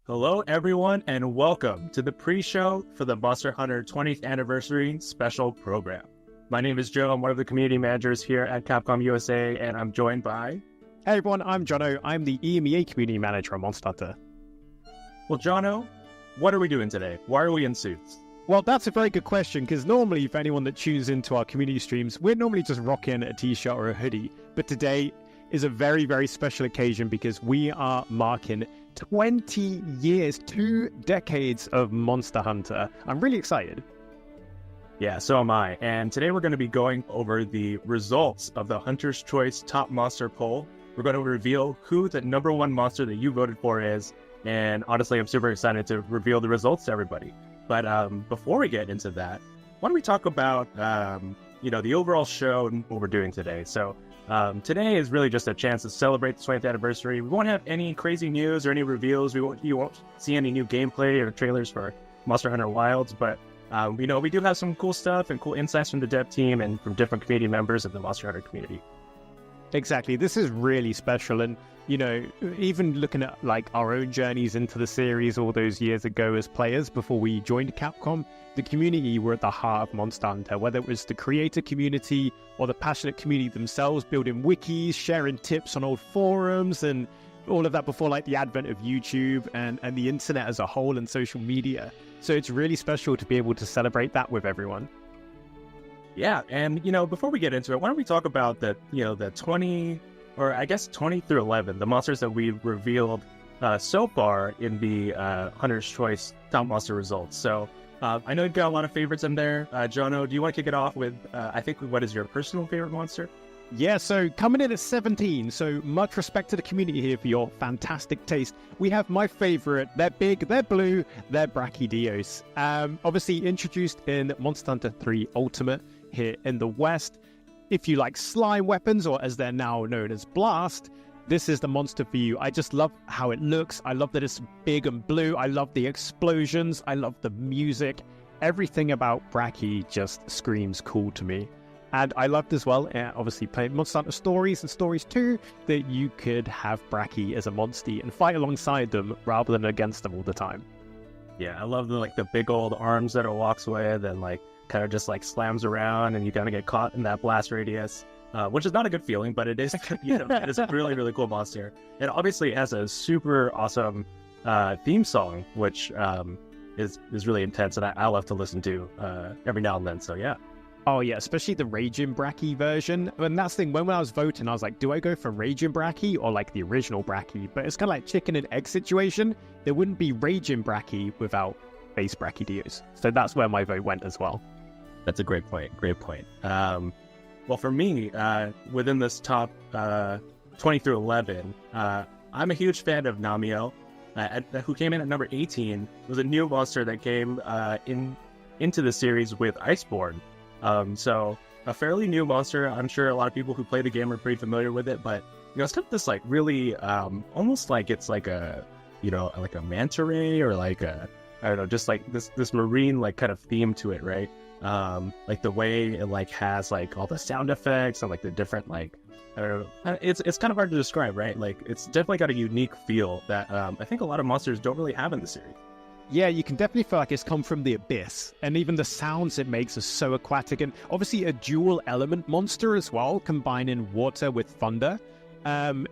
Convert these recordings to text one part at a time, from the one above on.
Hello, everyone, and welcome to the pre-show for the Monster Hunter 20th Anniversary Special Program. My name is Joe. I'm one of the community managers here at Capcom USA, and I'm joined by... Hey everyone, I'm Jono. I'm the EMEA Community Manager at Monster Hunter. Well, Jono, what are we doing today? Why are we in suits? Well, that's a very good question, because normally, for anyone that tunes into our community streams, we're normally just rocking a t-shirt or a hoodie. But today is a very, very special occasion because we are marking 20 years, 2 decades of Monster Hunter. I'm really excited. Yeah, so am I. And today we're going to be going over the results of the Hunter's Choice Top Monster Poll. We're going to reveal who the number one monster that you voted for is. And honestly, I'm super excited to reveal the results to everybody. But before we get into that, why don't we talk about, the overall show and what we're doing today. So today is really just a chance to celebrate the 20th anniversary. We won't have any crazy news or any reveals. You won't see any new gameplay or trailers for Monster Hunter Wilds, but we do have some cool stuff and cool insights from the dev team and from different community members of the Monster Hunter community. Exactly. This is really special. And, even looking at our own journeys into the series all those years ago as players before we joined Capcom, the community were at the heart of Monster Hunter, whether it was the creator community or the passionate community themselves, building wikis, sharing tips on old forums, and all of that before the advent of YouTube and the internet as a whole and social media. So it's really special to be able to celebrate that with everyone. Yeah, and before we get into it, why don't we talk about the 20 through 11, the monsters that we've revealed so far in the Hunter's Choice Top Monster results. So I know you've got a lot of favorites in there. Jono, do you want to kick it off with, what is your personal favorite monster? Yeah, so coming in at 17, so much respect to the community here for your fantastic taste. We have my favorite. They're big, they're blue, they're Brachydios. Obviously introduced in Monster Hunter 3 Ultimate here in the West. If you like slime weapons, or as they're now known as Blast, this is the monster for you. I just love how it looks. I love that it's big and blue. I love the explosions. I love the music. Everything about Brachy just screams cool to me. And I loved as well, obviously playing Monster Hunter Stories and Stories 2, that you could have Brachy as a monster and fight alongside them rather than against them all the time. Yeah, I love the big old arms that it walks with and kind of just slams around and you kind of get caught in that blast radius, which is not a good feeling, but it is, it is a really, really cool monster. And obviously it has a super awesome theme song, which is really intense and I love to listen to every now and then. So yeah. Oh yeah, especially the Raging Brachy version. And that's the thing, when I was voting, I was like, do I go for Raging Brachy or the original Brachy? But it's kind of like chicken and egg situation. There wouldn't be Raging Brachy without base Brachydios. So that's where my vote went as well. That's a great point. Great point. Well, for me, within this top 20 through 11, I'm a huge fan of Namiel, who came in at number 18. It was a new monster that came into the series with Iceborne. So a fairly new monster. I'm sure a lot of people who play the game are pretty familiar with it, but it's got this really almost like it's like a manta ray or I don't know, just this marine kind of theme to it, right? The way it has all the sound effects and the different I don't know, it's kind of hard to describe, right? It's definitely got a unique feel that I think a lot of monsters don't really have in the series. Yeah, you can definitely feel like it's come from the abyss, and even the sounds it makes are so aquatic, and obviously a dual element monster as well, combining water with thunder,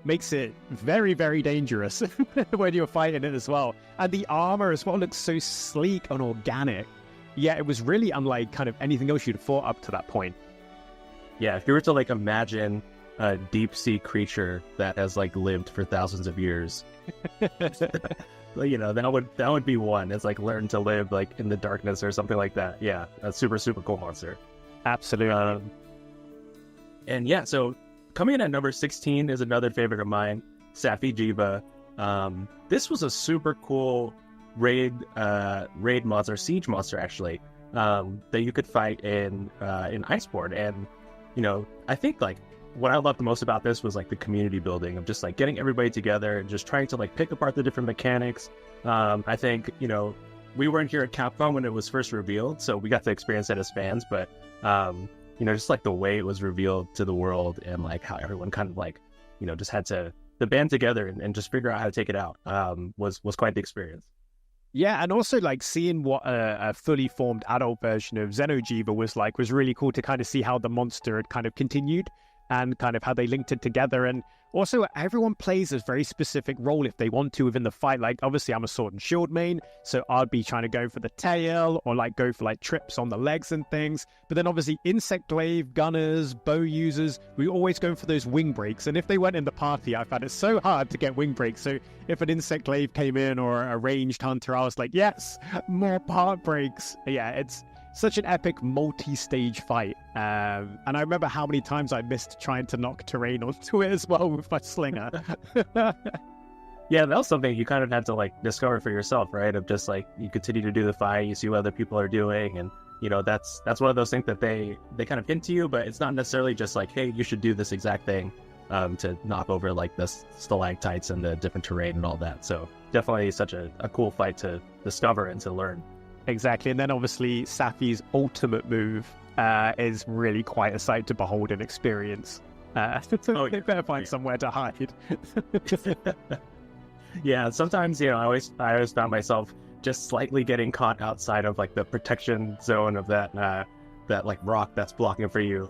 makes it very, very dangerous when you're fighting it as well. And the armor as well looks so sleek and organic. Yeah, it was really unlike kind of anything else you'd have fought up to that point. Yeah, if you were to imagine a deep sea creature that has lived for thousands of years, that would be one. It's learn to live in the darkness or something like that. Yeah, a super, super cool monster. Absolutely. And yeah, so coming in at number 16 is another favorite of mine, Safi Jiva. This was a super cool raid monster, siege monster actually, that you could fight in Iceborne. And I think what I loved the most about this was the community building of just getting everybody together and just trying to pick apart the different mechanics. I think we weren't here at Capcom when it was first revealed, so we got to experience that as fans, but just the way it was revealed to the world and how everyone kind of just had to band together and just figure out how to take it out was quite the experience. Yeah, and also like seeing what a fully formed adult version of Xeno'jiiva was like was really cool to kind of see how the monster had kind of continued and kind of how they linked it together. And also everyone plays a very specific role if they want to within the fight. Like obviously I'm a sword and shield main, so I'd be trying to go for the tail or like go for like trips on the legs and things. But then obviously insect glaive, gunners, bow users, we always go for those wing breaks. And if they weren't in the party, I found it so hard to get wing breaks. So if an insect glaive came in or a ranged hunter, I was like, yes, more part breaks. Yeah, it's such an epic multi-stage fight. And I remember how many times I missed trying to knock terrain onto it as well with my slinger. Yeah, that was something you kind of had to like discover for yourself, right? Of just like you continue to do the fight, you see what other people are doing, and you know that's one of those things that they kind of hint to you, but it's not necessarily just like, hey, you should do this exact thing to knock over like the stalactites and the different terrain and all that. So definitely such a cool fight to discover and to learn. Exactly, and then obviously Safi's ultimate move is really quite a sight to behold and experience. They better find somewhere to hide. Yeah, sometimes I always found myself just slightly getting caught outside of like the protection zone of that like rock that's blocking for you,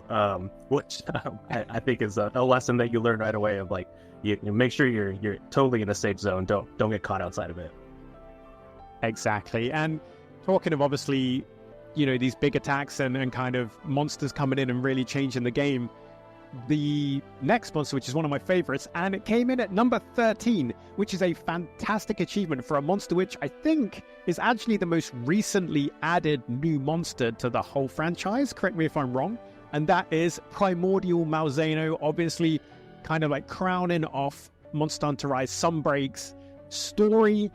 which I think is a lesson that you learn right away of like you make sure you're totally in a safe zone. Don't get caught outside of it. Exactly, and talking of obviously, these big attacks and kind of monsters coming in and really changing the game, the next monster, which is one of my favorites, and it came in at number 13, which is a fantastic achievement for a monster which I think is actually the most recently added new monster to the whole franchise. Correct me if I'm wrong. And that is Primordial Malzeno, obviously kind of like crowning off Monster Hunter Rise Sunbreak's story,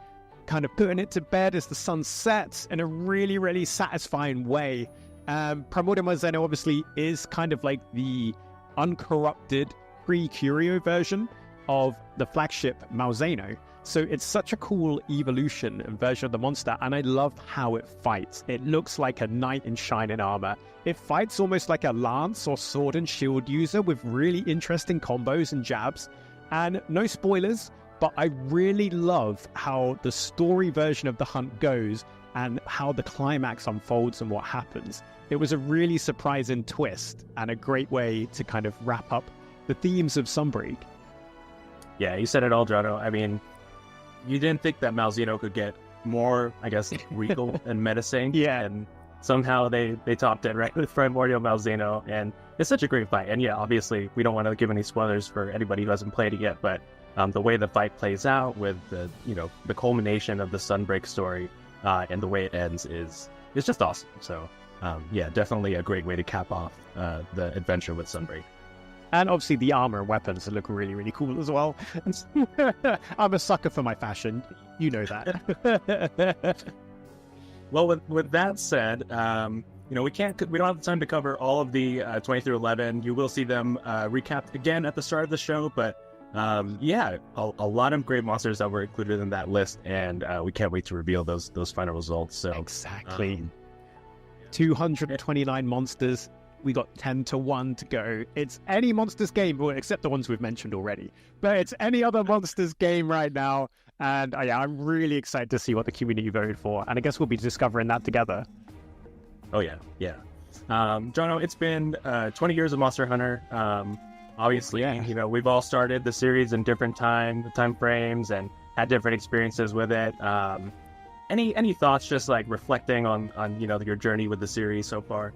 kind of putting it to bed as the sun sets in a really, really satisfying way. Primordial Malzeno obviously is kind of like the uncorrupted pre-Curio version of the flagship Malzeno. So it's such a cool evolution and version of the monster, and I love how it fights. It looks like a knight in shining armor. It fights almost like a lance or sword and shield user with really interesting combos and jabs. And no spoilers, but I really love how the story version of the hunt goes and how the climax unfolds and what happens. It was a really surprising twist and a great way to kind of wrap up the themes of Sunbreak. Yeah, you said it all, Jono. I mean, you didn't think that Malzeno could get more, I guess, regal and menacing. Yeah. And somehow they topped it, right, with Primordial Malzeno. And it's such a great fight. And yeah, obviously, we don't want to give any spoilers for anybody who hasn't played it yet, but the way the fight plays out with the culmination of the Sunbreak story and the way it ends is just awesome. So yeah, definitely a great way to cap off the adventure with Sunbreak. And obviously the armor and weapons look really, really cool as well. I'm a sucker for my fashion. You know that. Well, with that said, we don't have the time to cover all of the 20 through 11. You will see them recapped again at the start of the show, but yeah, a lot of great monsters that were included in that list, and we can't wait to reveal those final results. So exactly, 229 monsters. We got 10 to 1 to go. It's any Monsters game, well, except the ones we've mentioned already. But it's any other Monsters game right now. And yeah, I'm really excited to see what the community voted for. And I guess we'll be discovering that together. Oh, yeah. Yeah. Jono, it's been 20 years of Monster Hunter. Obviously, we've all started the series in different time frames and had different experiences with it. Any thoughts just like reflecting on your journey with the series so far?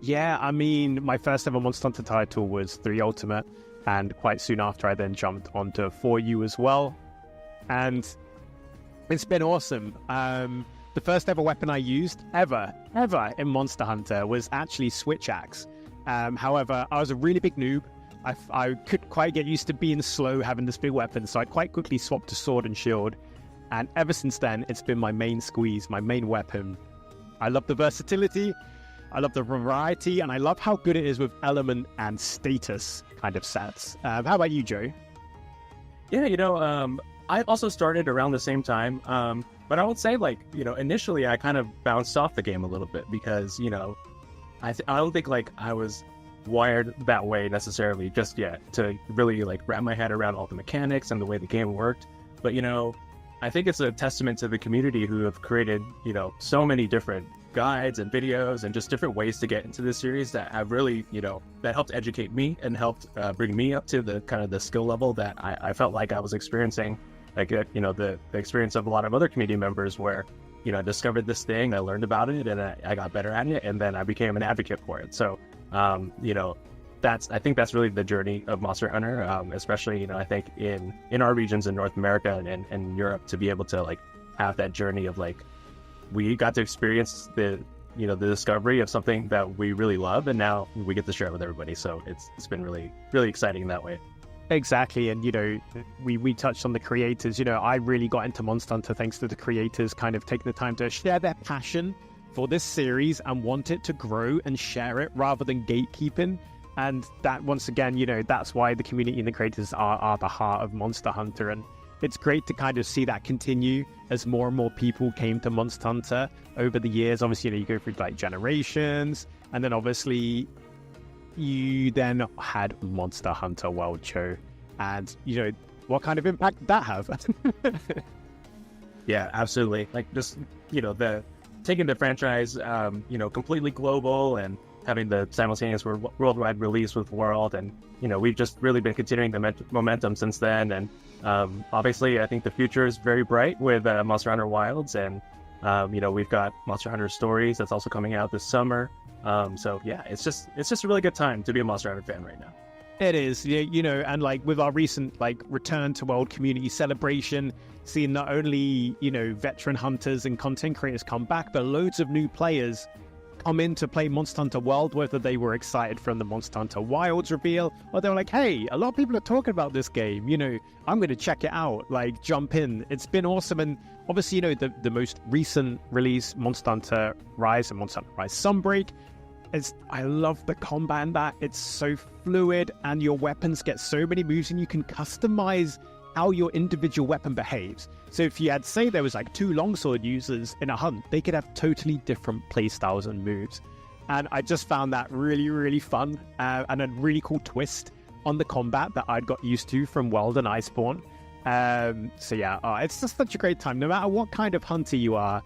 Yeah, I mean, my first ever Monster Hunter title was 3 Ultimate, and quite soon after I then jumped onto 4U as well. And it's been awesome. The first ever weapon I used ever in Monster Hunter was actually Switch Axe. However, I was a really big noob. I couldn't quite get used to being slow having this big weapon, so I quite quickly swapped to Sword and Shield. And ever since then, it's been my main squeeze, my main weapon. I love the versatility, I love the variety, and I love how good it is with element and status kind of sets. How about you, Joe? Yeah, I also started around the same time, but I would say, initially I kind of bounced off the game a little bit because, I don't think, I was wired that way necessarily just yet to really like wrap my head around all the mechanics and the way the game worked. But I think it's a testament to the community who have created so many different guides and videos and just different ways to get into this series that have really that helped educate me and helped bring me up to the kind of the skill level that I felt like I was experiencing, like the experience of a lot of other community members where I discovered this thing, I learned about it, and I got better at it, and then I became an advocate for it. So I think that's really the journey of Monster Hunter, especially I think in our regions in North America and Europe, to be able to like have that journey of like we got to experience the discovery of something that we really love, and now we get to share it with everybody. So it's been really, really exciting in that way. Exactly. And we touched on the creators. I really got into Monster Hunter thanks to the creators kind of taking the time to share their passion for this series and want it to grow and share it rather than gatekeeping. And that, once again, that's why the community and the creators are the heart of Monster Hunter. And it's great to kind of see that continue as more and more people came to Monster Hunter over the years. Obviously, you go through like generations, and then obviously you then had Monster Hunter World Show. And, what kind of impact did that have? Yeah, absolutely. Like just, the taking the franchise, completely global and having the simultaneous worldwide release with World, and we've just really been continuing the momentum since then. And obviously, I think the future is very bright with Monster Hunter Wilds, and we've got Monster Hunter Stories that's also coming out this summer. So yeah, it's just a really good time to be a Monster Hunter fan right now. It is, and like with our recent like return to World Community Celebration, seeing not only veteran hunters and content creators come back, but loads of new players come in to play Monster Hunter World, whether they were excited from the Monster Hunter Wilds reveal, or they were like, hey, a lot of people are talking about this game, I'm going to check it out, like jump in. It's been awesome. And obviously, the most recent release, Monster Hunter Rise and Monster Hunter Rise Sunbreak, I love the combat in that. It's so fluid, and your weapons get so many moves, and you can customize how your individual weapon behaves. So if you had, say, there was like 2 longsword users in a hunt, they could have totally different playstyles and moves. And I just found that really, really fun, and a really cool twist on the combat that I'd got used to from World and Iceborne. So yeah, it's just such a great time. No matter what kind of hunter you are,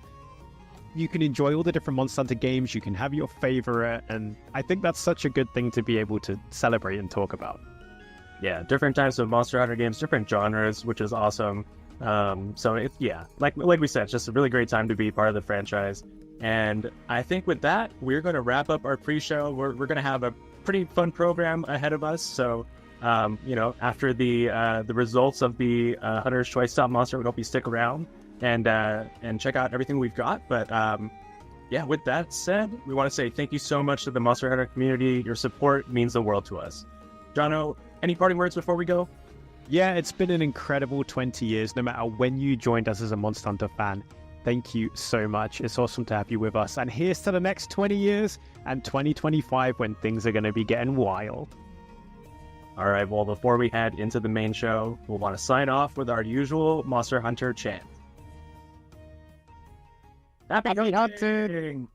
you can enjoy all the different Monster Hunter games, you can have your favorite, and I think that's such a good thing to be able to celebrate and talk about. Yeah, different types of Monster Hunter games, different genres, which is awesome. So it's, like we said, it's just a really great time to be part of the franchise. And I think with that, we're going to wrap up our pre-show. We're going to have a pretty fun program ahead of us. So, after the results of the Hunter's Choice Top Monster, we hope you stick around and check out everything we've got. But with that said, we want to say thank you so much to the Monster Hunter community. Your support means the world to us. Jono, any parting words before we go? Yeah, it's been an incredible 20 years, no matter when you joined us as a Monster Hunter fan. Thank you so much. It's awesome to have you with us. And here's to the next 20 years and 2025 when things are going to be getting wild. All right, well, before we head into the main show, we'll want to sign off with our usual Monster Hunter chant. Happy hunting!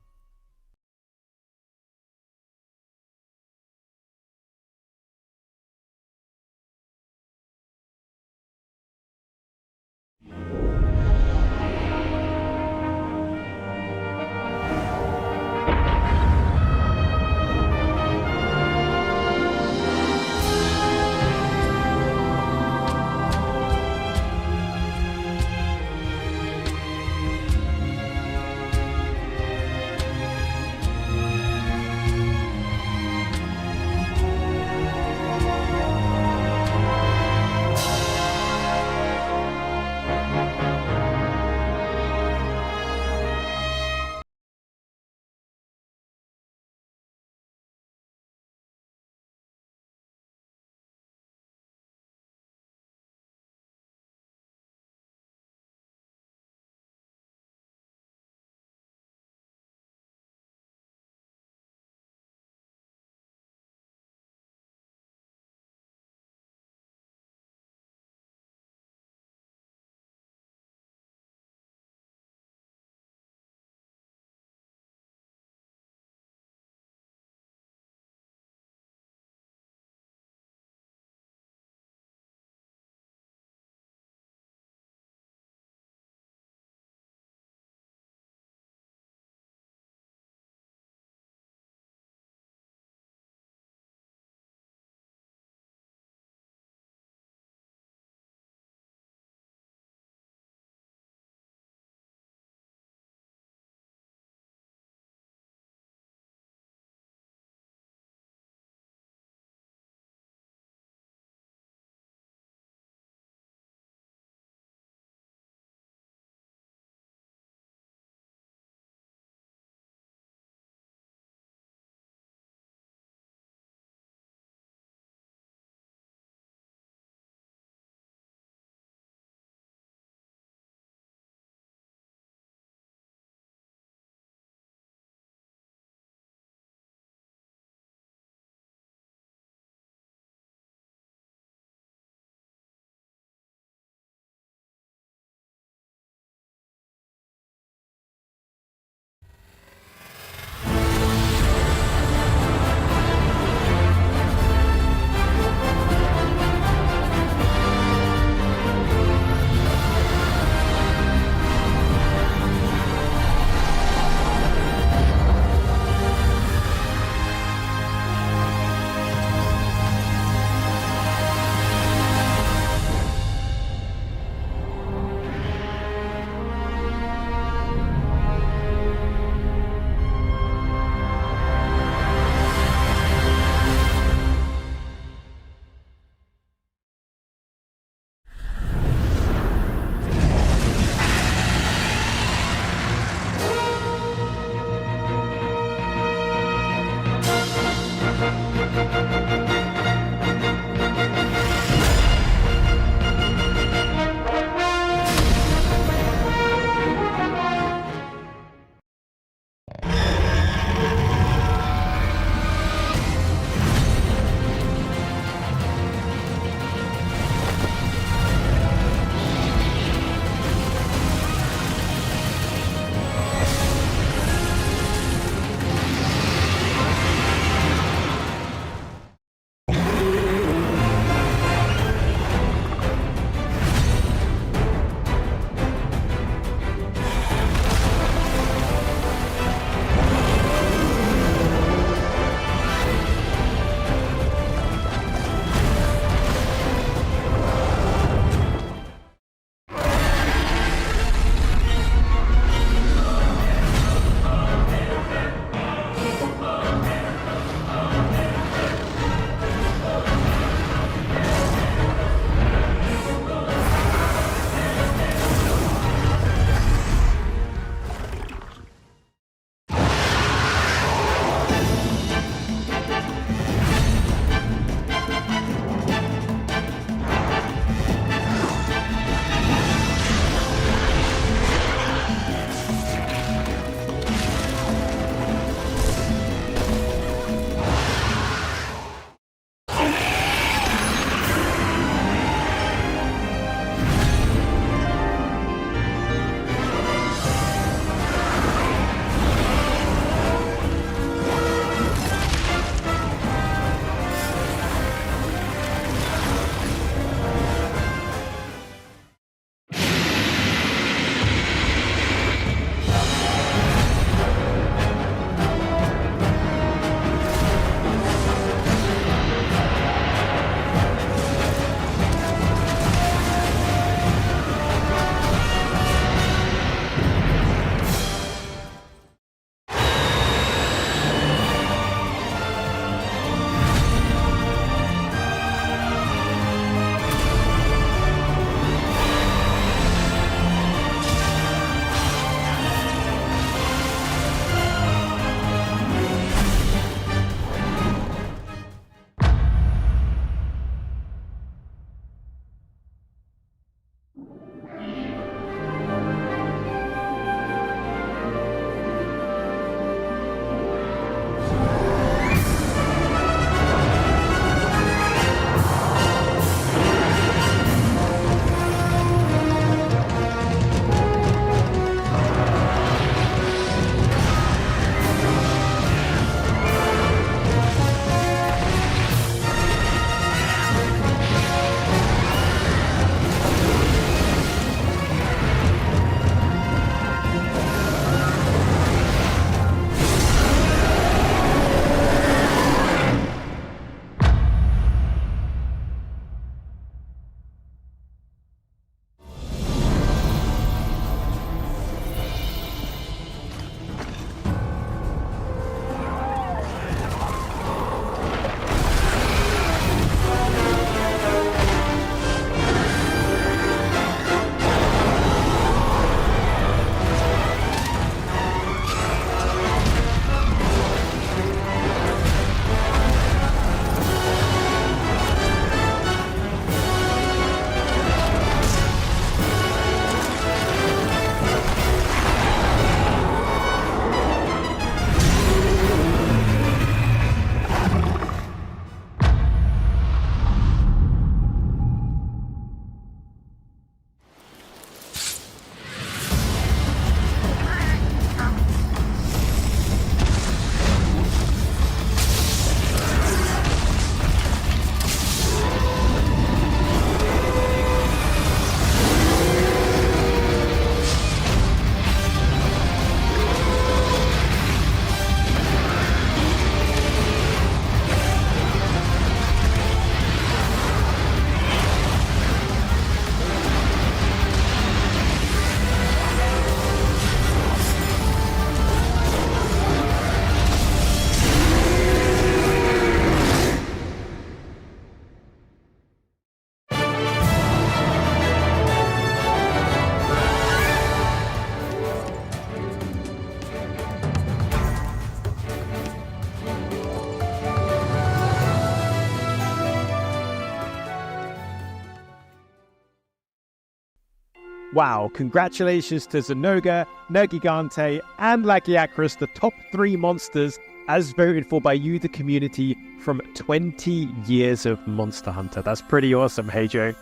Wow, congratulations to Zenoga, Nergigante, and Lagiacrus, the top 3 monsters as voted for by you, the community, from 20 years of Monster Hunter. That's pretty awesome, hey Joe.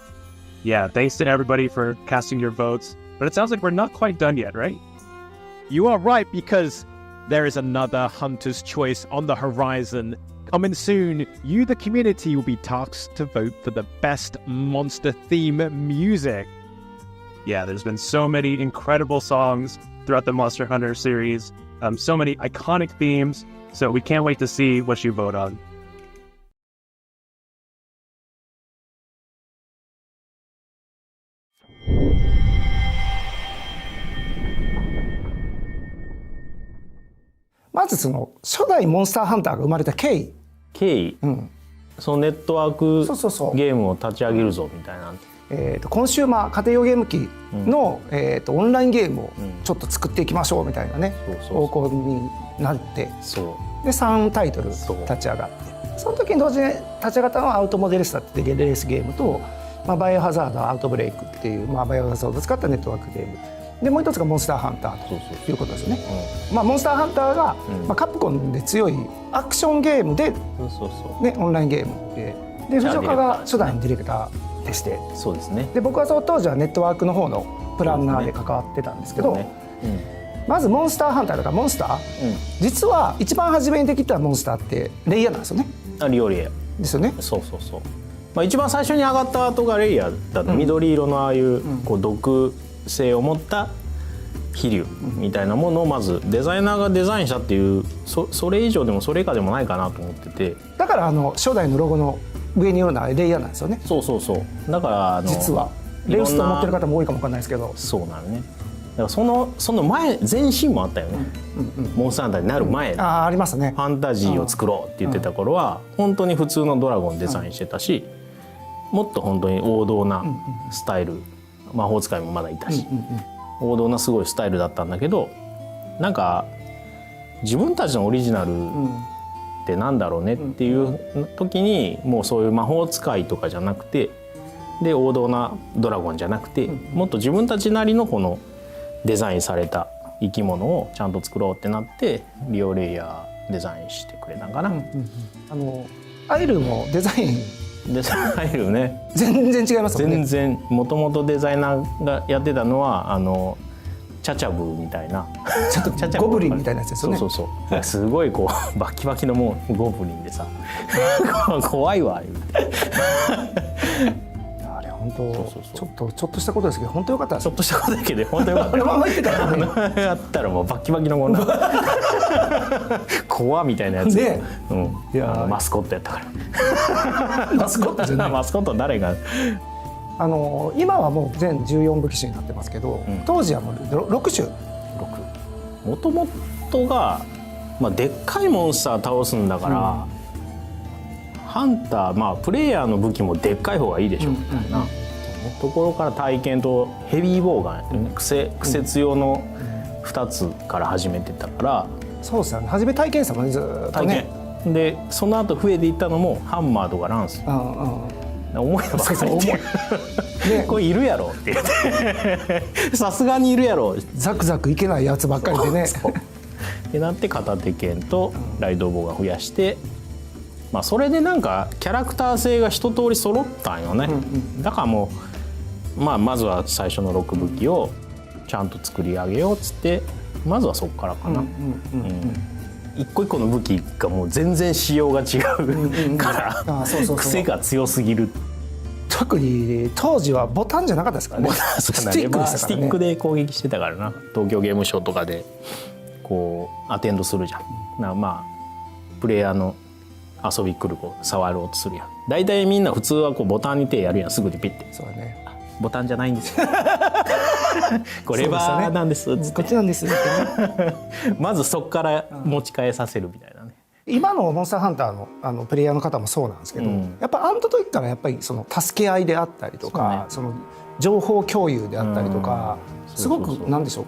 Yeah, thanks to everybody for casting your votes. But it sounds like we're not quite done yet, right? You are right, because there is another Hunter's Choice on the horizon. Coming soon, you, the community, will be tasked to vote for the best monster theme music. Yeah, there's been so many incredible songs throughout the Monster Hunter series, so many iconic themes, so we can't wait to see what you vote on.まずその初代モンスターハンターが生まれた経緯、そのネットワークゲームを立ち上げるぞみたいな。コンシューマー家庭用ゲーム機の、オンラインゲームをちょっと作っていきましょうみたいなね方向になって、で3タイトル立ち上がって、その時に同時に立ち上がったのはアウトモデルスタっていうレースゲームと、バイオハザードアウトブレイクっていう、バイオハザードを使ったネットワークゲームで、もう一つがモンスターハンターということですよね。モンスターハンターが、カプコンで強いアクションゲームで、オンラインゲームで、藤岡が初代のディレクターでして、そうですね。で僕はその当時はネットワークの方のプランナーで関わってたんですけど、まずモンスターハンターだからモンスター、実は一番初めにできたモンスターってレイヤーなんですよね。リオレイヤーですよね。そうそうそう。一番最初に上がった後がレイヤーだった、緑色のああいうこう毒性を持った飛竜みたいなものをまずデザイナーがデザインしたっていう、それ以上でもそれ以下でもないかなと思ってて、だから初代のロゴの上によるのはレイヤーなんですよね。そうそうそう。だから実はレウスと思ってる方も多いかもわかんないですけど、そうなのね。だからその前身もあったよね、モンスターハンターになる前、ありますね。ファンタジーを作ろうって言ってた頃は本当に普通のドラゴンデザインしてたし、もっと本当に王道なスタイル、魔法使いもまだいたし、王道なすごいスタイルだったんだけど、なんか自分たちのオリジナルってなんだろうねっていう時に、もうそういう魔法使いとかじゃなくて、で王道なドラゴンじゃなくて、もっと自分たちなりのこのデザインされた生き物をちゃんと作ろうってなって、リオレイヤーデザインしてくれたんかな。アイルもデザインアイルね、全然違いますもんね。全然もともとデザイナーがやってたのはチャチャブみたいなちょっとゴブリンみたいなやつですよね。そうそうそう。すごいこうバキバキのもうゴブリンでさ怖いわ言うてあれ本当ちょっとしたことですけど本当よかったです。ちょっとしたことだけど本当よかった。このまま言ってたらねやったらもうバキバキのこんな怖みたいなやつね、いやマスコットやったからマスコットじゃないマスコット誰が今はもう全14部機種になってますけど、当時はもう6種。もともとが、でっかいモンスター倒すんだから、ハンター、プレイヤーの武器もでっかい方がいいでしょみたいなところから体験とヘビーボウガン、癖強の2つから始めてたから、そうですよね。初め体験したもんね、ずっとね。でその後増えていったのもハンマーとかランス、重いのばっかりでこれいるやろって言ってさすがにいるやろ、ザクザクいけないやつばっかりでねってなって片手剣とライドボウが増やして、それでなんかキャラクター性が一通り揃ったんよね。だからもう、まずは最初の6武器をちゃんと作り上げようっつって、まずはそこからかな。一個一個の武器がもう全然仕様が違うから癖が強すぎる。特に当時はボタンじゃなかったですからね。スティックでしたからね。スティックで攻撃してたからな。東京ゲームショウとかでこうアテンドするじゃん。プレイヤーの遊び来る子触ろうとするやん。大体みんな普通はこうボタンに手やるやん、すぐでピッて。そうだね。ボタンじゃないんですよこれレバーなんですっつって、こっちなんですまずそこから持ち替えさせるみたいなね。今のモンスターハンターのプレイヤーの方もそうなんですけど、やっぱあの時からやっぱりその助け合いであったりとか、その情報共有であったりとか、すごくなんでしょう、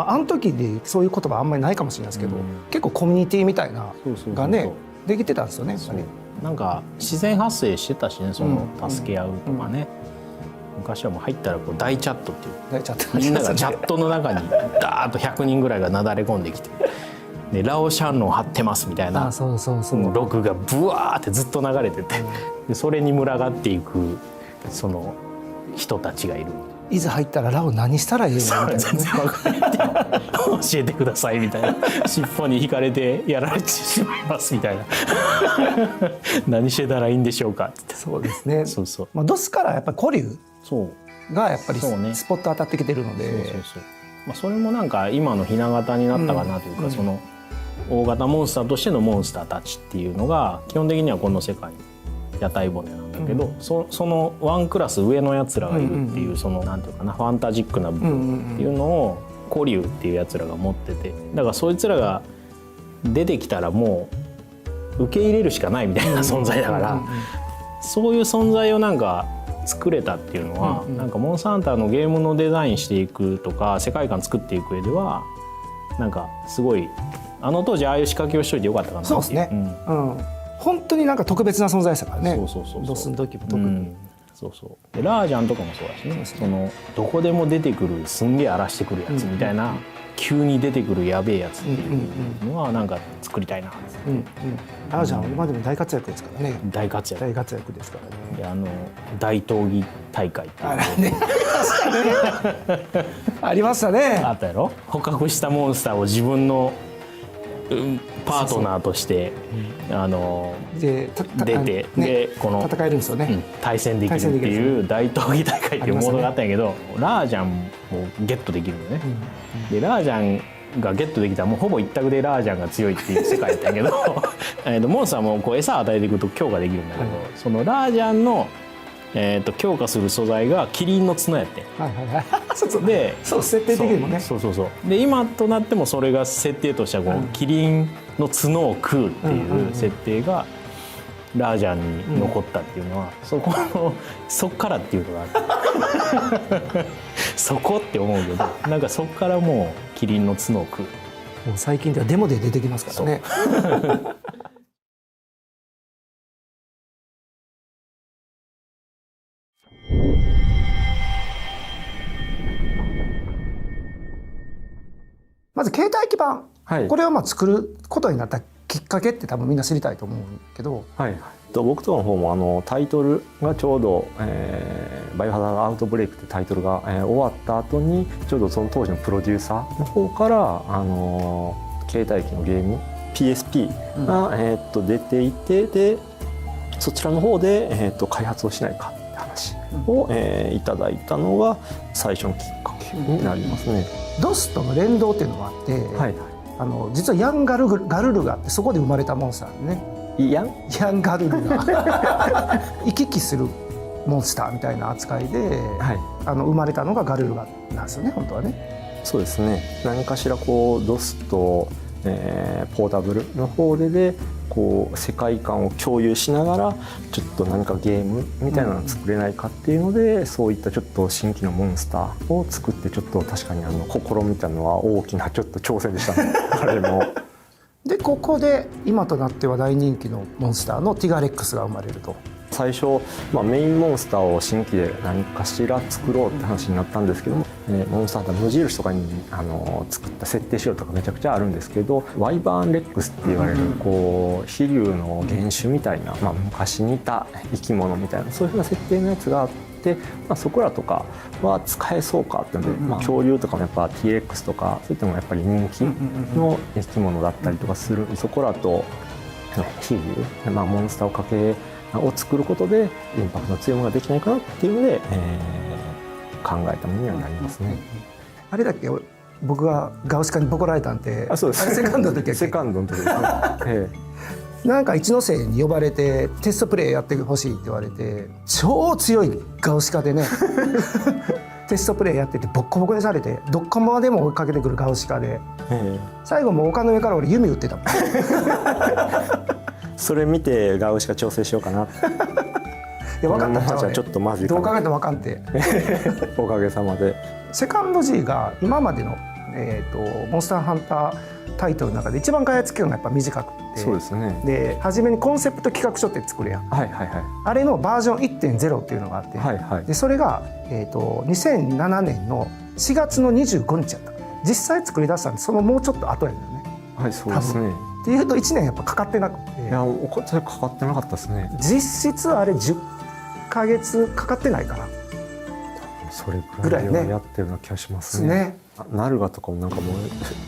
あの時でそういう言葉あんまりないかもしれないですけど、結構コミュニティみたいながねできてたんですよね。やっぱりなんか自然発生してたしね、その助け合うとかね。昔はもう入ったらこう大チャットっていう大チャットみんながチャットの中にダーッと100人ぐらいがなだれ込んできてでラオシャンロン張ってますみたいなログがブワーってずっと流れてて、でそれに群がっていくその人たちがいる。いざ入ったらラオ何したらいいのみたいな、ね、全然分かんない教えてくださいみたいな、尻尾に引かれてやられてしまいますみたいな何してたらいいんでしょうかって。そうですね。そうそう、まあ、ドスからやっぱり古流がやっぱりそうねスポット当たってきてるので、まあ、それもなんか今のひな形になったかなというか、その大型モンスターとしてのモンスターたちっていうのが基本的にはこの世界に屋台骨なんだけど、そのワンクラス上のやつらがいるっていう、そのなんていうかな、ファンタジックな部分っていうのを古流っていうやつらが持ってて、だからそいつらが出てきたらもう受け入れるしかないみたいな存在だから、そういう存在をなんか作れたっていうのは、なんかモンスターハンターのゲームのデザインしていくとか世界観作っていく上ではなんかすごいあの当時ああいう仕掛けをしといてよかったかなっていう。そうですね、本当になんか特別な存在でしたからね。ドスの時も特に、そうそうでラージャンとかもそうだしね、そのどこでも出てくるすんげえ荒らしてくるやつみたいな、急に出てくるやべえやつっていうのはなんか作りたいなって、ラージャンは今でも大活躍ですからね。大活躍ですからね。で大闘技大会っていうありましたね。あったやろ。捕獲したモンスターを自分のパートナーとして出て、でこの戦えるんですよね、対戦できるっていう大闘技大会っていうものがあったんやけど、ラージャンもゲットできるのね、でラージャンがゲットできたらもうほぼ一択でラージャンが強いっていう世界やったんやけどモンスターもこう餌を与えていくと強化できるんだけど、そのラージャンの強化する素材がキリンの角やって、でそう設定的にもね、そうで今となってもそれが設定としてはこう、キリンの角を食うっていう設定がラージャンに残ったっていうのは、そっからっていうのがあるそこって思うけど、なんかそっからもうキリンの角を食う。もう最近ではデモで出てきますからね。まず携帯基盤、これを作ることになったきっかけって多分みんな知りたいと思うけど、僕とかの方もタイトルがちょうどバイオハザードアウトブレイクってタイトルが終わった後にちょうどその当時のプロデューサーの方から携帯機のゲーム PSP が出ていて、でそちらの方で開発をしないかって話をいただいたのが最初のきっかけになりますね。ドスとの連動っていうのがあって、実はヤンガルルがあって、そこで生まれたモンスターね。ヤンガルルが行き来するモンスターみたいな扱いで、生まれたのがガルルガなんですよね、本当はね。そうですね。何かしらこうドスと、ポータブルの方でこう世界観を共有しながらちょっと何かゲームみたいなのを作れないかっていうので、そういったちょっと新規のモンスターを作って、ちょっと確かに試みたのは大きなちょっと挑戦でしたねあれも。でここで今となっては大人気のモンスターのティガレックスが生まれると。最初、メインモンスターを新規で何かしら作ろうって話になったんですけども、モンスターハンター無印とかに作った設定資料とかめちゃくちゃあるんですけど、ワイバーンレックスって言われるこう飛竜の原種みたいな、昔にいた生き物みたいな、そういうふうな設定のやつがあって、そこらとかは使えそうかっていうので、恐竜とかもやっぱ T-Rex とかそういったのもやっぱり人気の生き物だったりとかする、そこらと飛竜、モンスターを作ることでインパクトの強いものができないかなっていうので、考えたものにはなりますね。あれだっけ、僕がガウシカにボコられたんて、そうです。あれセカンドの時やっけ。セカンドの時ですね。なんか一ノ瀬に呼ばれてテストプレイやってほしいって言われて、超強いガウシカでねテストプレイやっててボッコボコにされて、どっかまでも追いかけてくるガウシカで、最後もう丘の上から俺弓打ってたもんそれ見てガウシカ調整しようかな。いや分かったんちゃう、じゃあちょっとまずいかな。どう考えても分かんておかげさまで。セカンド G が今までのモンスターハンタータイトルの中で一番開発期間がやっぱ短くて、そうですね。で初めにコンセプト企画書って作るやん、はいはいはい。あれのバージョン 1.0 っていうのがあって、はいはい。でそれが、2007年の4月の25日やった。実際作り出したんでそのもうちょっと後やんだよね。はい、そうですね。っていうと1年やっぱかかってなくて、いや、こっちはかかってなかったですね。実質あれ10ヶ月かかってないかな。それぐらいはやってるような気がしますね。ね。ナルガとかもなんかもう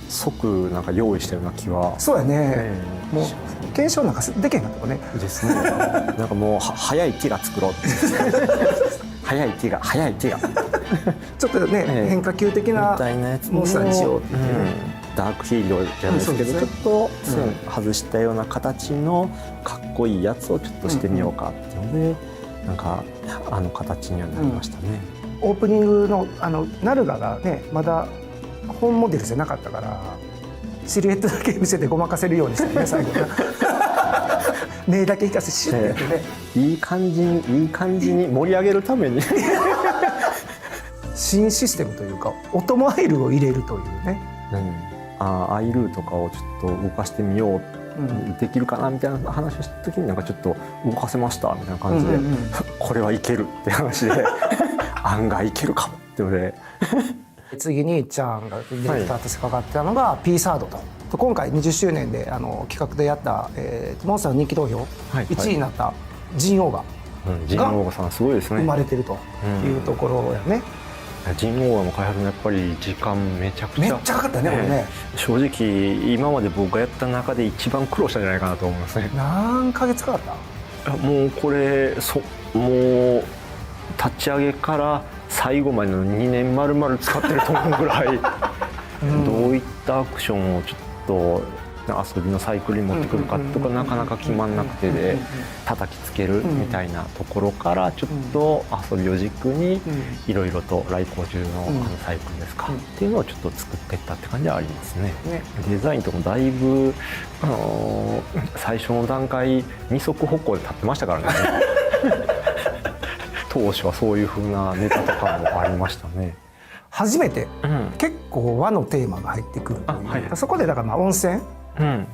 即なんか用意したような気は。そうやね。もう検証なんかできへんかったもんね。ですね。なんかもう早い木が作ろうって。早い木が。ちょっとね、変化球的なモンスターにしようっていう、ダークヒーローじゃないですけど、ちょっと線外したような形のかっこいいやつをちょっとしてみようかっていうので、なんかあの形にはなりましたね。オープニングのナルガがねまだ本モデルじゃなかったからシルエットだけ見せてごまかせるようにしたね最後ね。目だけ引かせシュッてね、いい感じに盛り上げるために新システムというかオトモアイルを入れるというね、アイルーとかをちょっと動かしてみよう、できるかなみたいな話をした時になんかちょっと動かせましたみたいな感じで、これはいけるって話で案外いけるかもっていうので次にちゃんがディレクターとしてかかってたのが P サードと。今回20周年で企画でやった、モンスターの人気投票、1位になったジンオーガジンオーガさんすごいですね。生まれてるというところやね。ジンオーガの開発もやっぱり時間めちゃくちゃかかったね、これね。正直今まで僕がやった中で一番苦労したんじゃないかなと思いますね。何ヶ月かかった？もうこれもう立ち上げから最後までの2年丸々使ってると思うぐらいどういったアクションをちょっと遊びのサイクルに持ってくるかとかなかなか決まんなくてで叩きつけるみたいなところからちょっと遊びを軸にいろいろと来航中のサイクルですかっていうのをちょっと作っていったって感じはありますね。デザインとかもだいぶ最初の段階二足歩行で立ってましたからね。当初はそういう風なネタとかもありましたね。初めて、結構和のテーマが入ってくるという、そこでだから温泉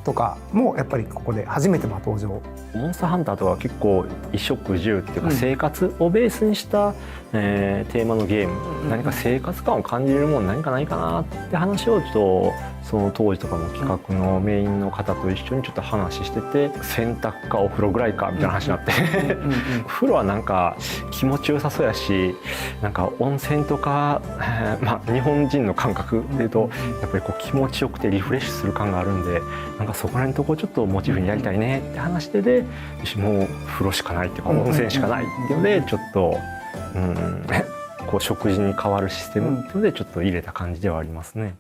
とかもやっぱりここで初めて登場。モンスターハンターとか結構衣食住っていうか生活をベースにした、テーマのゲーム、何か生活感を感じるもの何かないかなって話をちょっとその当時とかの企画のメインの方と一緒にちょっと話してて、洗濯かお風呂ぐらいかみたいな話になって風呂はなんか気持ちよさそうやし、なんか温泉とか、日本人の感覚でいうとやっぱりこう気持ちよくてリフレッシュする感があるんで、なんかそこら辺のところちょっとモチーフにやりたいねって話してで、もう風呂しかないっていうか温泉しかないっていうのでちょっとこう食事に変わるシステムっていうのでちょっと入れた感じではありますね。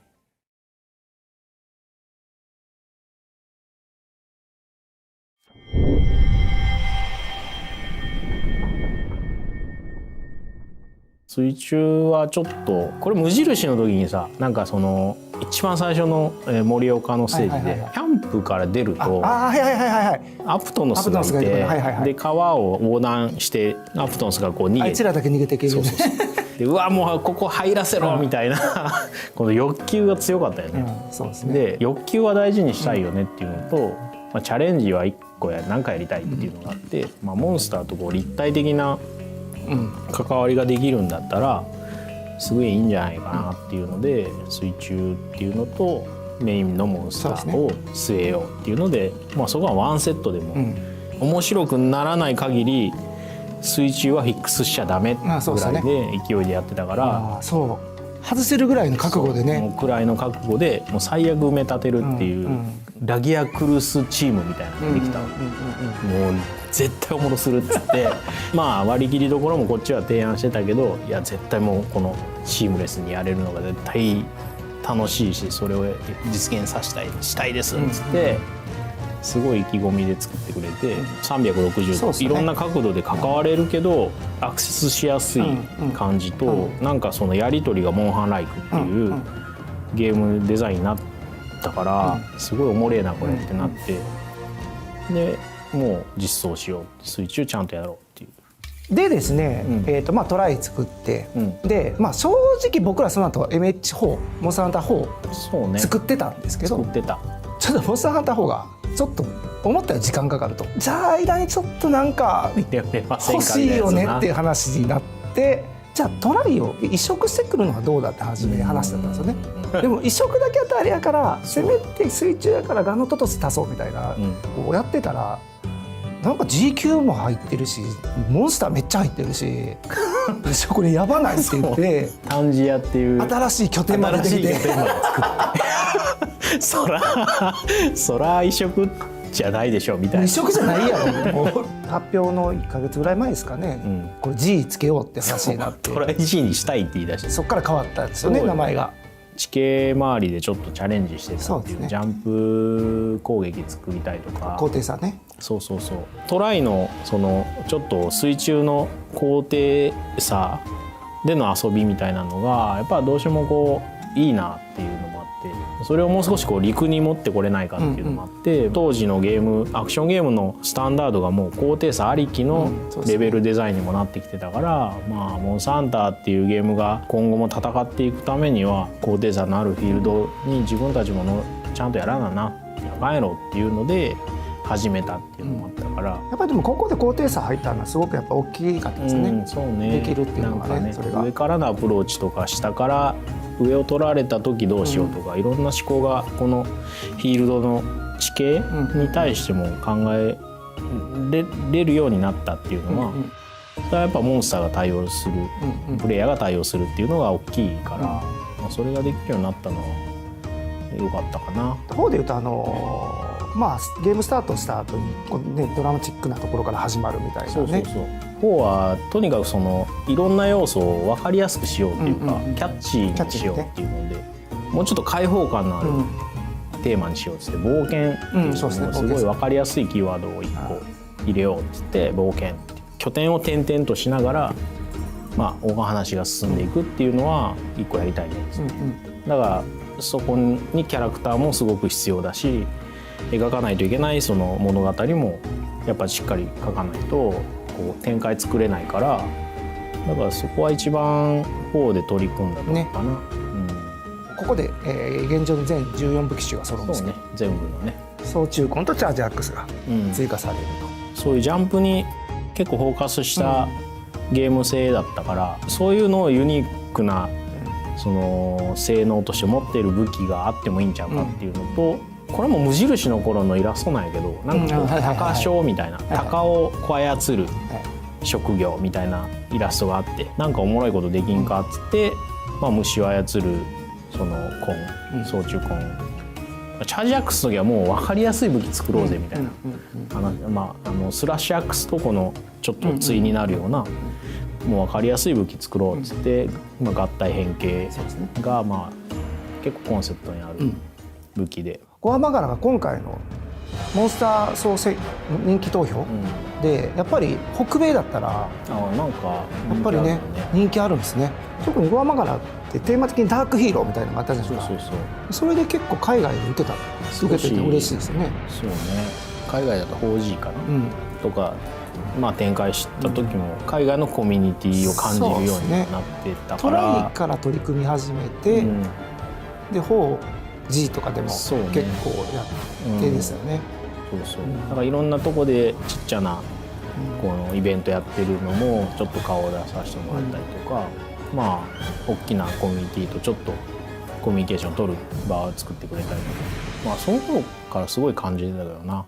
水中はちょっとこれ無印の時にさ、なんかその一番最初の盛岡のステージでキャンプから出るとアプトノスがいて、で川を横断してアプトノスがこう逃げて、あいつらだけ逃げていけるよね。でうわもうここ入らせろみたいなこの欲求が強かったよね。で欲求は大事にしたいよねっていうのと、チャレンジは1個何かやりたいっていうのがあって、モンスターとこう立体的な関わりができるんだったらすごいいいんじゃないかなっていうので、水中っていうのとメインのモンスターを据えようっていうので、そこはワンセットでも面白くならない限り水中はフィックスしちゃダメぐらいで勢いでやってたから、そう外せるぐらいの覚悟でね、もうくらいの覚悟でもう最悪埋め立てるっていう、ラギアクルスチームみたいなのができた。もう絶対おもろするっつって割り切りどころもこっちは提案してたけど、いや絶対もうこのシームレスにやれるのが絶対楽しいし、それを実現させしたいですっつって、すごい意気込みで作ってくれて、360度いろんな角度で関われるけどアクセスしやすい感じと、なんかそのやり取りがモンハンライクっていうゲームデザインになったから、すごいおもれえなこれってなって、でもう実装しよう、水中ちゃんとやろうっていう。でですね、うんまあ、トライ作って、うん、で、まあ、正直僕らその後 MH4 モンスターハンターそうね4作ってたんですけど、作ってたちょっとモンスターハンター4がちょっと思ったより時間かかると、じゃあ間にちょっとなんか欲しいよねっていう話になって、じゃあトライを移植してくるのはどうだって初め話だったんですよね。でも移植だけやったらあれやからせめて水中やからガノトトス足そうみたいな、こうやってたらなんか G 級も入ってるしモンスターめっちゃ入ってるしこれやばないって言ってタンジアっていう新しい拠点までできてそら移植じゃないでしょみたいな。移植じゃないやろもう発表の1ヶ月ぐらい前ですかね、これ G つけようって話になってトライ G にしたいって言い出して、そっから変わったんですよね名前が。地形周りでちょっとチャレンジしてたっていう、ね、ジャンプ攻撃作りたいとか、高低差ね、そうトライのそのちょっと水中の高低差での遊びみたいなのがやっぱどうしてもこういいなっていうのもあって、それをもう少しこう陸に持ってこれないかっていうのもあって、当時のゲームアクションゲームのスタンダードがもう高低差ありきのレベルデザインにもなってきてたから、まあモンスターハンターっていうゲームが今後も戦っていくためには高低差のあるフィールドに自分たちもちゃんとやらなやばいのっていうので始めたっていうのもあったから、やっぱりでもここで高低差入ったのはすごくやっぱ大きかったですね、そうね、できるっていうのが ねそれが上からのアプローチとか下から上を取られた時どうしようとか、いろんな思考がこのフィールドの地形に対しても考えれるようになったっていうのは、それはやっぱモンスターが対応する、プレイヤーが対応するっていうのが大きいから、まあ、それができるようになったのは良かったかな。方でいうとまあゲームスタートした後にこう、ね、ドラマチックなところから始まるみたいなね。4はとにかくそのいろんな要素を分かりやすくしようっていうか、キャッチーにしようっていうので、もうちょっと開放感のあるテーマにしようっつって、冒険っていうのをすごい分かりやすいキーワードを1個入れようっつって、冒険拠点を転々としながら、まあお話が進んでいくっていうのは1個やりたいねっつって、だからそこにキャラクターもすごく必要だし、描かないといけないその物語もやっぱりしっかり書かないとこう展開作れないから、だからそこは一番4で取り組んだのかな、ここで、現状の全14武器種が揃うんですね。全部のね総中根とチャージアックスが追加されると、そういうジャンプに結構フォーカスしたゲーム性だったから、そういうのをユニークなその性能として持っている武器があってもいいんちゃうかっていうのと、これも無印の頃のイラストなんやけど、なんかこう鷹匠みたいな、鷹をこう操る職業みたいなイラストがあって、なんかおもろいことできんかっつって、まあ、虫を操るその根、総中根、チャージアックスの時はもう分かりやすい武器作ろうぜみたいな、まあ、スラッシュアックスとこのちょっと対になるような、もう分かりやすい武器作ろうっつって、まあ、合体変形が、まあ、結構コンセプトにある武器で。ゴアマガラが今回のモンスター総人気投票でやっぱり北米だったらなんかやっぱりね人気あるんですね。特にゴアマガラってテーマ的にダークヒーローみたいなのがあったじゃないですか。それで結構海外で受けてて嬉しいですね。そうね、海外だと 4G かな、とか、まあ、展開した時も海外のコミュニティを感じるようになってたから、トライから取り組み始めて、で 4G とかでも結構やってですよね。だからいろんなとこでちっちゃなこのイベントやってるのもちょっと顔を出させてもらったりとか、まあ大きなコミュニティとちょっとコミュニケーションを取る場を作ってくれたりとか、まあその頃からすごい感じてたけどな。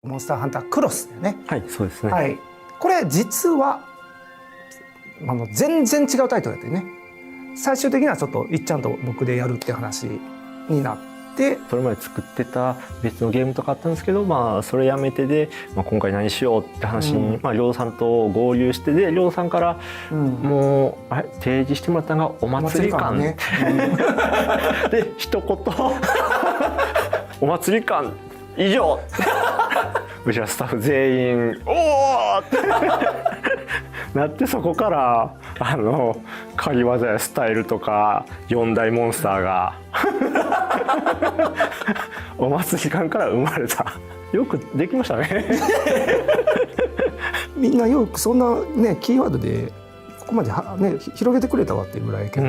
モンスターハンタークロスだよね。はい、そうですね。はい、これ実は全然違うタイトルだったよね。最終的にはちょっといっちゃんと僕でやるって話になって、それまで作ってた別のゲームとかあったんですけど、まあそれやめてで、まあ、今回何しようって話に、まあ亮さんと合流して、で亮さんから、もう提示してもらったのがお祭り感ね。で一言お祭り感以上うちらスタッフ全員「おお!」ってなって、そこから狩り技やスタイルとか4大モンスターがお祭り館から生まれた。よくできましたね。みんなよくそんなねキーワードでここまでね広げてくれたわっていうぐらいやけど、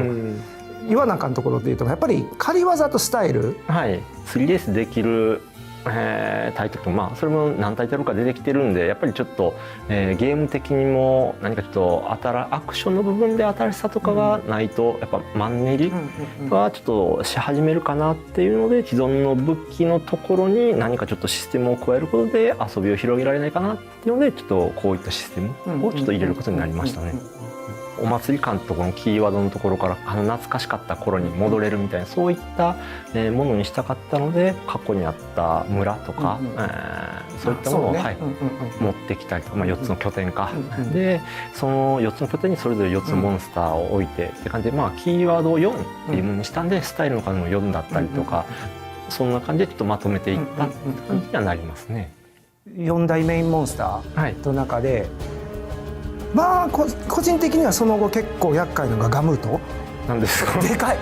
言わなあかんところで言うとやっぱり狩り技とスタイル、はい、3DS できる、タイトルとまあそれも何タイトルか出てきてるんでやっぱりちょっと、ゲーム的にも何かちょっとアクションの部分で新しさとかがないと、やっぱマンネリはちょっとし始めるかなっていうので、既存の武器のところに何かちょっとシステムを加えることで遊びを広げられないかなっていうので、ちょっとこういったシステムをちょっと入れることになりましたね。お祭り感とこのキーワードのところから懐かしかった頃に戻れるみたいな、そういったものにしたかったので、過去にあった村とか、そういったものを、はい、持ってきたりとか、4つの拠点か、でその4つの拠点にそれぞれ4つのモンスターを置いてって感じで、キーワードを4っていうものにしたんで、スタイルの数も4だったりとか、そんな感じでちょっとまとめていったって感じにはなりますね。4大メインモンスターの中で、まあ個人的にはその後結構厄介なのがガムート。なんですか。でかい。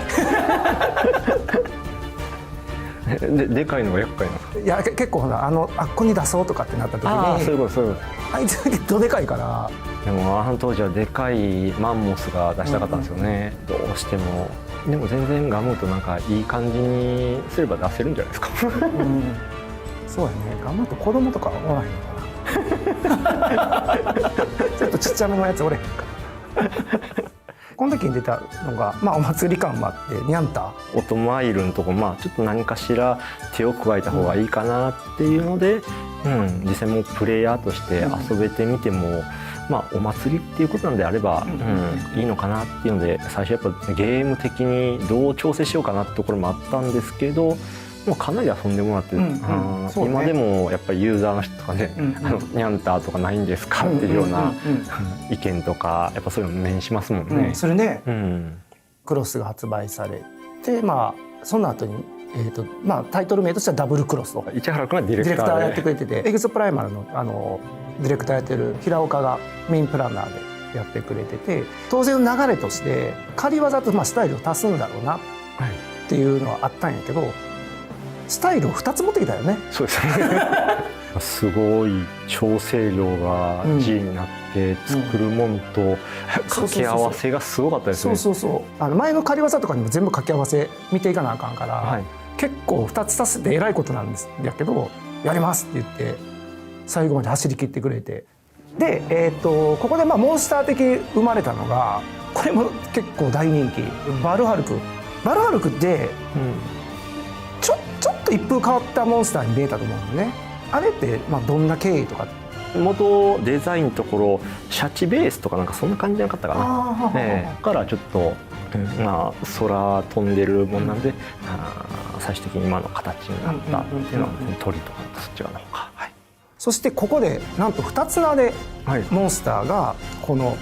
でかいのが厄介なの。いや結構ほらあっこに出そうとかってなった時に、そういうことそういうこあいつだけどでかいから。と。でも当時はでかいマンモスが出したかったんですよね。どうしても。でも全然ガムートなんかいい感じにすれば出せるんじゃないですか。そうやね。ガムート子供とかおらへんのかな。ちょっとちっちゃめのやつおれへんか。この時に出たのが、お祭り感もあってニャンタオトマイルのとこ、ちょっと何かしら手を加えた方がいいかなっていうので、実際もプレイヤーとして遊べてみても、お祭りっていうことなんであれば、いいのかなっていうので、最初やっぱゲーム的にどう調整しようかなってところもあったんですけど、もうかなり遊んでもらって、今でもやっぱりユーザーの人とかね、ニャンターとかないんですかっていうような意見とか、やっぱそういうの目にしますもんね。それね、クロスが発売されて、その後にタイトル名としてはダブルクロスと市原君がディレクターでやってくれてて、エグゾプライマルのディレクターやってる平岡がメインプランナーでやってくれてて、当然の流れとして狩り技とスタイルを足すんだろうなっていうのはあったんやけど、スタイルを2つ持ってきたよね。そうですね。すごい調整量が G になって作るもんと掛け合わせがすごかったですね。前の狩り技とかにも全部掛け合わせ見ていかなあかんから、結構2つ足すってえらいことなんですやけど、やりますって言って最後まで走り切ってくれて、で、ここでモンスター的生まれたのが、これも結構大人気、バルハルク。バルハルクって、ちょっと一風変わったモンスターに見えたと思うんだよね。あれってどんな経緯とか。元デザインのところシャチベースとかなんかそんな感じじゃなかったかな。からちょっと、空飛んでるもんなんで、最終的に今の形になったっていうのは、鳥とかそっち側の方が。そしてここでなんと2つ名でモンスターがこの、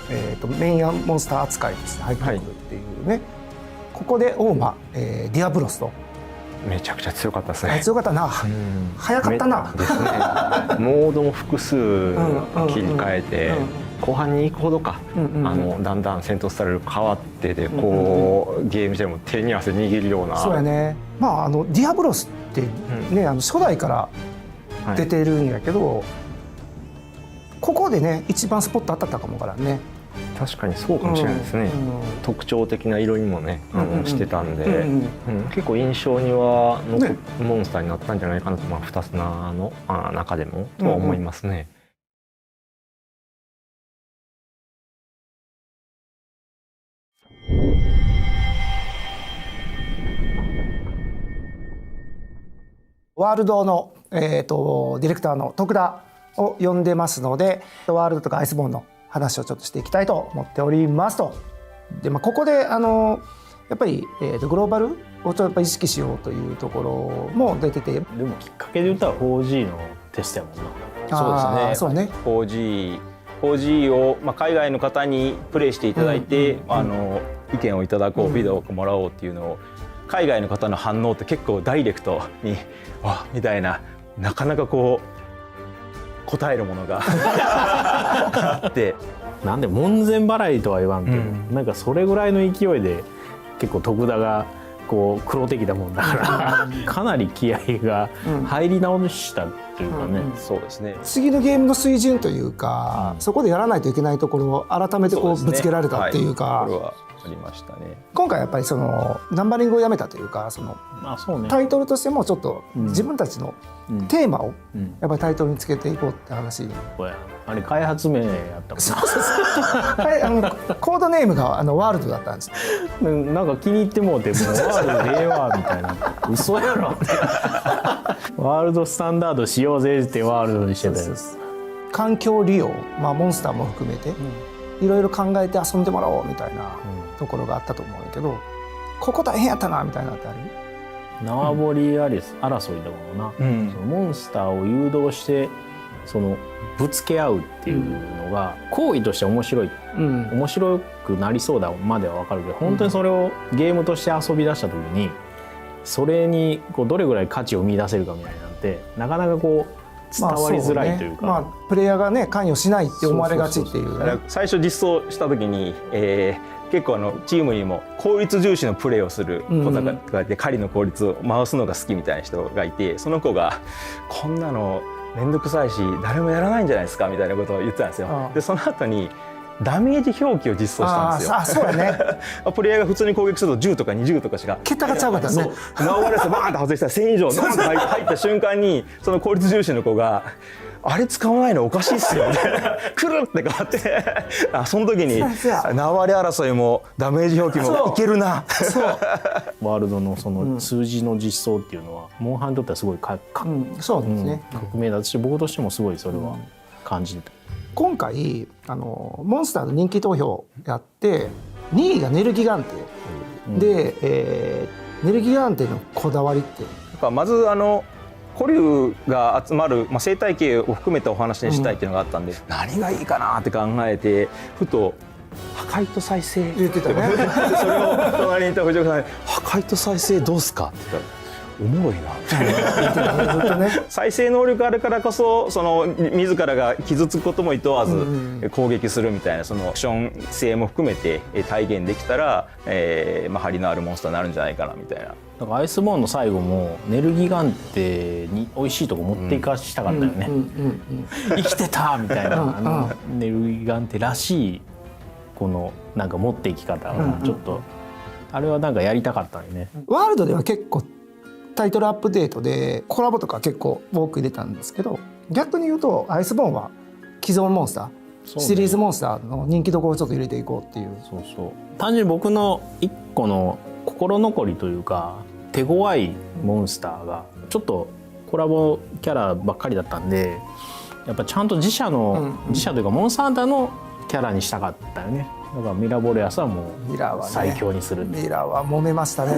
メインモンスター扱いとして入ってくるっていうね。ここでオーマ、ディアブロスと。めちゃくちゃ強かったですね。強かったな。早かったな。ですね。モードも複数切り替えて、後半に行くほどか、だんだん戦闘スタイル変わってで、こうゲームしても手に汗握るような。そうやね。ディアブロスってね、初代から出てるんやけど、ここでね一番スポット当たったかもからね。確かにそうかもしれないですね。特徴的な色にもねしてたんで、結構印象にはモンスターになったんじゃないかなと、2つ名の中でもとは思いますね。ワールドの、ディレクターの徳田を呼んでますので、ワールドとかアイスボーンの話をちょっとしていきたいと思っておりますと。で、ここでやっぱり、グローバルをちょっとやっぱ意識しようというところも出てて、でもきっかけで言ったら 4G のテストやもんな。そうですね。4G を、海外の方にプレイしていただいて、意見をいただこう、フィードバックもらおうっていうのを、海外の方の反応って結構ダイレクトにわみたいな、なかなかこう答えるものがあって、なんで門前払いとは言わんけど、なんかそれぐらいの勢いで結構徳田がこう黒敵だもんだからかなり気合が入り直したというかね、そうですね。次のゲームの水準というか、そこでやらないといけないところを改めてこうぶつけられたっていうか、これはありましたね。今回やっぱりそのナンバリングをやめたというか、そのそうね、タイトルとしてもちょっと自分たちのテーマをやっぱりタイトルにつけていこうって話。あれ開発名やったもんな。そうそうそうコードネームがワールドだったんです。なんか気に入ってもうて、もうワールドええわみたいな、嘘やろワールドスタンダードしようぜってワールドにしてたやつ。環境利用、モンスターも含めていろいろ考えて遊んでもらおうみたいなところがあったと思うんだけど、ここ大変やったなみたいなのってある？縄張り争いだもんな、そのモンスターを誘導してそのぶつけ合うっていうのが行為として面白い、面白くなりそうだまでは分かるけど、本当にそれをゲームとして遊び出した時にそれにこうどれぐらい価値を見出せるかみたいなんてなかなかこう伝わりづらいというか、プレイヤーがね関与しないって思われがちっていうね。最初実装した時に、結構チームにも効率重視のプレーをする子がいて、狩りの効率を回すのが好きみたいな人がいて、その子がこんなのめんどくさいし誰もやらないんじゃないですかみたいなことを言ってたんですよ。でその後にダメージ表記を実装したんですよ。そうだねプレイヤーが普通に攻撃すると10とか20とかしか桁がちゃうかったね。縄張りでバーンって外したら1000以上ノンって入った瞬間にその効率重視の子があれ使わないのおかしいっすよみたいなくるって変わってその時に縄張り争いもダメージ表記もいけるなワールドのその数字の実装っていうのはモンハンにとってはすごいそうですね、革命だし、僕としてもすごいそれは感じてた。今回モンスターの人気投票やって2位がネルギガンテで、ネルギガンテのこだわりってまず古竜が集まる、生態系を含めたお話にしたいっていうのがあったんで、何がいいかなって考えてふと破壊と再生言ってたねそれを隣にいた藤岡さんに「破壊と再生どうすか?」って言ったらおもろいなずっとね再生能力あるからこそその自らが傷つくことも厭わず攻撃するみたいなそのアクション性も含めて体現できたら、張りのあるモンスターになるんじゃないかなみたいな。だからアイスボーンの最後もネルギガンテに美味しいとこ持っていかしたかったよね。生きてたみたいなネルギガンテらしいこのなんか持っていき方がちょっとあれはなんかやりたかったよね。ワールドでは結構タイトルアップデートでコラボとか結構多く入れたんですけど、逆に言うとアイスボーンは既存モンスター、シリーズモンスターの人気どころをちょっと入れていこうっていう。単純に僕の一個の心残りというか手強いモンスターがちょっとコラボキャラばっかりだったんで、やっぱちゃんと自社というかモンスターハンターのキャラにしたかったよね。だからミラボレアスはもう最強にする。ミラは揉めましたね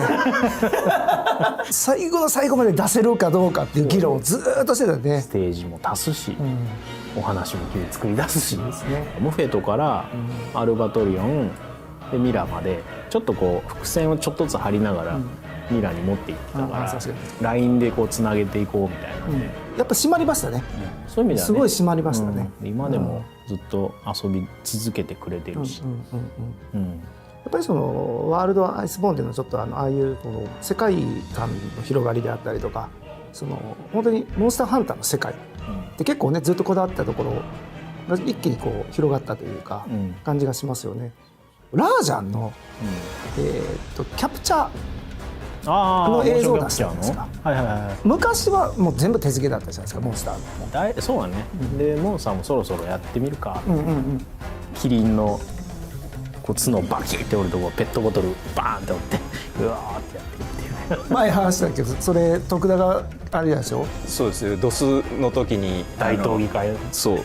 最後の最後まで出せるかどうかっていう議論をずっとしてたね。ステージも足すし、お話も作り出すし、ムフェトからアルバトリオンでミラまでちょっとこう伏線をちょっとずつ張りながらミラに持っていってたから、ラインでこうつなげていこうみたいな、やっぱ締まりましたね。そういう意味ではねすごい締まりましたね。今でもずっと遊び続けてくれてるし、やっぱりそのワールドアイスボーンっていうのはちょっとああいうこの世界観の広がりであったりとか、その本当にモンスターハンターの世界って結構ねずっとこだわったところが一気にこう広がったというか感じがしますよね。ラージャンの、キャプチャーの映像を出したんですか。昔はもう全部手付けだったじゃないですかモンスターの。そうだね、でモンスターもそろそろやってみるか、キリンのこう角バキって折るとこペットボトルバーンって折ってうわーってやってるっていうね前話したけどそれ徳田があれでしょ。そうですよ、ドスの時に大闘技会そうで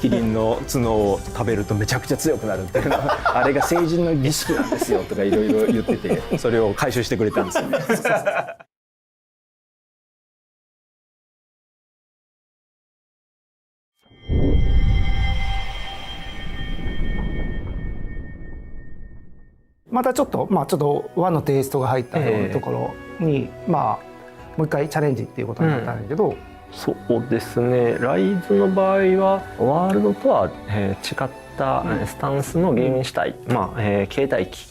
キリンの角を食べるとめちゃくちゃ強くなるっていうのあれが成人の儀式なんですよとかいろいろ言ってて、それを回収してくれたんですよねまたちょっと和のテイストが入ったようなところに、もう一回チャレンジっていうことになったんだけど、そうですね、ライズの場合はワールドとは違ったスタンスのゲームにしたい、携帯機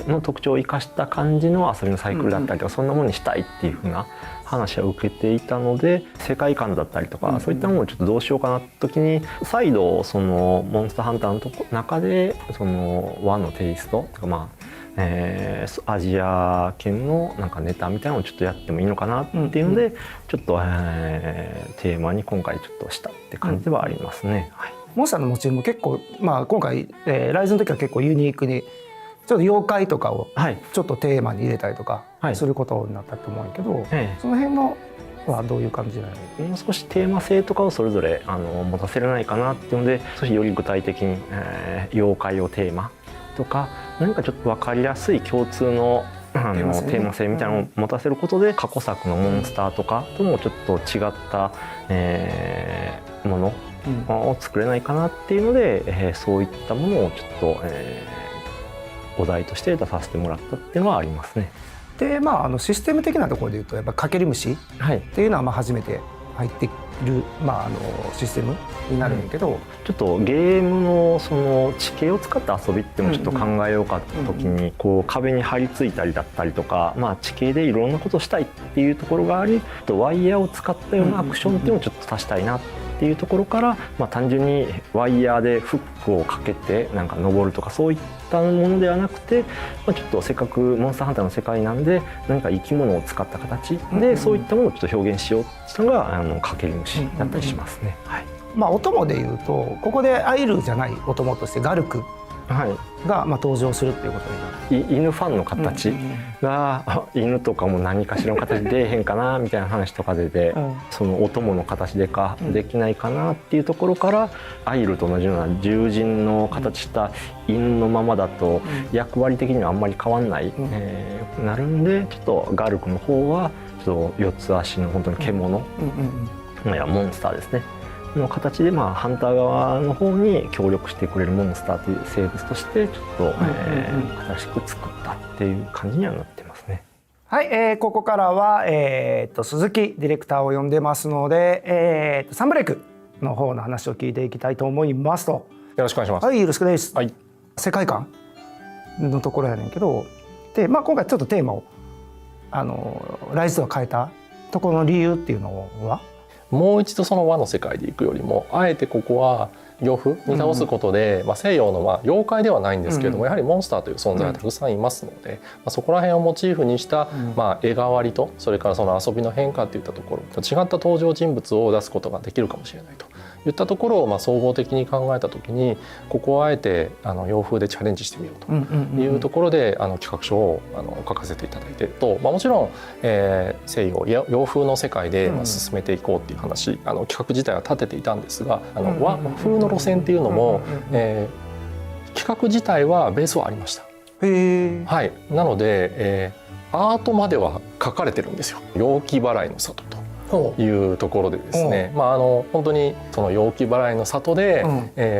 の特徴を生かした感じの遊びのサイクルだったりとか、そんなものにしたいっていう風な話は受けていたので、世界観だったりとか、そういったものをちょっとどうしようかなって時に、再度そのモンスターハンターの中でその和のテイストとか、アジア圏のなんかネタみたいなのをちょっとやってもいいのかなっていうので、ちょっと、テーマに今回ちょっとしたって感じではありますね。モンスターのモチーフも結構、今回、ライズの時は結構ユニークにちょっと妖怪とかをちょっとテーマに入れたりとかすることになったと思うんやけど、その辺のはどういう感じなの？もう少しテーマ性とかをそれぞれ持たせれないかなっていうので、少しより具体的に、妖怪をテーマとか何かちょっと分かりやすい共通のテーマ性みたいなのを持たせることで、過去作のモンスターとかともちょっと違った、ものを作れないかなっていうので、そういったものをちょっと、お題として出させてもらったっていうのはありますね。でシステム的なところでいうとやっぱかける虫っていうのは初めて入っている、システムになるんだけど、ちょっとゲームのその地形を使った遊びっていうのをちょっと考えようかった時に、こう壁に張り付いたりだったりとか、地形でいろんなことをしたいっていうところがあり、ワイヤーを使ったようなアクションっていうのをちょっと足したいなっていうところから、単純にワイヤーでフックをかけてなんか登るとかそういったものではなくて、ちょっとせっかくモンスターハンターの世界なんで何か生き物を使った形でそういったものをちょっと表現しようっていうのがかける虫だったりしますね。お供でいうとここでアイルじゃないお供としてガルクが登場するっていうことになる。犬ファンの形が、犬とかも何かしらの形で出えへんかなみたいな話とかで、そのお供の形でできないかなっていうところから、アイルと同じような獣人の形した犬のままだと役割的にはあんまり変わんない、なるんで、ちょっとガルクの方はちょっと四つ足の本当に獣、モンスターですねの形で、ハンター側の方に協力してくれるモンスターという生物としてちょっと、新しく作ったっていう感じにはなってますね。はい、ここからは、鈴木ディレクターを呼んでますので、サンブレイクの方の話を聞いていきたいと思いますと。よろしくお願いします。はい、よろしくです。世界観のところやねんけど、で、今回ちょっとテーマをライズとは変えたところの理由っていうのは、もう一度その和の世界で行くよりも、あえてここは洋風に倒すことで、西洋の妖怪ではないんですけれども、やはりモンスターという存在がたくさんいますので、そこら辺をモチーフにした、絵代わりと、それからその遊びの変化といったところ、違った登場人物を出すことができるかもしれないといったところを、総合的に考えた時に、ここをあえて洋風でチャレンジしてみようというところで企画書を書かせていただいてと、もちろん、西洋洋風の世界で進めていこうっていう話、企画自体は立てていたんですが、和風の路線っていうのも、企画自体はベースはありました。はい、なので、アートまでは書かれてるんですよ。陽気払いの里というところでですね、本当にその陽気払いの里で、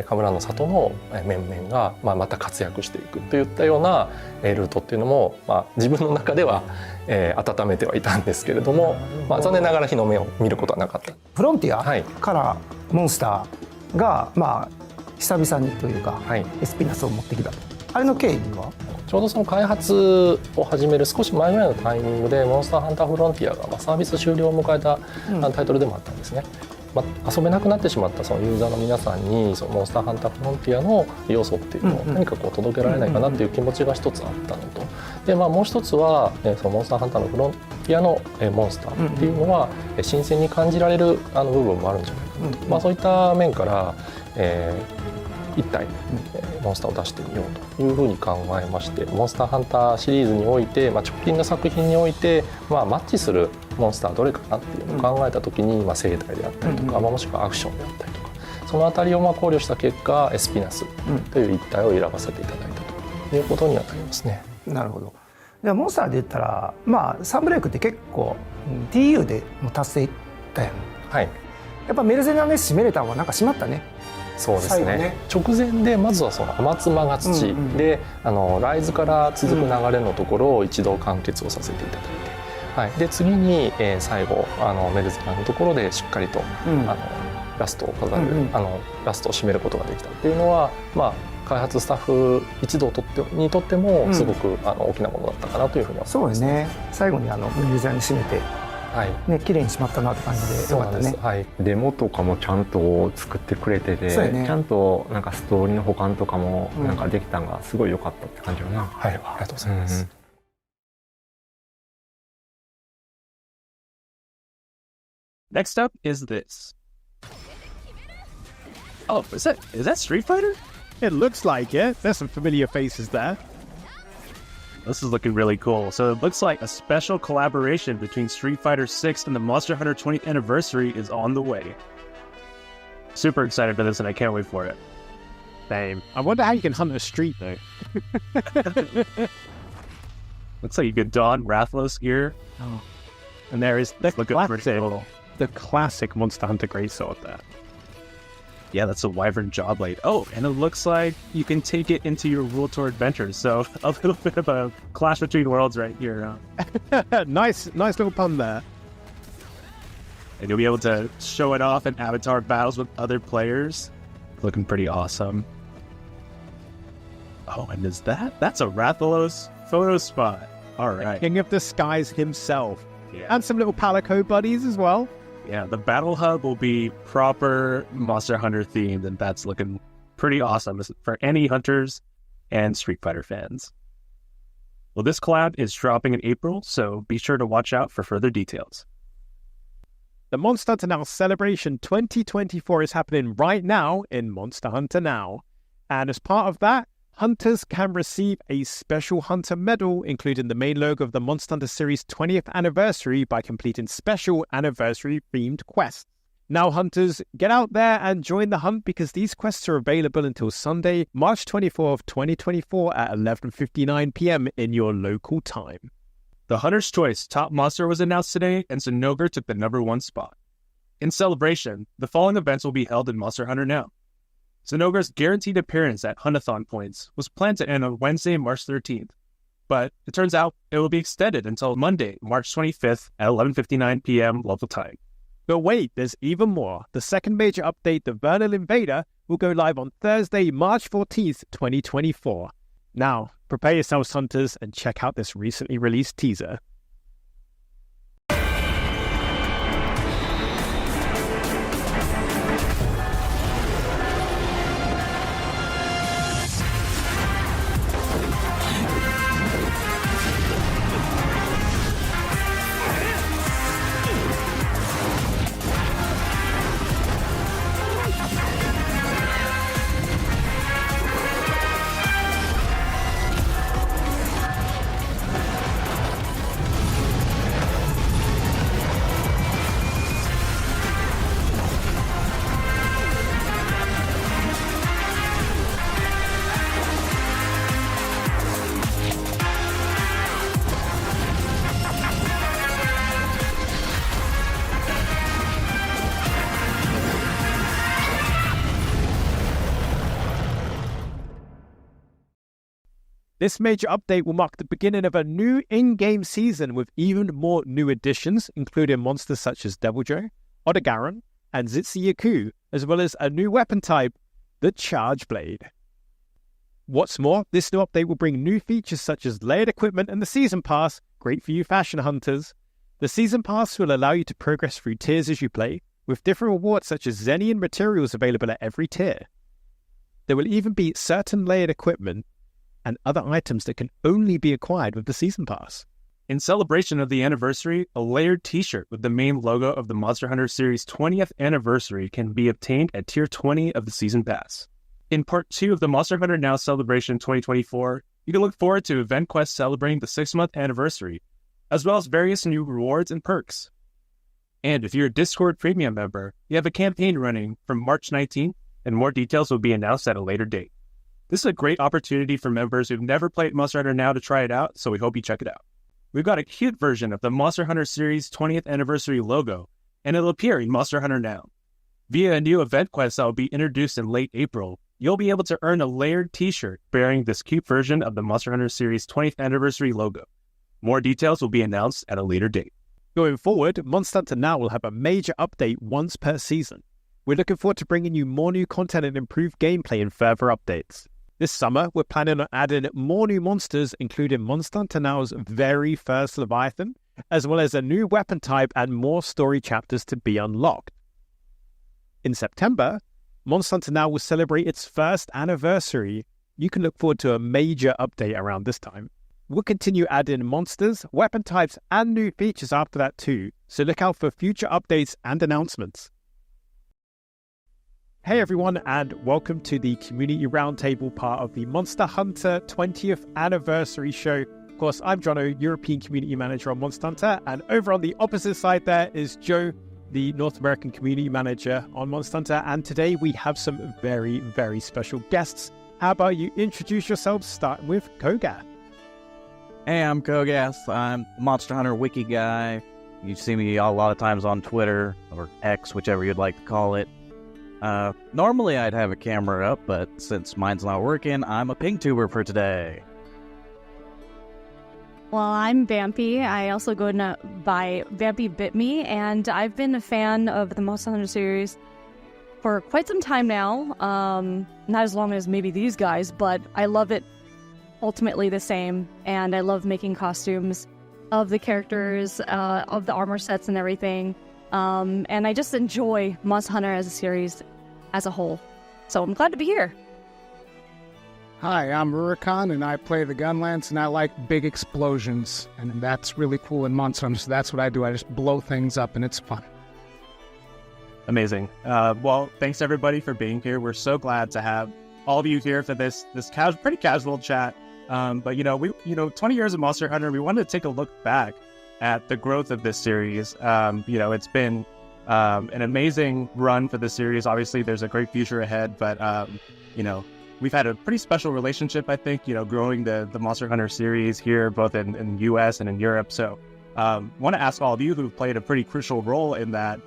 神楽の里の面々が、また活躍していくといったようなルートっていうのも、自分の中では、温めてはいたんですけれども、残念ながら日の目を見ることはなかった。フロンティアからモンスターが、久々にというか、エスピナスを持ってきた、あれの経緯はちょうどその開発を始める少し前ぐらいのタイミングで、モンスターハンターフロンティアがサービス終了を迎えたタイトルでもあったんですね。遊べなくなってしまったそのユーザーの皆さんに、そのモンスターハンターフロンティアの要素っていうのを何か届けられないかなっていう気持ちが一つあったのと、で、もう一つはそのモンスターハンターのフロンティアのモンスターっていうのは新鮮に感じられる部分もあるんじゃないかなと、そういった面から一体モンスターを出してみようというふうに考えまして、モンスターハンターシリーズにおいて、直近の作品において、マッチするモンスターどれかなっていうのを考えた時に、生態であったりとか、もしくはアクションであったりとか、そのあたりを考慮した結果、エスピナスという一体を選ばせていただいたということにはなりますね。なるほど。でモンスターで言ったら、サンブレイクって結構 TU でも達成いったやん。はい。やっぱメルゼナネス締めれたのはなんか締まったね。そうですね。直前でまずはその天妻が土で、ライズから続く流れのところを一度完結をさせていただいて、はい、で次に、最後メルゼナのところでしっかりと、ラストを飾る、ラストを締めることができたっていうのは、開発スタッフ一同にとってもすごく、大きなものだったかなというふうに思います。そうですね。最後にメルゼナに締めて、ね、綺麗にしまったなって感じでよかったね。はい、デモとかもちゃんと作ってくれてて、ちゃんとなんかストーリーの補完とかもなんかできたのがすごい良かったって感じだな。はい、ありがとうございます。Next up is this. Oh, is that Street Fighter? It looks like it. There's some familiar faces there. This is looking really cool. So it looks like a special collaboration between Street Fighter 6 and the Monster Hunter 20th anniversary is on the way. Super excited for this, and I can't wait for it. Same. I wonder how you can hunt a street, though. Looks like you could don Rathalos gear. Oh. And there is the classic Monster Hunter Greatsword there. Yeah, that's a Wyvern Jawblade. Oh, and it looks like you can take it into your Rule Tour adventures. So a little bit of a clash between worlds right here. Nice little pun there. And you'll be able to show it off in avatar battles with other players. Looking pretty awesome. Oh, and that's a Rathalos photo spot. All right. King of the Skies himself. Yeah. And some little Palico buddies as well. Yeah, the Battle Hub will be proper Monster Hunter themed, and that's looking pretty awesome for any hunters and Street Fighter fans. Well, this collab is dropping in April, so be sure to watch out for further details. The Monster Hunter Now Celebration 2024 is happening right now in Monster Hunter Now. And as part of that, hunters can receive a special hunter medal, including the main logo of the Monster Hunter series 20th anniversary by completing special anniversary-themed quests. Now, hunters, get out there and join the hunt because these quests are available until Sunday, March 24th, 2024 at 11:59 p.m. in your local time. The Hunter's Choice top monster was announced today, and Zinogre took the #1 spot. In celebration, the following events will be held in Monster Hunter Now. Zinogre's guaranteed appearance at Huntathon points was planned to end on Wednesday, March 13th, but it turns out it will be extended until Monday, March 25th at 11:59 p.m. local time. But wait, there's even more. The second major update, the Vernal Invader, will go live on Thursday, March 14th, 2024. Now, prepare yourselves, hunters, and check out this recently released teaser. This major update will mark the beginning of a new in-game season with even more new additions, including monsters such as Deviljho, Odogaron, and Zitsuyaku, as well as a new weapon type, the Charge Blade. What's more, this new update will bring new features such as layered equipment and the Season Pass, great for you fashion hunters. The Season Pass will allow you to progress through tiers as you play, with different rewards such as Zenian materials available at every tier. There will even be certain layered equipment and other items that can only be acquired with the Season Pass. In celebration of the anniversary, a layered t-shirt with the main logo of the Monster Hunter series 20th anniversary can be obtained at Tier 20 of the Season Pass. In Part 2 of the Monster Hunter Now Celebration 2024, you can look forward to event quests celebrating the 6-month anniversary, as well as various new rewards and perks. And if you're a Discord Premium member, you have a campaign running from March 19th, and more details will be announced at a later date. This is a great opportunity for members who've never played Monster Hunter Now to try it out, so we hope you check it out. We've got a cute version of the Monster Hunter series 20th anniversary logo, and it'll appear in Monster Hunter Now. Via a new event quest that will be introduced in late April, you'll be able to earn a layered t-shirt bearing this cute version of the Monster Hunter series 20th anniversary logo. More details will be announced at a later date. Going forward, Monster Hunter Now will have a major update once per season. We're looking forward to bringing you more new content and improved gameplay in further updates. This summer, we're planning on adding more new monsters, including Monster Hunter Now's very first Leviathan, as well as a new weapon type and more story chapters to be unlocked. In September, Monster Hunter Now will celebrate its first anniversary. You can look forward to a major update around this time. We'll continue adding monsters, weapon types, and new features after that too, so look out for future updates and announcements. Hey everyone, and welcome to the Community Roundtable part of the Monster Hunter 20th Anniversary Show. Of course, I'm Jono, European Community Manager on Monster Hunter, and over on the opposite side there is Joe, the North American Community Manager on Monster Hunter, and today we have some very, very special guests. How about you introduce yourselves, starting with Kogath? Hey, I'm Kogath. I'm Monster Hunter Wiki guy. You see me a lot of times on Twitter, or X, whichever you'd like to call it. Normally I'd have a camera up, but since mine's not working, I'm a ping tuber for today. Well, I'm Vampy. I also go by Vampy Bit Me, and I've been a fan of the Monster Hunter series for quite some time now. Not as long as maybe these guys, but I love it ultimately the same, and I love making costumes of the characters, of the armor sets and everything. And I just enjoy Monster Hunter as a series as a whole. So I'm glad to be here. Hi, I'm Rurikon, and I play the Gunlance, and I like big explosions, and that's really cool in Monster Hunter, so that's what I do. I just blow things up, and it's fun. Amazing. Well, thanks everybody for being here. We're so glad to have all of you here for this pretty casual chat. But 20 years of Monster Hunter, we wanted to take a look back at the growth of this series. It's been an amazing run for the series. Obviously, there's a great future ahead, but we've had a pretty special relationship, I think, growing the Monster Hunter series here, both in the US and in Europe. So want to ask all of you who've played a pretty crucial role in that,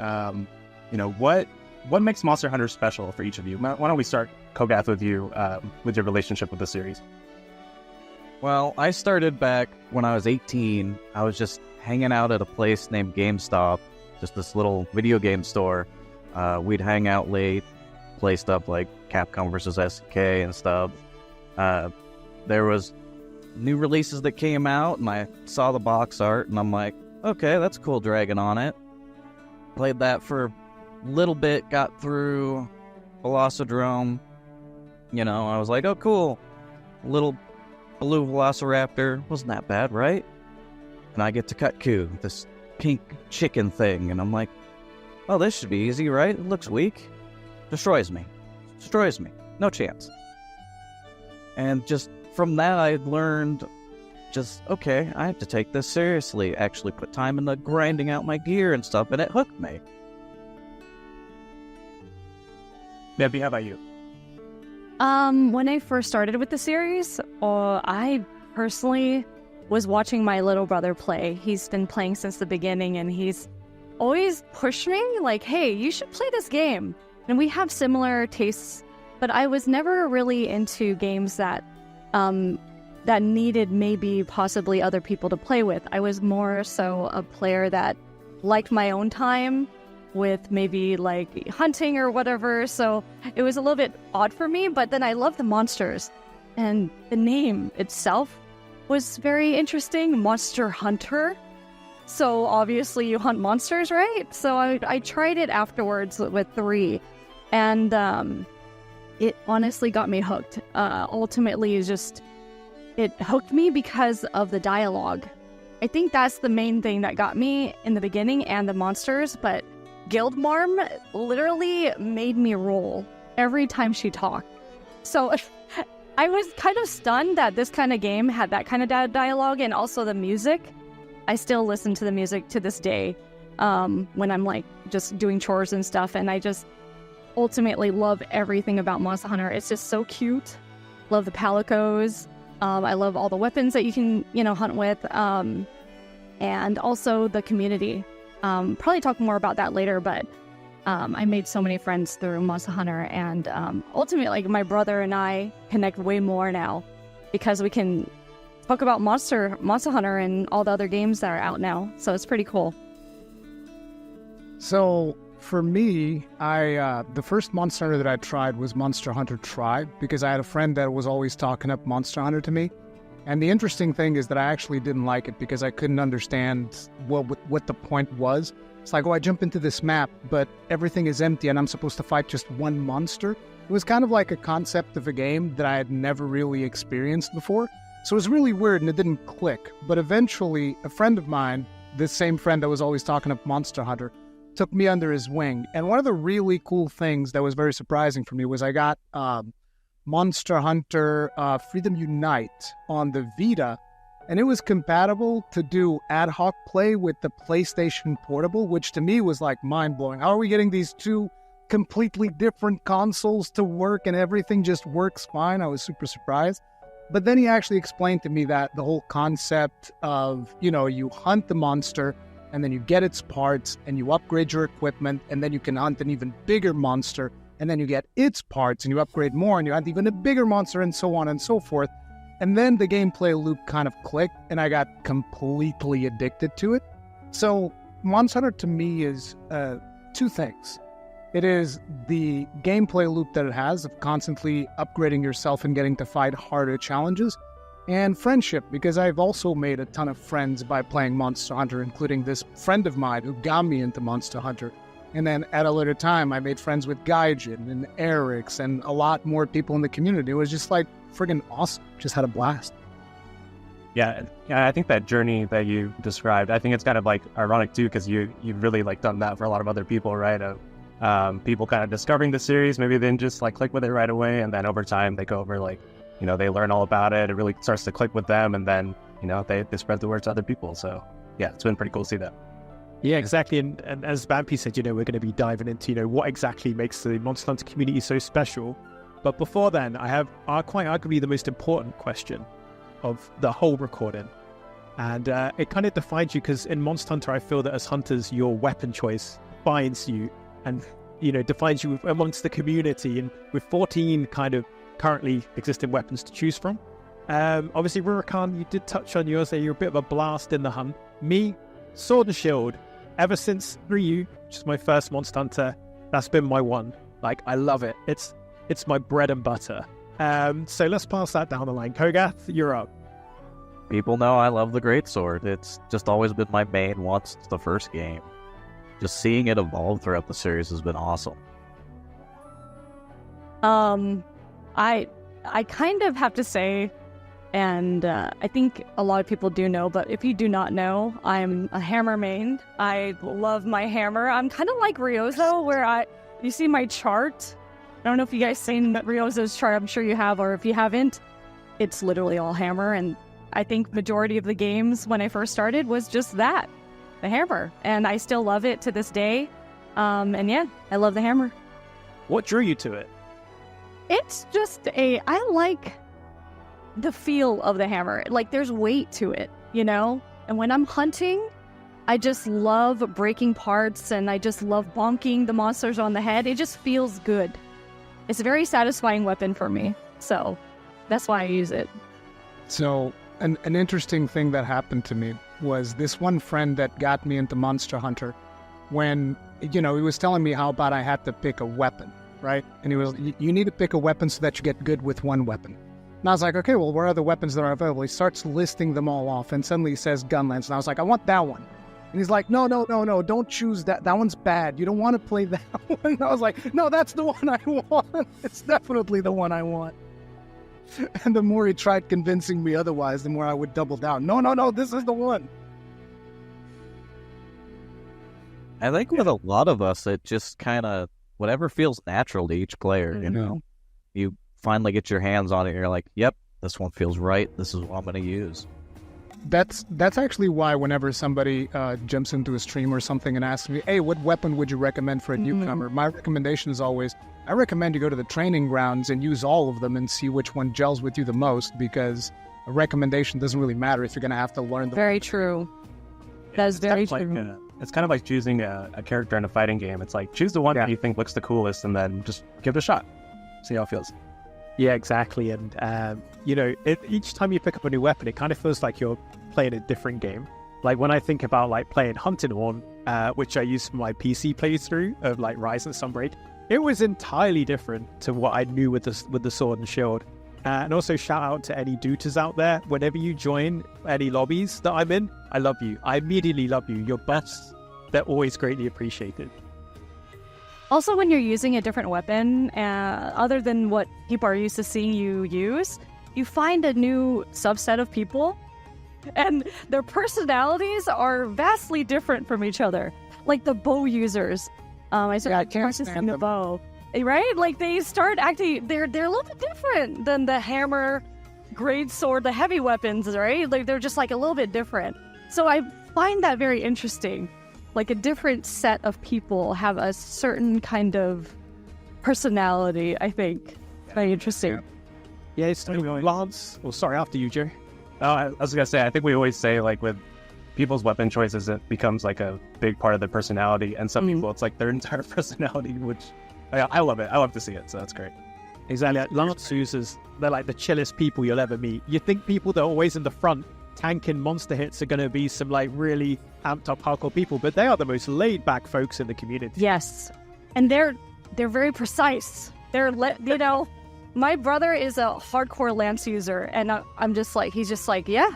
what makes Monster Hunter special for each of you? Why don't we start, Kogath, with you, with your relationship with the series? Well, I started back when I was 18. I was just hanging out at a place named GameStop, just this little video game store. We'd hang out late, play stuff like Capcom vs. SNK and stuff. There was new releases that came out, and I saw the box art, and I'm like, okay, that's a cool dragon on it. Played that for a little bit, got through Velocidrome. I was like, oh, cool. Little blue Velociraptor. Wasn't that bad, right? And I get to Kutku, this pink chicken thing, and I'm like, oh, this should be easy, right? It looks weak. Destroys me. No chance. And just from that, I learned okay, I have to take this seriously. Actually put time into grinding out my gear and stuff, and it hooked me. Debbie, how about you? When I first started with the series, I personally was watching my little brother play. He's been playing since the beginning, and he's always pushed me, like, hey, you should play this game. And we have similar tastes, but I was never really into games that needed maybe possibly other people to play with. I was more so a player that liked my own time with maybe like hunting or whatever, so it was a little bit odd for me, but then I love the monsters, and the name itself was very interesting, Monster Hunter. So obviously you hunt monsters, right? So I tried it afterwards with 3, and it honestly got me hooked. Ultimately, it hooked me because of the dialogue. I think that's the main thing that got me in the beginning, and the monsters, but Guildmarm literally made me roll every time she talked. So I was kind of stunned that this kind of game had that kind of dialogue, and also the music. I still listen to the music to this day when I'm like just doing chores and stuff, and I just ultimately love everything about Monster Hunter. It's just so cute. Love the palicos. I love all the weapons that you can, hunt with, and also the community. Probably talk more about that later, but I made so many friends through Monster Hunter, and ultimately, my brother and I connect way more now because we can talk about Monster Hunter and all the other games that are out now. So it's pretty cool. So for me, the first Monster Hunter that I tried was Monster Hunter Tribe, because I had a friend that was always talking up Monster Hunter to me. And the interesting thing is that I actually didn't like it because I couldn't understand what the point was. It's like, oh, I jump into this map, but everything is empty and I'm supposed to fight just one monster. It was kind of like a concept of a game that I had never really experienced before. So it was really weird and it didn't click. But eventually, a friend of mine, this same friend that was always talking up Monster Hunter, took me under his wing. And one of the really cool things that was very surprising for me was I got Monster Hunter Freedom Unite on the Vita, and it was compatible to do ad hoc play with the PlayStation Portable, which to me was like mind-blowing. How are we getting these two completely different consoles to work and everything just works fine? I was super surprised. But then he actually explained to me that the whole concept of, you hunt the monster and then you get its parts and you upgrade your equipment and then you can hunt an even bigger monster and then you get its parts and you upgrade more and you hunt even a bigger monster and so on and so forth. And then the gameplay loop kind of clicked and I got completely addicted to it. So Monster Hunter to me is two things. It is the gameplay loop that it has of constantly upgrading yourself and getting to fight harder challenges, and friendship, because I've also made a ton of friends by playing Monster Hunter, including this friend of mine who got me into Monster Hunter. And then at a later time, I made friends with Gaijin and Eric's and a lot more people in the community. It was just like friggin' awesome. Just had a blast. Yeah, I think that journey that you described, I think it's kind of like ironic too, because you've really like done that for a lot of other people, right? People kind of discovering the series, maybe they didn't just like click with it right away, and then over time they go over like, they learn all about it. It really starts to click with them, and then they spread the word to other people. So yeah, it's been pretty cool to see that. Yeah, exactly. And as Vampy said, we're going to be diving into what exactly makes the Monster Hunter community so special. But before then, I have quite arguably the most important question of the whole recording, and it kind of defines you, because in Monster Hunter I feel that as hunters your weapon choice defines you and defines you amongst the community, and with 14 kind of currently existing weapons to choose from. Obviously Rurakan, you did touch on yours there. You're a bit of a blast in the hunt. Me, sword and shield, ever since Ryu, which is my first Monster Hunter, that's been my one. Like, I love it. It's my bread and butter. So let's pass that down the line. Kogath, you're up. People know I love the greatsword. It's just always been my main once the first game. Just seeing it evolve throughout the series has been awesome. I kind of have to say, and I think a lot of people do know, but if you do not know, I'm a hammer main. I love my hammer. I'm kind of like Ryozo, where you see my chart. I don't know if you guys seen Ryozo's chart. I'm sure you have, or if you haven't, it's literally all hammer. And I think majority of the games when I first started was just that, the hammer. And I still love it to this day. And yeah, I love the hammer. What drew you to it? It's just I like the feel of the hammer. Like, there's weight to it, And when I'm hunting, I just love breaking parts and I just love bonking the monsters on the head. It just feels good. It's a very satisfying weapon for me. So that's why I use it. So an interesting thing that happened to me was this one friend that got me into Monster Hunter, when, he was telling me how about I had to pick a weapon, right? And he was, you need to pick a weapon so that you get good with one weapon. And I was like, okay, well, where are the weapons that are available? He starts listing them all off, and suddenly he says gunlance. And I was like, I want that one. And he's like, no, don't choose that. That one's bad. You don't want to play that one. And I was like, no, that's the one I want. It's definitely the one I want. And the more he tried convincing me otherwise, the more I would double down. No, this is the one. I think with a lot of us, it just kind of, whatever feels natural to each player, You finally get your hands on it, and you're like, yep, this one feels right. This is what I'm going to use. That's actually why whenever somebody jumps into a stream or something and asks me, hey, what weapon would you recommend for a newcomer? My recommendation is always, I recommend you go to the training grounds and use all of them and see which one gels with you the most, because a recommendation doesn't really matter if you're going to have to learn the... Very true. That is very true. It's kind of like choosing a character in a fighting game. It's like, choose the one that you think looks the coolest and then just give it a shot. See how it feels. Yeah, exactly. And, each time you pick up a new weapon, it kind of feels like you're playing a different game. Like when I think about like playing Hunting Horn, which I used for my PC playthrough of like Rise and Sunbreak, it was entirely different to what I knew with the sword and shield. And also shout out to any duters out there. Whenever you join any lobbies that I'm in, I love you. I immediately love you. Your buffs, they're always greatly appreciated. Also, when you're using a different weapon, other than what people are used to seeing you use, you find a new subset of people, and their personalities are vastly different from each other. Like the bow users. I can't stand the bow. Right? Like they start acting, they're a little bit different than the hammer, great sword, the heavy weapons, right? Like they're just like a little bit different. So I find that very interesting. Like a different set of people have a certain kind of personality, I think. Very interesting. Yeah, it's Lance. Well, sorry, after you, Joe. Oh, I was going to say, I think we always say, like, with people's weapon choices, it becomes, like, a big part of their personality. And some people, it's, like, their entire personality, which I love it. I love to see it, so that's great. Exactly. Lance users, they're, like, the chillest people you'll ever meet. You think people that are always in the front tanking monster hits are going to be some, like, really amped up hardcore people, but they are the most laid-back folks in the community. Yes. And they're very precise. My brother is a hardcore lance user, and I'm just like, he's just like, yeah,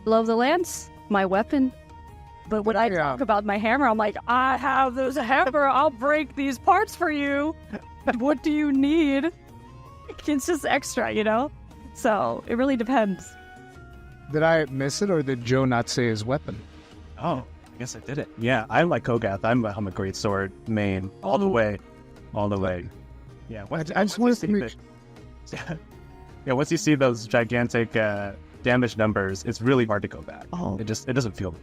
love the lance, my weapon. But when I talk about my hammer, I'm like, I have this hammer, I'll break these parts for you. What do you need? It's just extra, So it really depends. Did I miss it, or did Joe not say his weapon? Oh, I guess I did it. Yeah, I'm like Kogath. I'm a great sword main all the way. Yeah, I just wanted to make... Yeah, once you see those gigantic damage numbers, it's really hard to go back. It doesn't feel.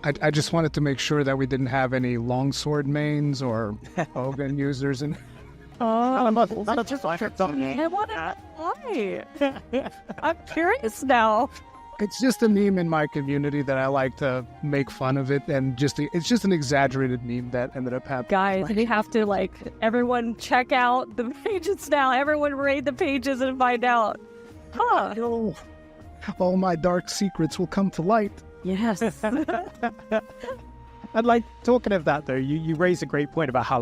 I just wanted to make sure that we didn't have any longsword mains or Hogan users. And I'm curious now. It's just a meme in my community that I like to make fun of it, and it's just an exaggerated meme that ended up happening. Guys, we have to everyone check out the pages now. Everyone raid the pages and find out. Huh. All my dark secrets will come to light. Yes. And talking of that though, you raise a great point about how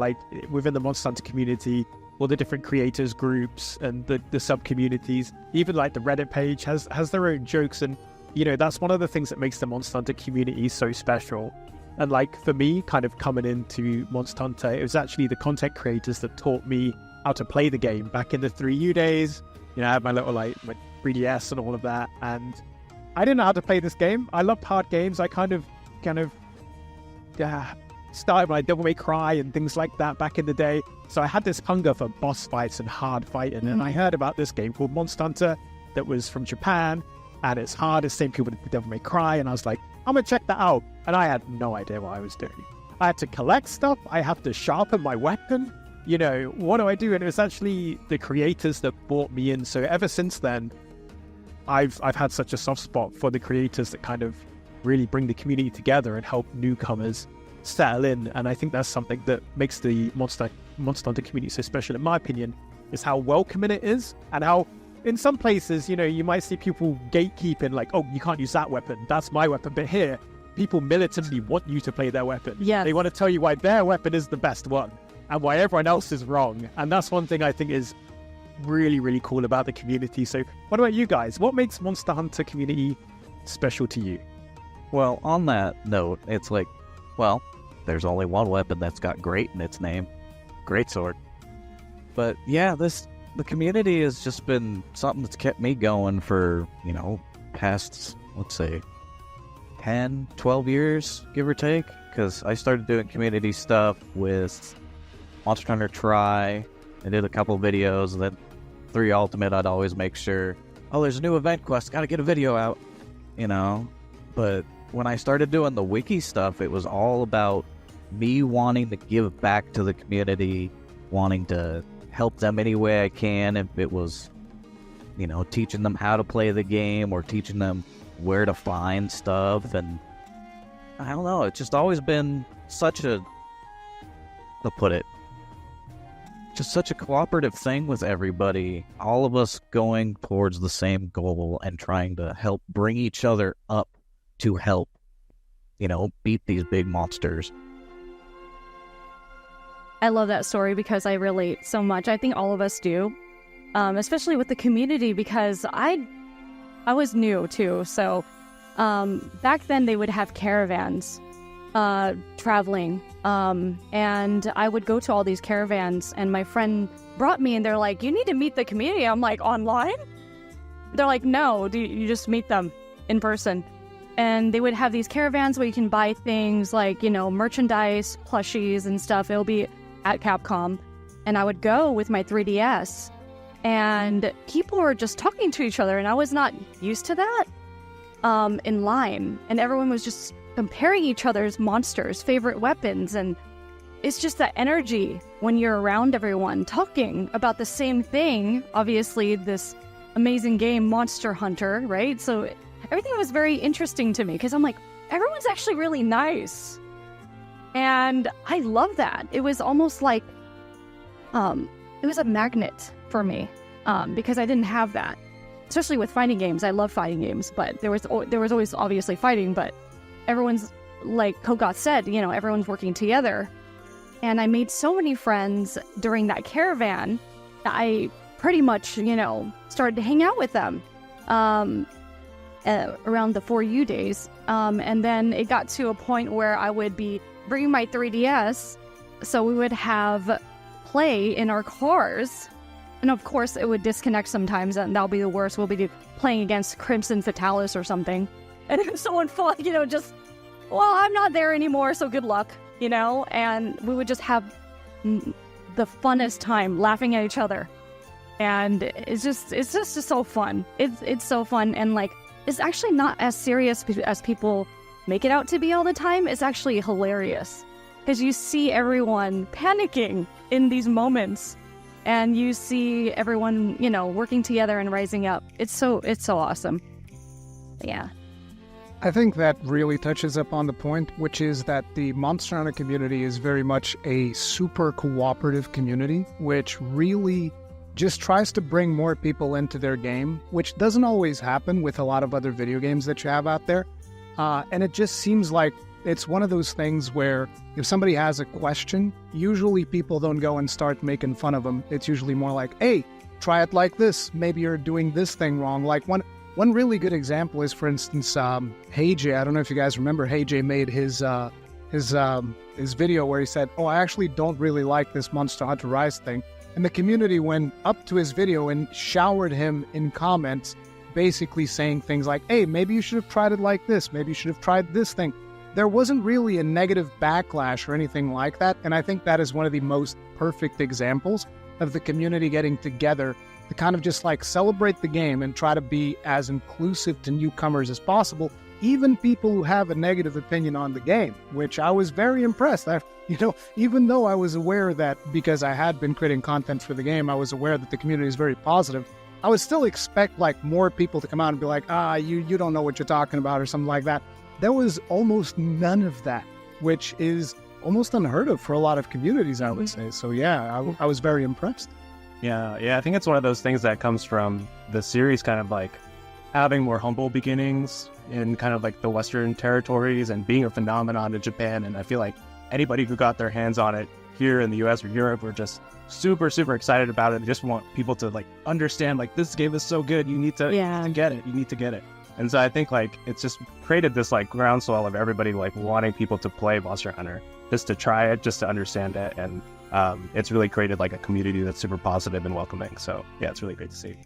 within the Monster Hunter community, all the different creators groups and the sub communities, even the Reddit page has their own jokes, and that's one of the things that makes the Monster Hunter community so special. And for me, kind of coming into Monster Hunter, it was actually the content creators that taught me how to play the game back in the 3U days. I had my little my 3DS and all of that, and I didn't know how to play this game. I loved hard games. I kind of started my Devil May Cry and things like that back in the day. So I had this hunger for boss fights and hard fighting. And I heard about this game called Monster Hunter that was from Japan, and it's hard. It's the same people with Devil May Cry. And I was like, I'm going to check that out. And I had no idea what I was doing. I had to collect stuff. I have to sharpen my weapon. What do I do? And it was actually the creators that brought me in. So ever since then, I've had such a soft spot for the creators that kind of really bring the community together and help newcomers settle in. And I think that's something that makes the Monster Hunter community so special, in my opinion, is how welcoming it is, and how in some places, you might see people gatekeeping, oh, you can't use that weapon, that's my weapon. But here, people militantly want you to play their weapon. Yes. They want to tell you why their weapon is the best one and why everyone else is wrong. And that's one thing I think is really, really cool about the community. So what about you guys? What makes Monster Hunter community special to you? Well, on that note, it's there's only one weapon that's got great in its name. Greatsword. But yeah, the community has just been something that's kept me going for, past, let's say, 10, 12 years, give or take. Because I started doing community stuff with Monster Hunter Try. I did a couple videos, and then 3 Ultimate, I'd always make sure, there's a new event quest, gotta get a video out, But when I started doing the wiki stuff, it was all about me wanting to give back to the community, wanting to help them any way I can. If it was, teaching them how to play the game or teaching them where to find stuff. And I don't know, it's just always been such to put it, just such a cooperative thing with everybody. All of us going towards the same goal and trying to help bring each other up to help, beat these big monsters. I love that story because I relate so much. I think all of us do, especially with the community, because I was new too. So back then they would have caravans traveling, and I would go to all these caravans, and my friend brought me, and they're like, you need to meet the community. I'm like, online? They're like, no, you just meet them in person. And they would have these caravans where you can buy things like, merchandise, plushies and stuff. It'll be at Capcom. And I would go with my 3DS, and people were just talking to each other, and I was not used to that in line. And everyone was just comparing each other's monsters, favorite weapons, and it's just that energy when you're around everyone talking about the same thing. Obviously, this amazing game, Monster Hunter, right? So everything was very interesting to me because I'm like, everyone's actually really nice. And I love that. It was almost like, it was a magnet for me because I didn't have that. Especially with fighting games. I love fighting games, but there was always obviously fighting, but everyone's, like Kogot said, everyone's working together. And I made so many friends during that caravan that I pretty much, started to hang out with them around the 4U days. And then it got to a point where I would be bringing my 3DS, so we would have play in our cars. And of course, it would disconnect sometimes, and that'll be the worst. We'll be playing against Crimson Fatalis or something. And if someone fought, I'm not there anymore, so good luck, And we would just have the funnest time laughing at each other. And it's just so fun. It's so fun, and it's actually not as serious as people make it out to be all the time. It's actually hilarious because you see everyone panicking in these moments, and you see everyone, working together and rising up. It's so awesome. Yeah. I think that really touches upon the point, which is that the Monster Hunter community is very much a super cooperative community, which really just tries to bring more people into their game, which doesn't always happen with a lot of other video games that you have out there. And it just seems like it's one of those things where if somebody has a question, usually people don't go and start making fun of them. It's usually more like, hey, try it like this. Maybe you're doing this thing wrong. Like one really good example is, for instance, HeyJ. I don't know if you guys remember, HeyJ made his video where he said, oh, I actually don't really like this Monster Hunter Rise thing. And the community went up to his video and showered him in comments, basically saying things like, hey, maybe you should have tried it like this. Maybe you should have tried this thing. There wasn't really a negative backlash or anything like that. And I think that is one of the most perfect examples of the community getting together to kind of just celebrate the game and try to be as inclusive to newcomers as possible, even people who have a negative opinion on the game, which I was very impressed. Even though I was aware that because I had been creating content for the game, I was aware that the community is very positive. I would still expect more people to come out and be like, you don't know what you're talking about or something like that. There was almost none of that, which is almost unheard of for a lot of communities, I would say. So yeah, I was very impressed. Yeah, I think it's one of those things that comes from the series kind of having more humble beginnings in kind of the Western territories and being a phenomenon in Japan. And I feel like anybody who got their hands on it here in the US or Europe were just super, super excited about it. They just want people to understand this game is so good. You need to get it. You need to get it. And so I think it's just created this groundswell of everybody wanting people to play Monster Hunter, just to try it, just to understand it. And it's really created a community that's super positive and welcoming. So yeah, it's really great to see.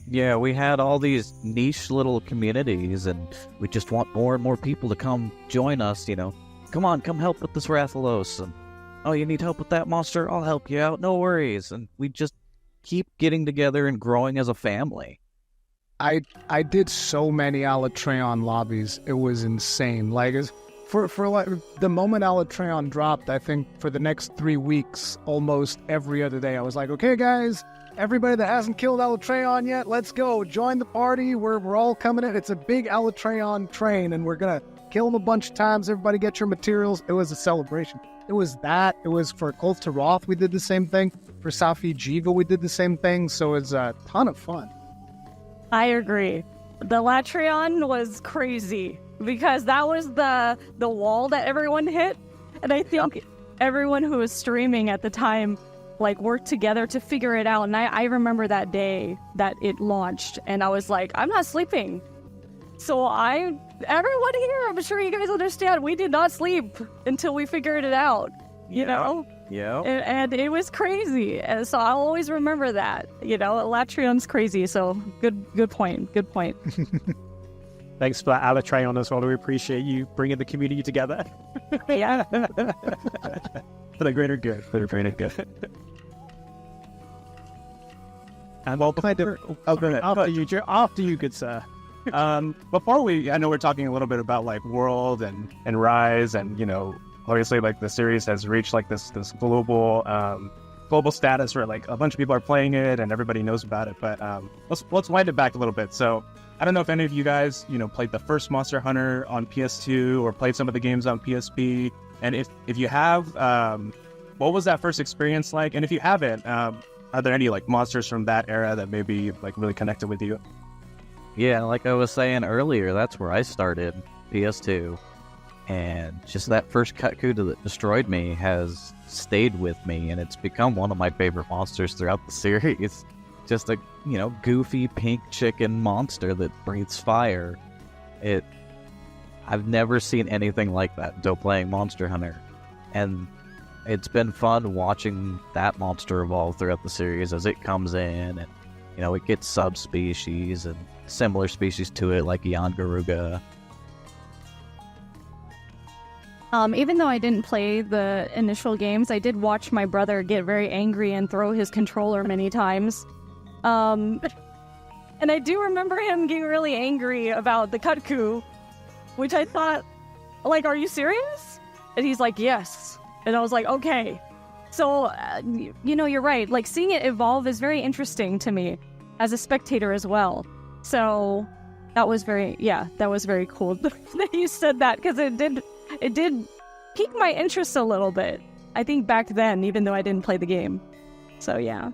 Yeah, we had all these niche little communities, and we just want more and more people to come join us, Come on, come help with this Rathalos. And, oh, you need help with that monster? I'll help you out. No worries. And we just keep getting together and growing as a family. I did so many Alatreon lobbies. It was insane. For the moment Alatreon dropped, I think for the next 3 weeks, almost every other day, I was like, okay, guys, everybody that hasn't killed Alatreon yet, let's go. Join the party. We're all coming in. It's a big Alatreon train, and we're going to kill him a bunch of times. Everybody get your materials. It was a celebration. It was that. It was for Cult to Roth, we did the same thing. For Safi Jiva, we did the same thing. So it's a ton of fun. I agree. The Latreon was crazy because that was the wall that everyone hit. And I think everyone who was streaming at the time like worked together to figure it out. And I remember that day that it launched and I was like, I'm not sleeping. So everyone here, I'm sure you guys understand, we did not sleep until we figured it out, you know? Yeah. And it was crazy. And so I'll always remember that, Latreon's crazy. So good point. Good point. Thanks for that, Alatreon, as well. We appreciate you bringing the community together. Yeah. For the greater good. And well, after you, good sir. Before I know we're talking a little bit about like World and Rise, and obviously like the series has reached like this global status where like a bunch of people are playing it and everybody knows about it. But let's wind it back a little bit. So I don't know if any of you guys played the first Monster Hunter on PS2 or played some of the games on PSP, and if you have, what was that first experience like? And if you haven't, are there any like monsters from that era that maybe like really connected with you? Yeah, like I was saying earlier, that's where I started, PS2. And just that first Cutku that destroyed me has stayed with me, and it's become one of my favorite monsters throughout the series. Just a, goofy pink chicken monster that breathes fire. I've never seen anything like that until playing Monster Hunter. And it's been fun watching that monster evolve throughout the series as it comes in, and, it gets subspecies and similar species to it, like Yangaruga. Even though I didn't play the initial games, I did watch my brother get very angry and throw his controller many times. And I do remember him getting really angry about the Cutku, which I thought, like, are you serious? And he's like, yes. And I was like, okay. So, you're right. Like, seeing it evolve is very interesting to me as a spectator as well. So that was very cool that you said that, because it did pique my interest a little bit, I think, back then, even though I didn't play the game. So, yeah.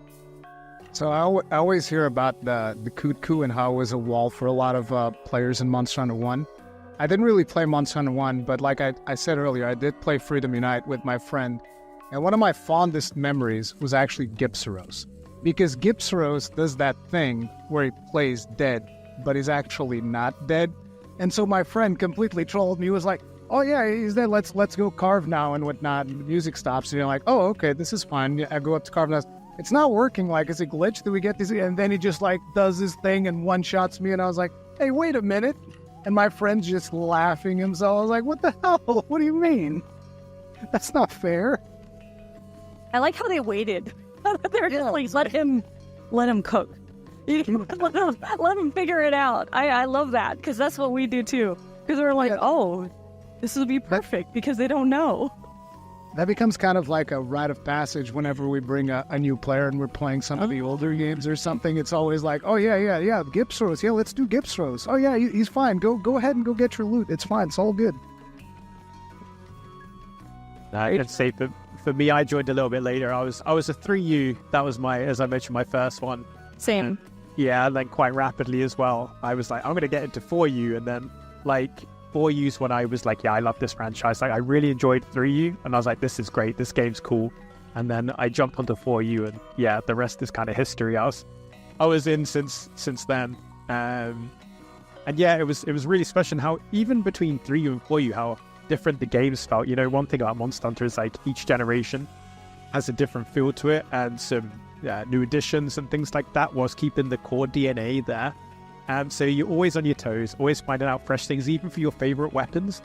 So I always hear about the Kutku and how it was a wall for a lot of players in Monster Hunter 1. I didn't really play Monster Hunter 1, but like I said earlier, I did play Freedom Unite with my friend. And one of my fondest memories was actually Gypsyros. Because Gypsyros does that thing where he plays dead, but he's actually not dead. And so my friend completely trolled me. He was like, oh yeah, he's dead, let's go carve now and whatnot. And the music stops and you're like, oh, okay, this is fine. I go up to carve now. It's not working. Like, is it glitched? Do we get this? And then he just like does his thing and one-shots me. And I was like, hey, wait a minute. And my friend's just laughing himself. I was like, what the hell? What do you mean? That's not fair. I like how they waited. They're just like, let him cook. let him figure it out. I love that, because that's what we do too. Because we're like, oh, this will be perfect, because they don't know. That becomes kind of like a rite of passage whenever we bring a new player and we're playing some of the older games or something. It's always like, oh yeah, Gypsyros. Yeah, let's do Gypsyros. Oh yeah, he's fine. Go ahead and go get your loot. It's fine. It's all good. I can say for me, I joined a little bit later. I was a 3U. That was as I mentioned, my first one. Same. Yeah, and then quite rapidly as well, I was like, I'm going to get into 4U, and then like 4U's when I was like, yeah, I love this franchise. Like, I really enjoyed 3U, and I was like, this is great. This game's cool. And then I jumped onto 4U, and yeah, the rest is kind of history. I was in since then. And yeah, it was really special how even between 3U and 4U, how different the games felt. One thing about Monster Hunter is like each generation has a different feel to it, and some new additions and things like that, was keeping the core DNA there. So you're always on your toes, always finding out fresh things, even for your favorite weapons.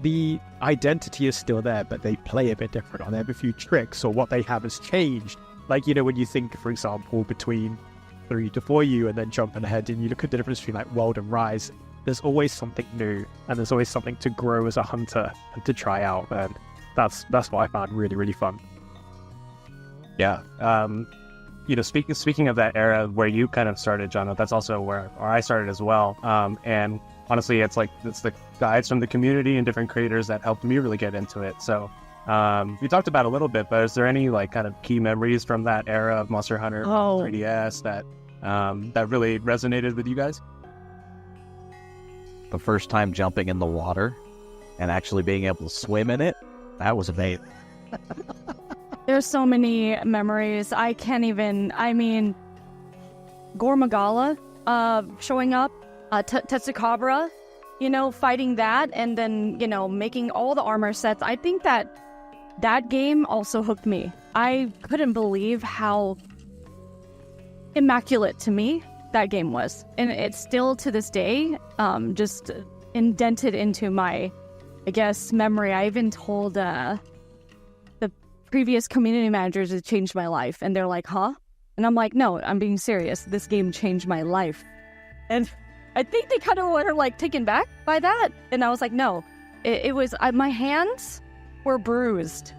The identity is still there, but they play a bit different, or they have a few tricks, or what they have has changed. Like, when you think, for example, between 3 to 4U and then jumping ahead and you look at the difference between like World and Rise, there's always something new, and there's always something to grow as a hunter and to try out, and that's what I found really, really fun. Yeah. Speaking of that era where you kind of started, John, that's also where I started as well. And honestly, it's the guides from the community and different creators that helped me really get into it. So You talked about it a little bit, but is there any like kind of key memories from that era of Monster Hunter 3DS that that really resonated with you guys? The first time jumping in the water and actually being able to swim in it, that was amazing. There's so many memories. I can't even, I mean, Gore Magala showing up, Tetsukabra, you know, fighting that, and then, you know, making all the armor sets. I think that game also hooked me. I couldn't believe how immaculate to me that game was. And it's still to this day just indented into my, I guess, memory. I even told the previous community managers it changed my life. And they're like, huh? And I'm like, no, I'm being serious. This game changed my life. And I think they kind of were like taken back by that. And I was like, no, it was, my hands were bruised.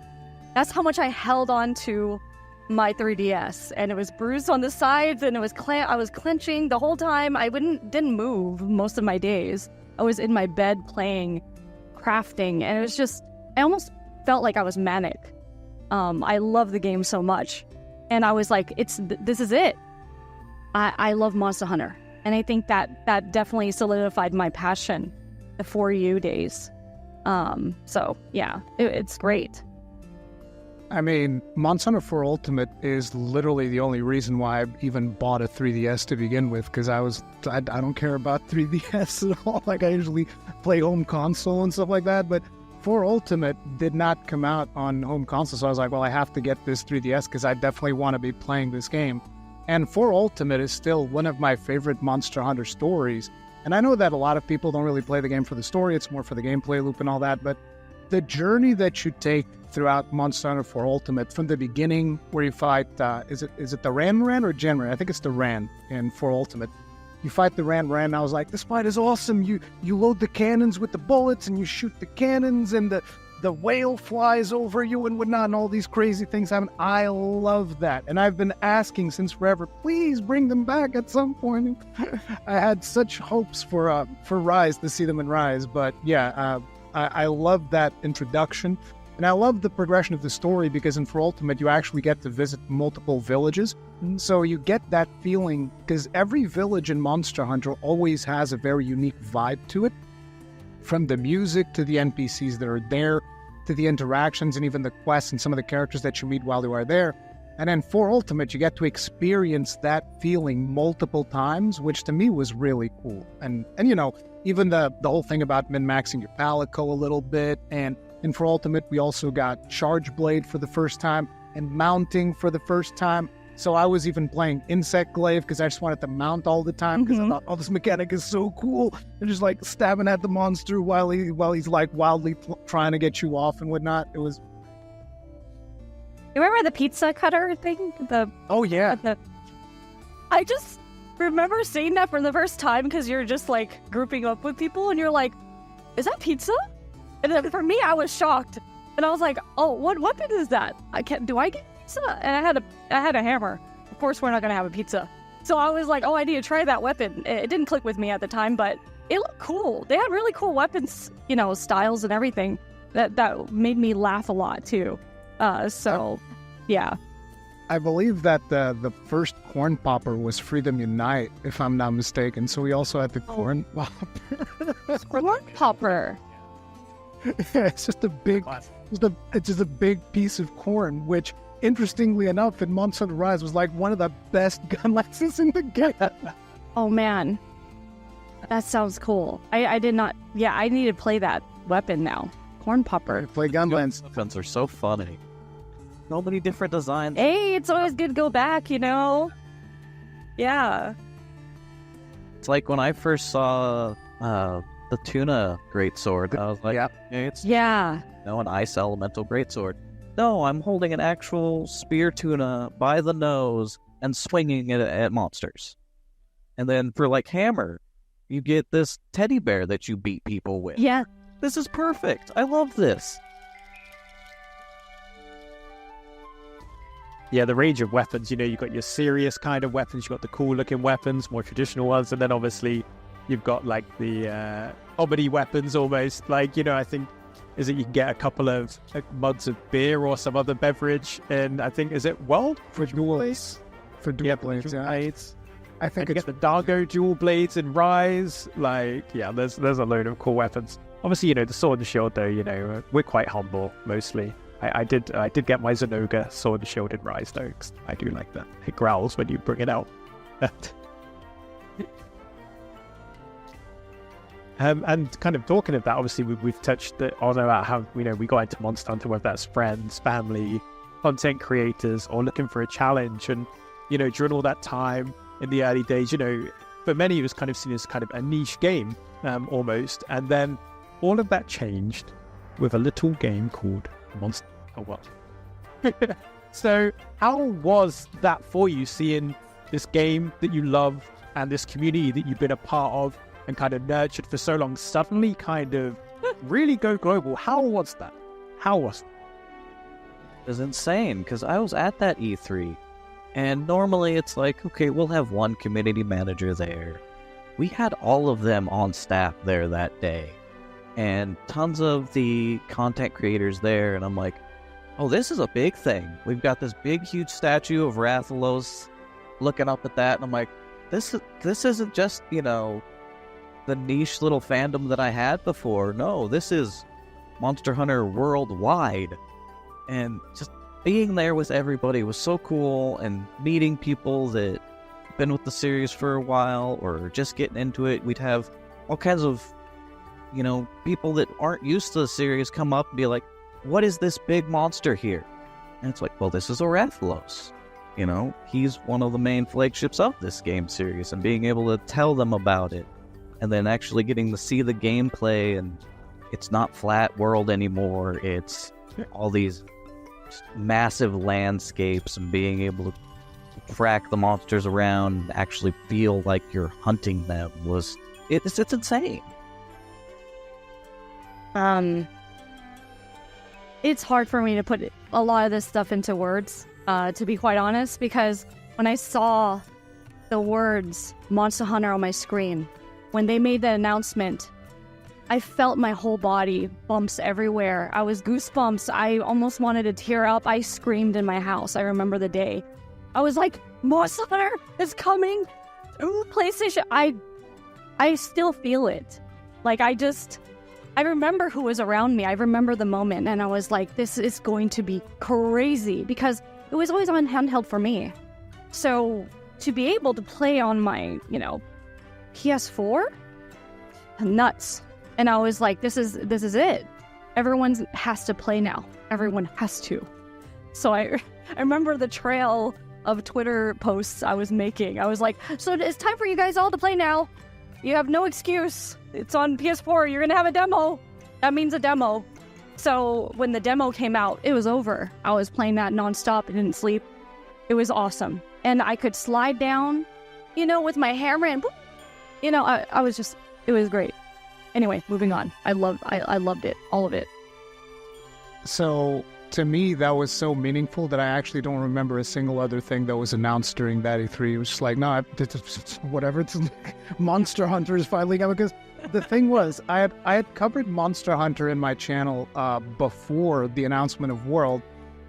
That's how much I held on to my 3DS. And it was bruised on the sides, and it was I was clenching the whole time. I didn't move most of my days. I was in my bed playing, crafting, and it was just, I almost felt like I was manic. I love the game so much. And I was like, this is it. I love Monster Hunter. And I think that definitely solidified my passion the 4U days. So yeah, it's great. I mean, Monster Hunter 4 Ultimate is literally the only reason why I even bought a 3DS to begin with, because I don't care about 3DS at all. Like, I usually play home console and stuff like that, but 4 Ultimate did not come out on home console, so I was like, well, I have to get this 3DS because I definitely want to be playing this game. And 4 Ultimate is still one of my favorite Monster Hunter stories. And I know that a lot of people don't really play the game for the story, it's more for the gameplay loop and all that, but the journey that you take throughout Monster Hunter 4 Ultimate, from the beginning where you fight, is it the Ran or Genran? I think it's the Ran in 4 Ultimate. You fight the Ran, and I was like, this fight is awesome. You load the cannons with the bullets, and you shoot the cannons, and the whale flies over you and whatnot, and all these crazy things happen. I love that. And I've been asking since forever, please bring them back at some point. I had such hopes for Rise, to see them in Rise, but yeah, I love that introduction. And I love the progression of the story, because in 4 Ultimate, you actually get to visit multiple villages. So you get that feeling, because every village in Monster Hunter always has a very unique vibe to it. From the music to the NPCs that are there, to the interactions and even the quests and some of the characters that you meet while you are there. And then 4 Ultimate, you get to experience that feeling multiple times, which to me was really cool. And you know, even the whole thing about min-maxing your palico a little bit, and in 4 Ultimate, we also got Charge Blade for the first time and mounting for the first time. So I was even playing Insect Glaive because I just wanted to mount all the time, because I thought, oh, this mechanic is so cool. And just like stabbing at the monster while he's like wildly trying to get you off and whatnot. It was. You remember the pizza cutter thing? Oh yeah. I just remember seeing that for the first time, because you're just like grouping up with people and you're like, is that pizza? And then for me, I was shocked, and I was like, "Oh, what weapon is that? Do I get pizza?" And I had a hammer. Of course, we're not gonna have a pizza. So I was like, "Oh, I need to try that weapon." It didn't click with me at the time, but it looked cool. They had really cool weapons, you know, styles and everything. That made me laugh a lot too. So, yeah. I believe that the first corn popper was Freedom Unite, if I'm not mistaken. So we also had the corn popper. Corn popper. Yeah, it's just a big, it's just a big piece of corn, which, interestingly enough, in Monster Hunter Rise was like one of the best gun lances in the game. Oh man, that sounds cool. I did not. Yeah, I need to play that weapon now. Corn popper. Play gun lance. Weapons are so funny. So many different designs. Hey, it's always good to go back, you know. Yeah. It's like when I first saw the tuna greatsword. I was like, it's an ice elemental greatsword. No, I'm holding an actual spear tuna by the nose and swinging it at monsters. And then for like hammer, you get this teddy bear that you beat people with. Yeah. This is perfect. I love this. Yeah, the range of weapons, you know, you've got your serious kind of weapons, you've got the cool looking weapons, more traditional ones, and then obviously you've got like the comedy weapons almost. Like, you know, I think is that you can get a couple of mugs of beer or some other beverage, and I think, is it World? For dual blades. For dual blades, yeah. Blades. I think you it's get the Dargo dual blades in Rise. Like, yeah, there's a load of cool weapons. Obviously, the sword and shield, though, we're quite humble, mostly. I did get my Zenoga sword and shield in Rise, though, 'cause I do like that. It growls when you bring it out. And kind of talking of that, obviously we've touched on about how we got into Monster Hunter, whether that's friends, family, content creators, or looking for a challenge. And during all that time in the early days, for many it was kind of seen as kind of a niche game, almost. And then all of that changed with a little game called Monster. Oh, what? So how was that for you, seeing this game that you love and this community that you've been a part of and kind of nurtured for so long suddenly kind of really go global? How was that? It was insane, because I was at that E3, and normally it's like, okay, we'll have one community manager there. We had all of them on staff there that day, and tons of the content creators there, and I'm like, oh, this is a big thing. We've got this big, huge statue of Rathalos looking up at that, and I'm like, this isn't just, the niche little fandom that I had before. No, this is Monster Hunter worldwide. And just being there with everybody was so cool, and meeting people that have been with the series for a while or just getting into it. We'd have all kinds of, people that aren't used to the series come up and be like, what is this big monster here? And it's like, well, this is Rathalos. He's one of the main flagships of this game series, and being able to tell them about it. And then actually getting to see the gameplay, and it's not flat world anymore. It's all these massive landscapes, and being able to track the monsters around and actually feel like you're hunting them it's insane. It's hard for me to put a lot of this stuff into words, to be quite honest, because when I saw the words Monster Hunter on my screen, when they made the announcement, I felt my whole body, bumps everywhere. I was goosebumps. I almost wanted to tear up. I screamed in my house. I remember the day. I was like, Monster Hunter is coming to PlayStation. I still feel it. Like, I remember who was around me. I remember the moment, and I was like, this is going to be crazy, because it was always on handheld for me. So to be able to play on my, PS4, nuts. And I was like, this is it. Everyone has to play now. Everyone has to. So I remember the trail of Twitter posts I was making. I was like, so it's time for you guys all to play now. You have no excuse. It's on PS4. You're gonna have a demo. That means a demo. So when the demo came out, it was over. I was playing that nonstop. I didn't sleep. It was awesome. And I could slide down, with my hammer, and boop, I was just, it was great. Anyway, moving on. I loved it, all of it. So to me, that was so meaningful that I actually don't remember a single other thing that was announced during that E3. It was just like, no, whatever. Monster Hunter is finally coming. Because the thing was, I had covered Monster Hunter in my channel before the announcement of World,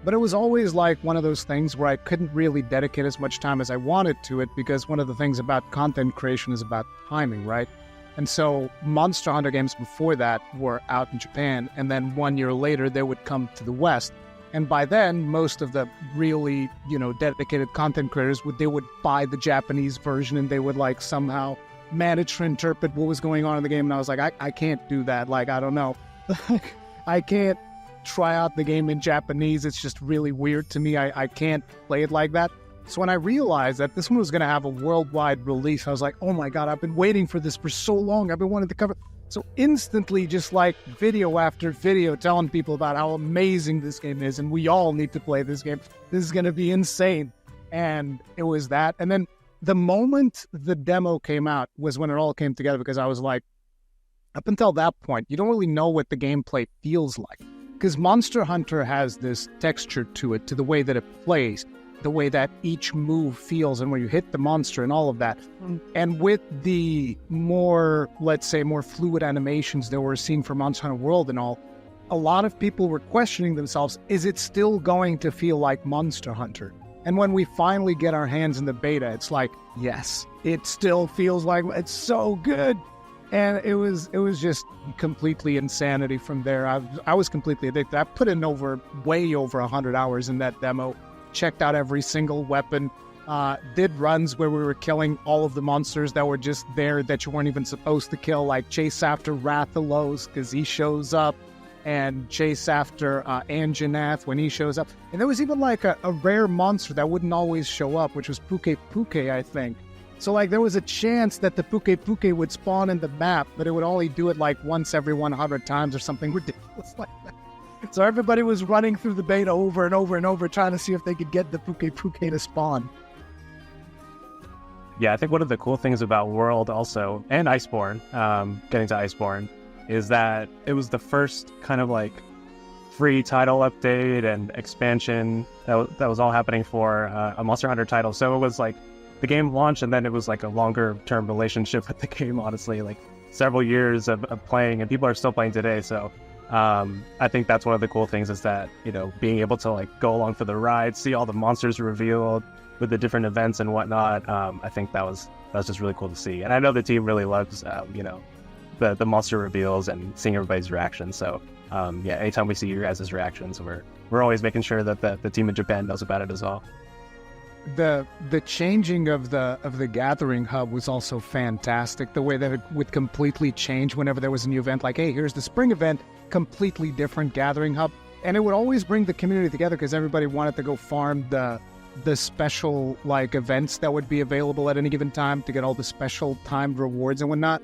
but it was always like one of those things where I couldn't really dedicate as much time as I wanted to it, because one of the things about content creation is about timing, right? And so Monster Hunter games before that were out in Japan, and then 1 year later they would come to the West. And by then, most of the really, dedicated content creators would buy the Japanese version, and they would like somehow manage to interpret what was going on in the game. And I was like, I can't do that. Like, I don't know. I can't try out the game in Japanese. It's just really weird to me. I can't play it like that. So when I realized that this one was going to have a worldwide release, I was like, oh my God, I've been waiting for this for so long. I've been wanting to cover. So instantly, just like video after video, telling people about how amazing this game is, and we all need to play this game. This is going to be insane. And it was that. And then the moment the demo came out was when it all came together, because I was like, up until that point, you don't really know what the gameplay feels like. Because Monster Hunter has this texture to it, to the way that it plays, the way that each move feels, and when you hit the monster and all of that. And with the more, let's say, more fluid animations that we're seeing for Monster Hunter World and all, a lot of people were questioning themselves, is it still going to feel like Monster Hunter? And when we finally get our hands in the beta, it's like, yes, it still feels like it's so good. And it was just completely insanity from there. I was completely addicted. I put in way over 100 hours in that demo, checked out every single weapon, did runs where we were killing all of the monsters that were just there that you weren't even supposed to kill, like chase after Rathalos because he shows up, and chase after Anjanath when he shows up. And there was even like a rare monster that wouldn't always show up, which was Puke Puke, I think. So like there was a chance that the Puke Puke would spawn in the map, but it would only do it like once every 100 times or something ridiculous like that. So everybody was running through the beta over and over and over trying to see if they could get the Puke Puke to spawn. Yeah, I think one of the cool things about World also, and Iceborne, getting to Iceborne, is that it was the first kind of like free title update and expansion that was all happening for a Monster Hunter title. So it was like the game launched, and then it was like a longer term relationship with the game, honestly, like several years of playing, and people are still playing today. So I think that's one of the cool things, is that, you know, being able to like go along for the ride, see all the monsters revealed with the different events and whatnot. I think that was just really cool to see. And I know the team really loves, you know, the monster reveals and seeing everybody's reactions. So yeah, anytime we see your guys' reactions, we're always making sure that the team in Japan knows about it as well. The changing of the gathering hub was also fantastic. The way that it would completely change whenever there was a new event, like, hey, here's the spring event, completely different gathering hub. And it would always bring the community together because everybody wanted to go farm the special like events that would be available at any given time to get all the special timed rewards and whatnot.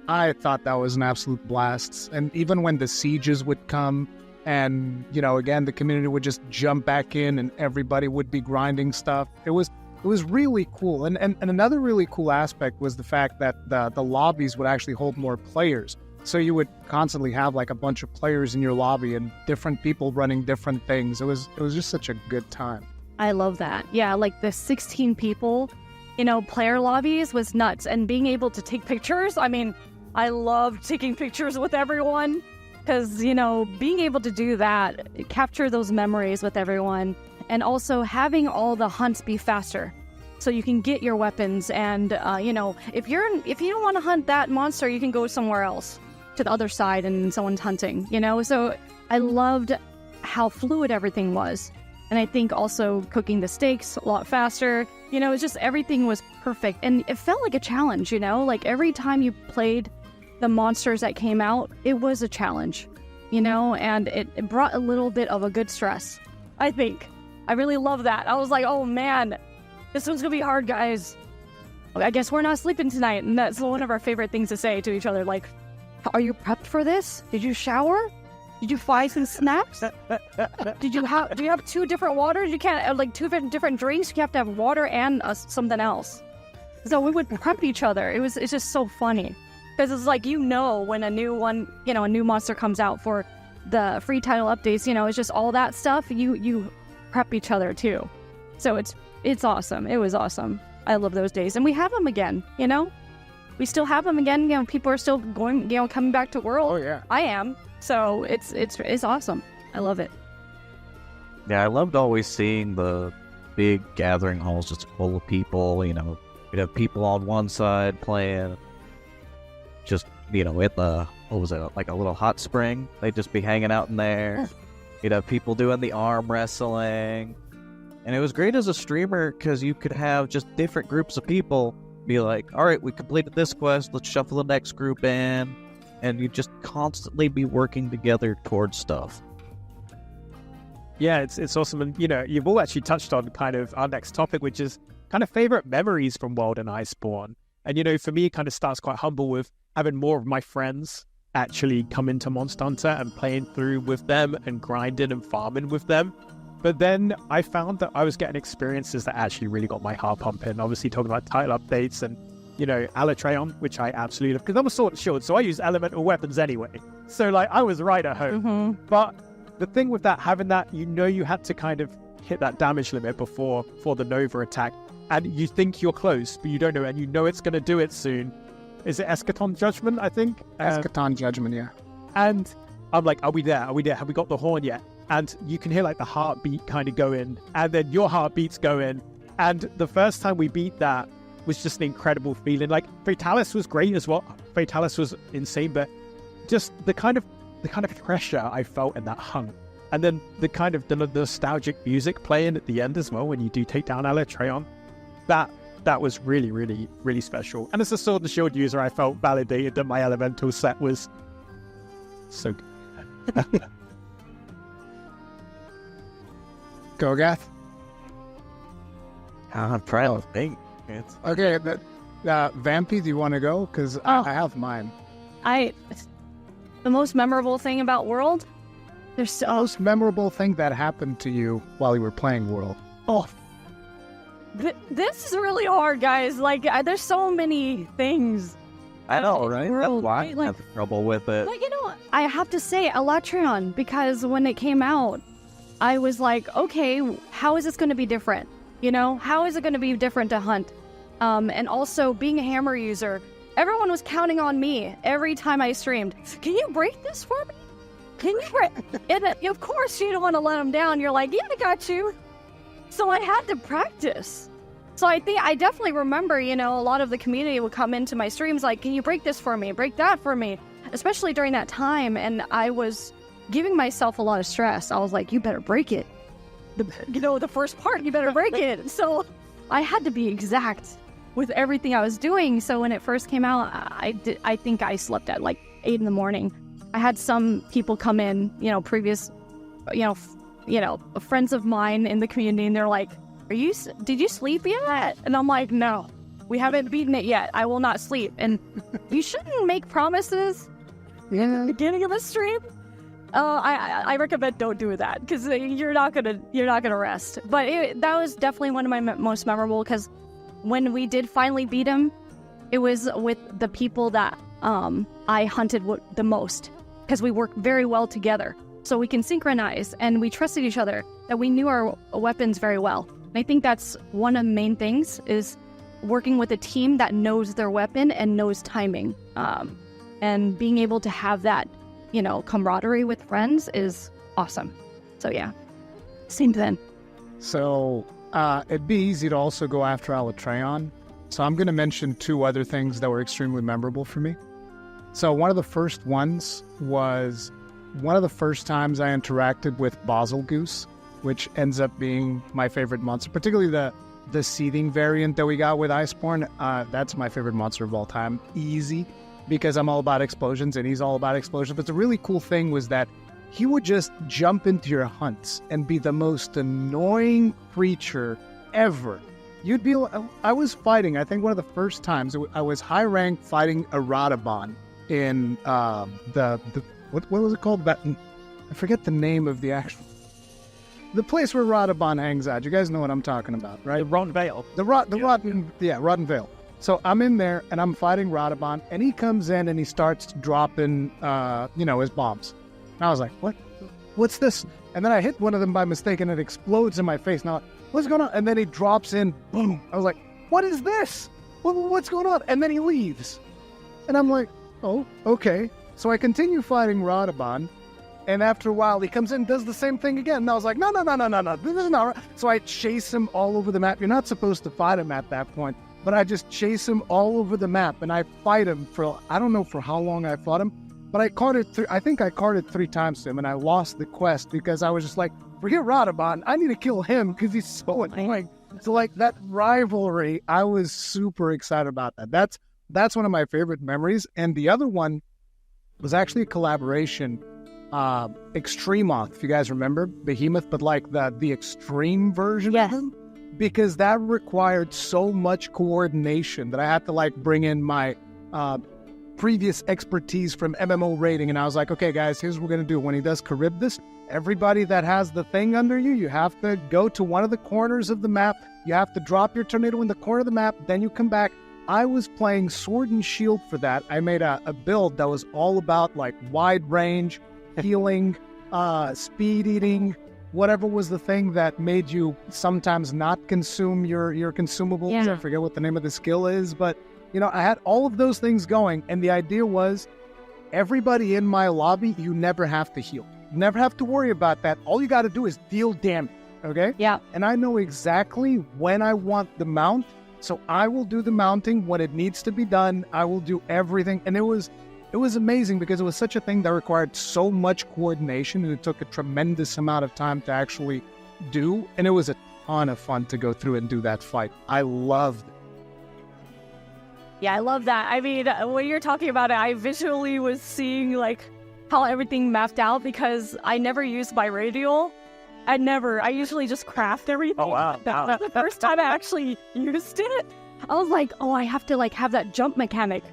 I thought that was an absolute blast. And even when the sieges would come, and, you know, again, the community would just jump back in and everybody would be grinding stuff. It was really cool. And another really cool aspect was the fact that the lobbies would actually hold more players. So you would constantly have like a bunch of players in your lobby and different people running different things. It was just such a good time. I love that. Yeah, like the 16 people, you know, player lobbies was nuts. And being able to take pictures, I mean, I loved taking pictures with everyone. Because, you know, being able to do that, capture those memories with everyone, and also having all the hunts be faster, so you can get your weapons. And you know, if you don't want to hunt that monster, you can go somewhere else to the other side and someone's hunting. You know, so I loved how fluid everything was, and I think also cooking the steaks a lot faster. You know, it's just everything was perfect, and it felt like a challenge. You know, like every time you played the monsters that came out, it was a challenge, you know, and it brought a little bit of a good stress, I think. I really love that. I was like, oh man, this one's gonna be hard, guys. I guess we're not sleeping tonight. And that's one of our favorite things to say to each other, like, are you prepped for this? Did you shower? Did you buy some snacks? Do you have 2 different waters? You can't, like 2 different drinks. You have to have water and something else. So we would prep each other. It's just so funny. Because it's like, you know, when a new one, you know, a new monster comes out for the free title updates, you know, it's just all that stuff. You prep each other too. So it's awesome. It was awesome. I love those days. And we have them again, you know? We still have them again. You know, people are still going, you know, coming back to World. Oh, yeah. I am. So it's awesome. I love it. Yeah, I loved always seeing the big gathering halls just full of people. You know, you'd have people on one side playing, just, you know, at the, what was it, like a little hot spring? They'd just be hanging out in there. You'd have people doing the arm wrestling. And it was great as a streamer because you could have just different groups of people be like, all right, we completed this quest, let's shuffle the next group in. And you'd just constantly be working together towards stuff. Yeah, it's awesome. And, you know, you've all actually touched on kind of our next topic, which is kind of favorite memories from World and Iceborne. And, you know, for me, it kind of starts quite humble with having more of my friends actually come into Monster Hunter and playing through with them and grinding and farming with them. But then I found that I was getting experiences that actually really got my heart pumping. Obviously talking about title updates and, you know, Alatreon, which I absolutely love, because I'm a sword and shield, so I use elemental weapons anyway. So, like, I was right at home. Mm-hmm. But the thing with that, having that, you know, you had to kind of hit that damage limit before the Nova attack. And you think you're close, but you don't know, and you know it's going to do it soon. Is it Eschaton Judgment, I think? Eschaton Judgment, yeah. And I'm like, are we there? Are we there? Have we got the horn yet? And you can hear like the heartbeat kind of go in, and then your heartbeats go in. And the first time we beat that was just an incredible feeling. Like Fatalis was great as well. Fatalis was insane, but just the kind of pressure I felt in that hunt. And then the kind of the nostalgic music playing at the end as well when you do take down Alatreon. That was really, really, really special. And as a Sword and Shield user, I felt validated that my elemental set was so good. Go, Gath. I'm trying to think. Okay, Vampy, do you want to go? Because I have mine. The most memorable thing about World, there's The most memorable thing that happened to you while you were playing World. Oh, this is really hard, guys. Like, there's so many things. I know, right? World, That's why right? I have trouble with it. Like, I have to say Alatreon, because when it came out, I was like, okay, how is this going to be different? How is it going to be different to hunt? And also, being a hammer user, everyone was counting on me every time I streamed. Can you break this for me? Can you break? And of course, you don't want to let them down. You're like, yeah, I got you. So I had to practice. So I definitely remember, a lot of the community would come into my streams like, can you break this for me? Break that for me? Especially during that time. And I was giving myself a lot of stress. I was like, you better break it. The first part, you better break it. So I had to be exact with everything I was doing. So when it first came out, I think I slept at like 8 a.m. I had some people come in, previous, friends of mine in the community, and they're like, did you sleep yet? And I'm like, no, we haven't beaten it yet. I will not sleep. And you shouldn't make promises in the beginning of a stream. I recommend don't do that, because you're not gonna rest. But that was definitely one of my most memorable, because when we did finally beat him, it was with the people that I hunted the most, because we worked very well together. So we can synchronize, and we trusted each other, that we knew our weapons very well. And I think that's one of the main things, is working with a team that knows their weapon and knows timing. And being able to have that, camaraderie with friends is awesome. So yeah, same then. So it'd be easy to also go after Alatreon. So I'm going to mention 2 other things that were extremely memorable for me. So one of the first ones was one of the first times I interacted with Basilgoose, which ends up being my favorite monster, particularly the seething variant that we got with Iceborne. That's my favorite monster of all time. Easy, because I'm all about explosions and he's all about explosions. But the really cool thing was that he would just jump into your hunts and be the most annoying creature ever. I was fighting, I think one of the first times, I was high rank fighting a Radabon in what was it called? I forget the name of the place where Radabon hangs out. You guys know what I'm talking about, right? The Rotten Vale. Rotten Vale. So I'm in there and I'm fighting Radabon, and he comes in and he starts dropping, his bombs. And I was like, what's this? And then I hit one of them by mistake and it explodes in my face. Now, what's going on? And then he drops in, boom. I was like, what is this? What's going on? And then he leaves. And I'm like, oh, okay. So I continue fighting Radabon. And after a while, he comes in and does the same thing again. And I was like, no, this is not right. So I chase him all over the map. You're not supposed to fight him at that point. But I just chase him all over the map. And I fight him I don't know for how long I fought him. But I think I carded 3 times to him. And I lost the quest because I was just like, forget Radabon. I need to kill him because he's so annoying. So like that rivalry, I was super excited about that. That's one of my favorite memories. And the other one was actually a collaboration. Extremoth, if you guys remember Behemoth, but like the extreme version of him, because that required so much coordination that I had to like bring in my previous expertise from MMO rating, and I was like, okay guys, here's what we're gonna do. When he does Charybdis, everybody that has the thing under you have to go to one of the corners of the map, you have to drop your tornado in the corner of the map, then you come back. I was playing Sword and Shield for that. I made a build that was all about like wide range, healing, speed eating, whatever was the thing that made you sometimes not consume your consumables. Yeah. I forget what the name of the skill is, but I had all of those things going, and the idea was everybody in my lobby, you never have to heal. You never have to worry about that. All you got to do is deal damage, okay? Yeah. And I know exactly when I want the mount, so I will do the mounting when it needs to be done. I will do everything. And it was amazing because it was such a thing that required so much coordination, and it took a tremendous amount of time to actually do. And it was a ton of fun to go through and do that fight. I loved it. Yeah, I love that. I mean, when you're talking about it, I visually was seeing like how everything mapped out because I never used my radial. I usually just craft everything. Oh, wow. The first time I actually used it, I was like, oh, I have to like have that jump mechanic,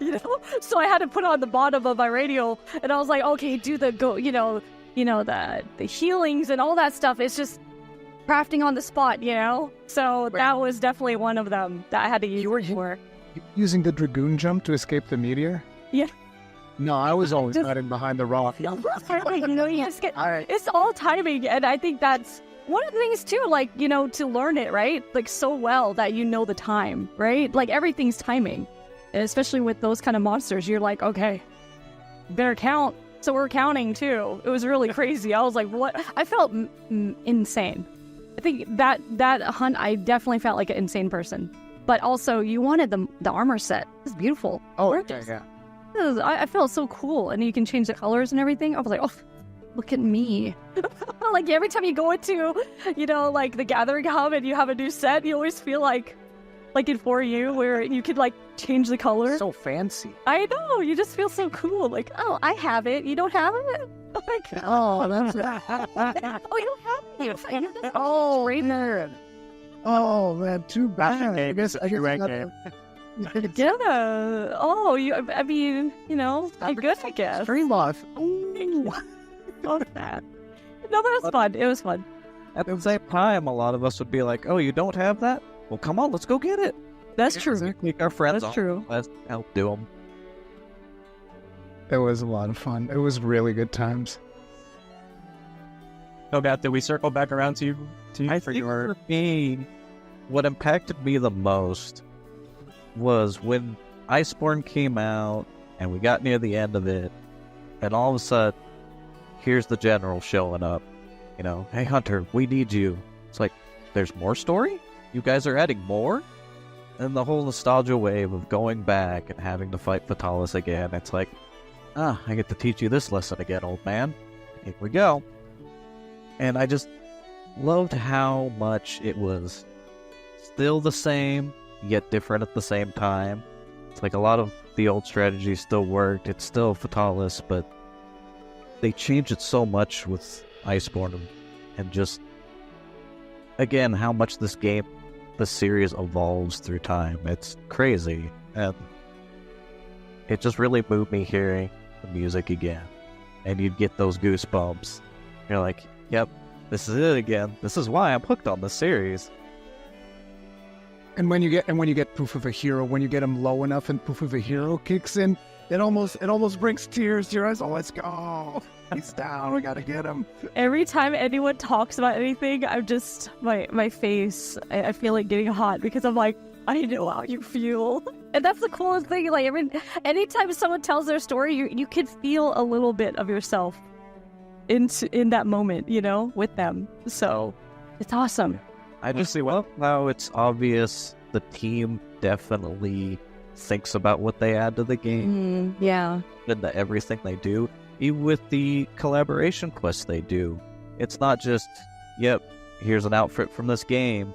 you know? So I had to put it on the bottom of my radial, and I was like, okay, do the the healings and all that stuff. It's just crafting on the spot, you know? So that was definitely one of them that I had to use for. Using the Dragoon jump to escape the meteor? Yeah. No, I was always hiding behind the rock. It's all timing, and I think that's one of the things too, like, you know, to learn it, right? Like so well that you know the time, right? Like everything's timing. And especially with those kind of monsters, you're like, okay, better count. So we're counting too. It was really crazy. I was like, what? I felt insane. I think that hunt, I definitely felt like an insane person. But also, you wanted the armor set. It's beautiful. Oh, gorgeous. yeah. I felt so cool, and you can change the colors and everything. I was like, oh, look at me. Like every time you go into, you know, like the Gathering Hub and you have a new set, you always feel like in 4U where you could like change the color. So fancy. I know, you just feel so cool. Like, oh, I have it. You don't have it? Like, oh, that's oh, you don't have it. Oh, right there. Oh man, too bad. I guess Yeah. Oh, I mean, you know, I'm good, I guess. Stream life. Love that. No, but it was fun. It was fun. At the same time, a lot of us would be like, "Oh, you don't have that? Well, come on, let's go get it." That's true. Make our friends. That's true. Let's help do them. It was a lot of fun. It was really good times. No doubt. Did we circle back around to you For me, what impacted me the most was when Iceborne came out and we got near the end of it, and all of a sudden, here's the general showing up. You know, hey Hunter, we need you. It's like, there's more story? You guys are adding more? And the whole nostalgia wave of going back and having to fight Fatalis again, it's like, I get to teach you this lesson again, old man. Here we go. And I just loved how much it was still the same, yet different at the same time. It's like a lot of the old strategies still worked. It's still Fatalis, but they changed it so much with Iceborne, and just, again, how much this series evolves through time. It's crazy, and it just really moved me hearing the music again. And you'd get those goosebumps. You're like, yep, this is it again. This is why I'm hooked on this series. And when you get Proof of a Hero, when you get him low enough and Proof of a Hero kicks in, it almost brings tears to your eyes. Oh, let's go. He's down. We gotta get him. Every time anyone talks about anything, I'm just my face. I feel like getting hot because I'm like, I know how you feel, and that's the coolest thing. Like, I mean, anytime someone tells their story, you can feel a little bit of yourself in that moment, you know, with them. So it's awesome. I just see, well, now it's obvious the team definitely thinks about what they add to the game. Yeah. And everything they do. Even with the collaboration quests they do. It's not just, yep, here's an outfit from this game.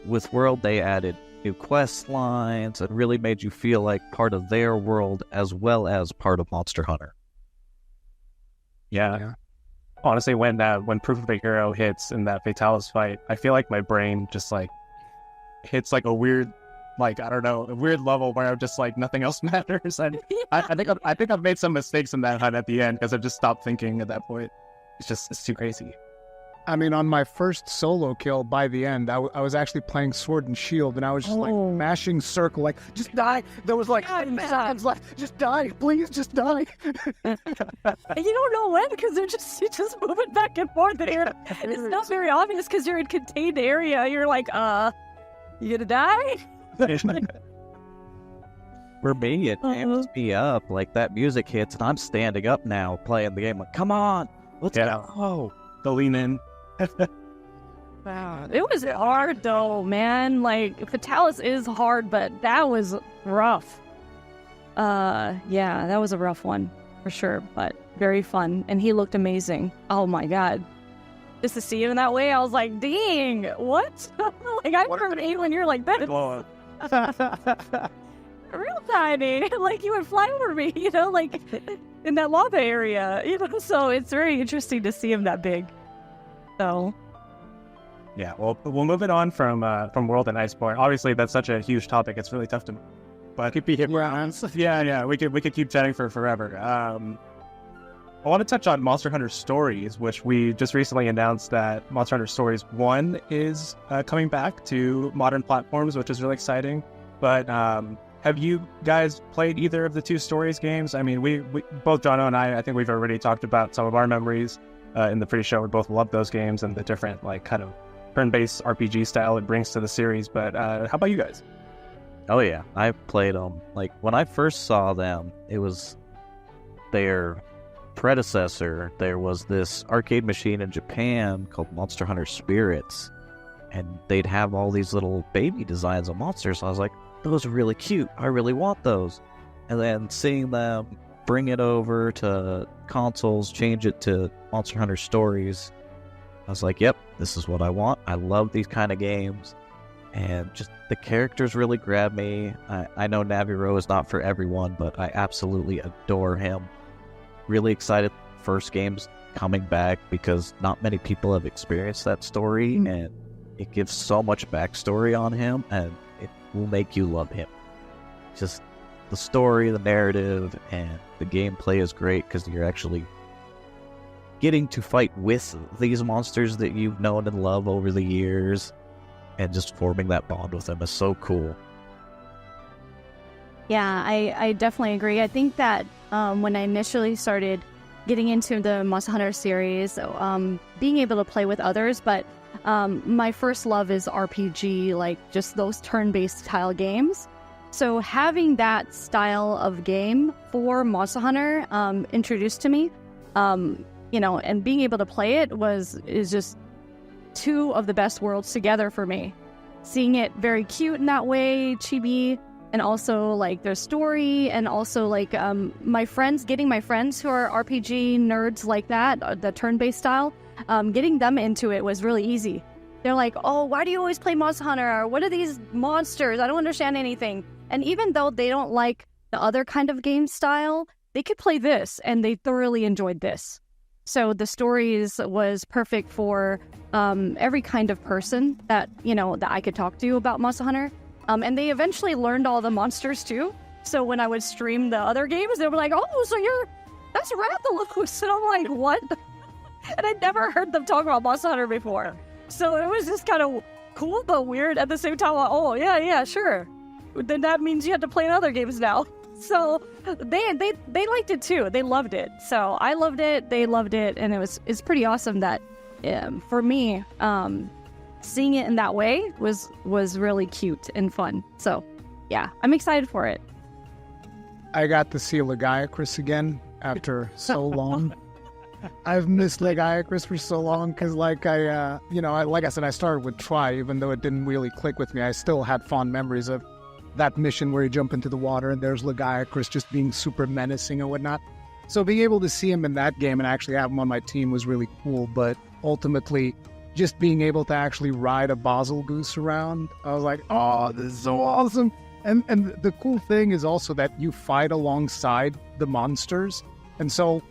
With World, they added new quest lines and really made you feel like part of their world as well as part of Monster Hunter. Yeah. Honestly, when Proof of a Hero hits in that Fatalis fight, I feel like my brain just like hits like a weird, like, I don't know, a weird level where I'm just like, nothing else matters. And I think I've made some mistakes in that hunt at the end because I've just stopped thinking at that point. It's too crazy. I mean, on my first solo kill, by the end, I was actually playing Sword and Shield, and I was just like mashing circle, like, just die. There was like 10 seconds left. Just die, please, just die. And you don't know when because you're just moving back and forth, and it's not very obvious because you're in contained area. You're like, you gonna die? For me, it amps me up. Like that music hits, and I'm standing up now playing the game. Like, come on, let's go. The lean in. Wow, it was hard though, man. Like Fatalis is hard, but that was rough. Yeah, that was a rough one for sure, but very fun. And he looked amazing. Oh my god. Just to see him in that way, I was like, dang, what? Like I heard it when you're like that. Real tiny. Like you would fly over me, you know, like in that lava area, you know, so it's very interesting to see him that big. So yeah, well, we'll move it on from World and Iceborne. Obviously, that's such a huge topic; it's really tough to. But Could be hit. yeah, we could keep chatting for forever. I want to touch on Monster Hunter Stories, which we just recently announced that Monster Hunter Stories 1 is coming back to modern platforms, which is really exciting. But have you guys played either of the two Stories games? I mean, we both Jono and I think we've already talked about some of our memories in the pre-show. We both love those games and the different like kind of turn-based RPG style it brings to the series. But how about you guys? Oh yeah, I've played them. Like when I first saw them, it was their predecessor. There was this arcade machine in Japan called Monster Hunter Spirits, and they'd have all these little baby designs of monsters. So I was like, those are really cute. I really want those. And then seeing them bring it over to consoles, change it to Monster Hunter Stories, I was like, yep, this is what I want. I love these kind of games. And just the characters really grab me. I know Naviero is not for everyone, but I absolutely adore him. Really excited first game's coming back because not many people have experienced that story, and it gives so much backstory on him, and it will make you love him. Just the story, the narrative, and the gameplay is great because you're actually getting to fight with these monsters that you've known and loved over the years, and just forming that bond with them is so cool. yeah, I definitely agree. I think that when I initially started getting into the Monster Hunter series, being able to play with others, but my first love is RPG, like just those turn-based style games. So having that style of game for Monster Hunter introduced to me, you know, and being able to play it is just two of the best worlds together for me. Seeing it very cute in that way, chibi, and also like their story, and also like getting my friends who are RPG nerds like that, the turn-based style, getting them into it was really easy. They're like, oh, why do you always play Monster Hunter? What are these monsters? I don't understand anything. And even though they don't like the other kind of game style, they could play this, and they thoroughly enjoyed this. So the stories was perfect for every kind of person that, you know, that I could talk to about Monster Hunter. And they eventually learned all the monsters too. So when I would stream the other games, they were like, oh, so that's Rathalos. And I'm like, what? And I'd never heard them talk about Monster Hunter before. So it was just kind of cool, but weird at the same time. Like, oh, yeah, sure. Then that means you have to play in other games now. So they liked it too. They loved it. So I loved it. They loved it. And it's pretty awesome that for me, seeing it in that way was really cute and fun. So yeah, I'm excited for it. I got to see Legiacris again after so long. I've missed Legiacris for so long because like like I said, I started with Try, even though it didn't really click with me. I still had fond memories of that mission where you jump into the water and there's Legiacris just being super menacing and whatnot. So being able to see him in that game and actually have him on my team was really cool. But ultimately, just being able to actually ride a Basel Goose around, I was like, oh, this is so awesome. And the cool thing is also that you fight alongside the monsters. And so,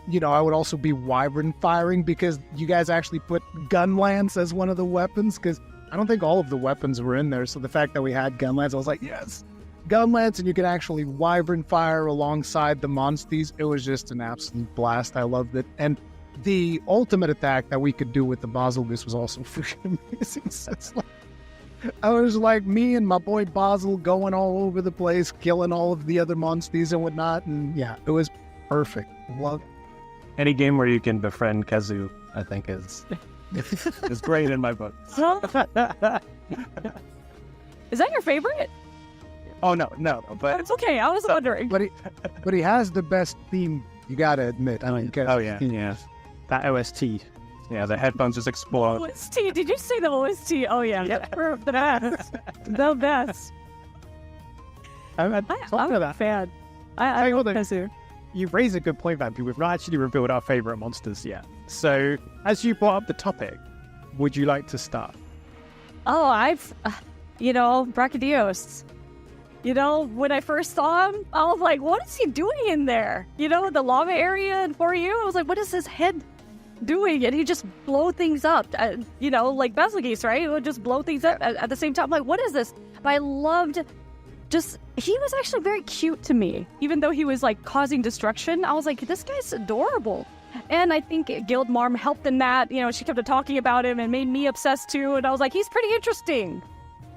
you know, I would also be wyvern firing because you guys actually put gun lance as one of the weapons, because I don't think all of the weapons were in there. So the fact that we had gun lance, I was like, yes, gun lance, and you could actually wyvern fire alongside the monsters. It was just an absolute blast. I loved it. And the ultimate attack that we could do with the Basel Goose was also freaking amazing. So it's like, I was like me and my boy Basel going all over the place, killing all of the other monsters and whatnot. And yeah, it was perfect. Love it. Any game where you can befriend Kazu, I think is great in my book. Is that your favorite? Oh no, but It's okay. I was wondering. But he has the best theme. You gotta admit. I mean, oh yeah, that OST. Yeah, the headphones just explode. OST? Did you say the OST? Oh yeah, the best. The best. I'm I'm a fan. I hold on. Kazu. You raise a good point, Vampy. We've not actually revealed our favorite monsters yet. So, as you brought up the topic, would you like to start? Oh, Brachydios. When I first saw him, I was like, what is he doing in there? The lava area and for you, I was like, what is his head doing? And he just blow things up. Like Basilgeese, right? He would just blow things up at the same time. I'm like, what is this? But I loved he was actually very cute to me. Even though he was like causing destruction, I was like, this guy's adorable. And I think Guild Marm helped in that. She kept talking about him and made me obsessed too. And I was like, he's pretty interesting.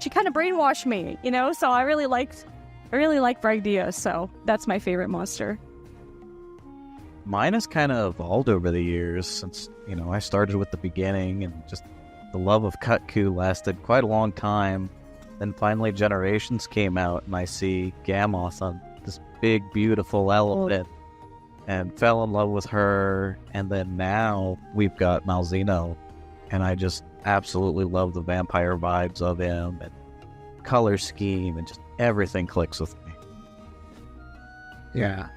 She kind of brainwashed me, so I really liked Bragdios. So that's my favorite monster. Mine has kind of evolved over the years since, I started with the beginning, and just the love of Kutku lasted quite a long time. Then finally Generations came out, and I see Gamoth on this big, beautiful elephant, and fell in love with her. And then now we've got Malzeno, and I just absolutely love the vampire vibes of him, and color scheme, and just everything clicks with me. Yeah.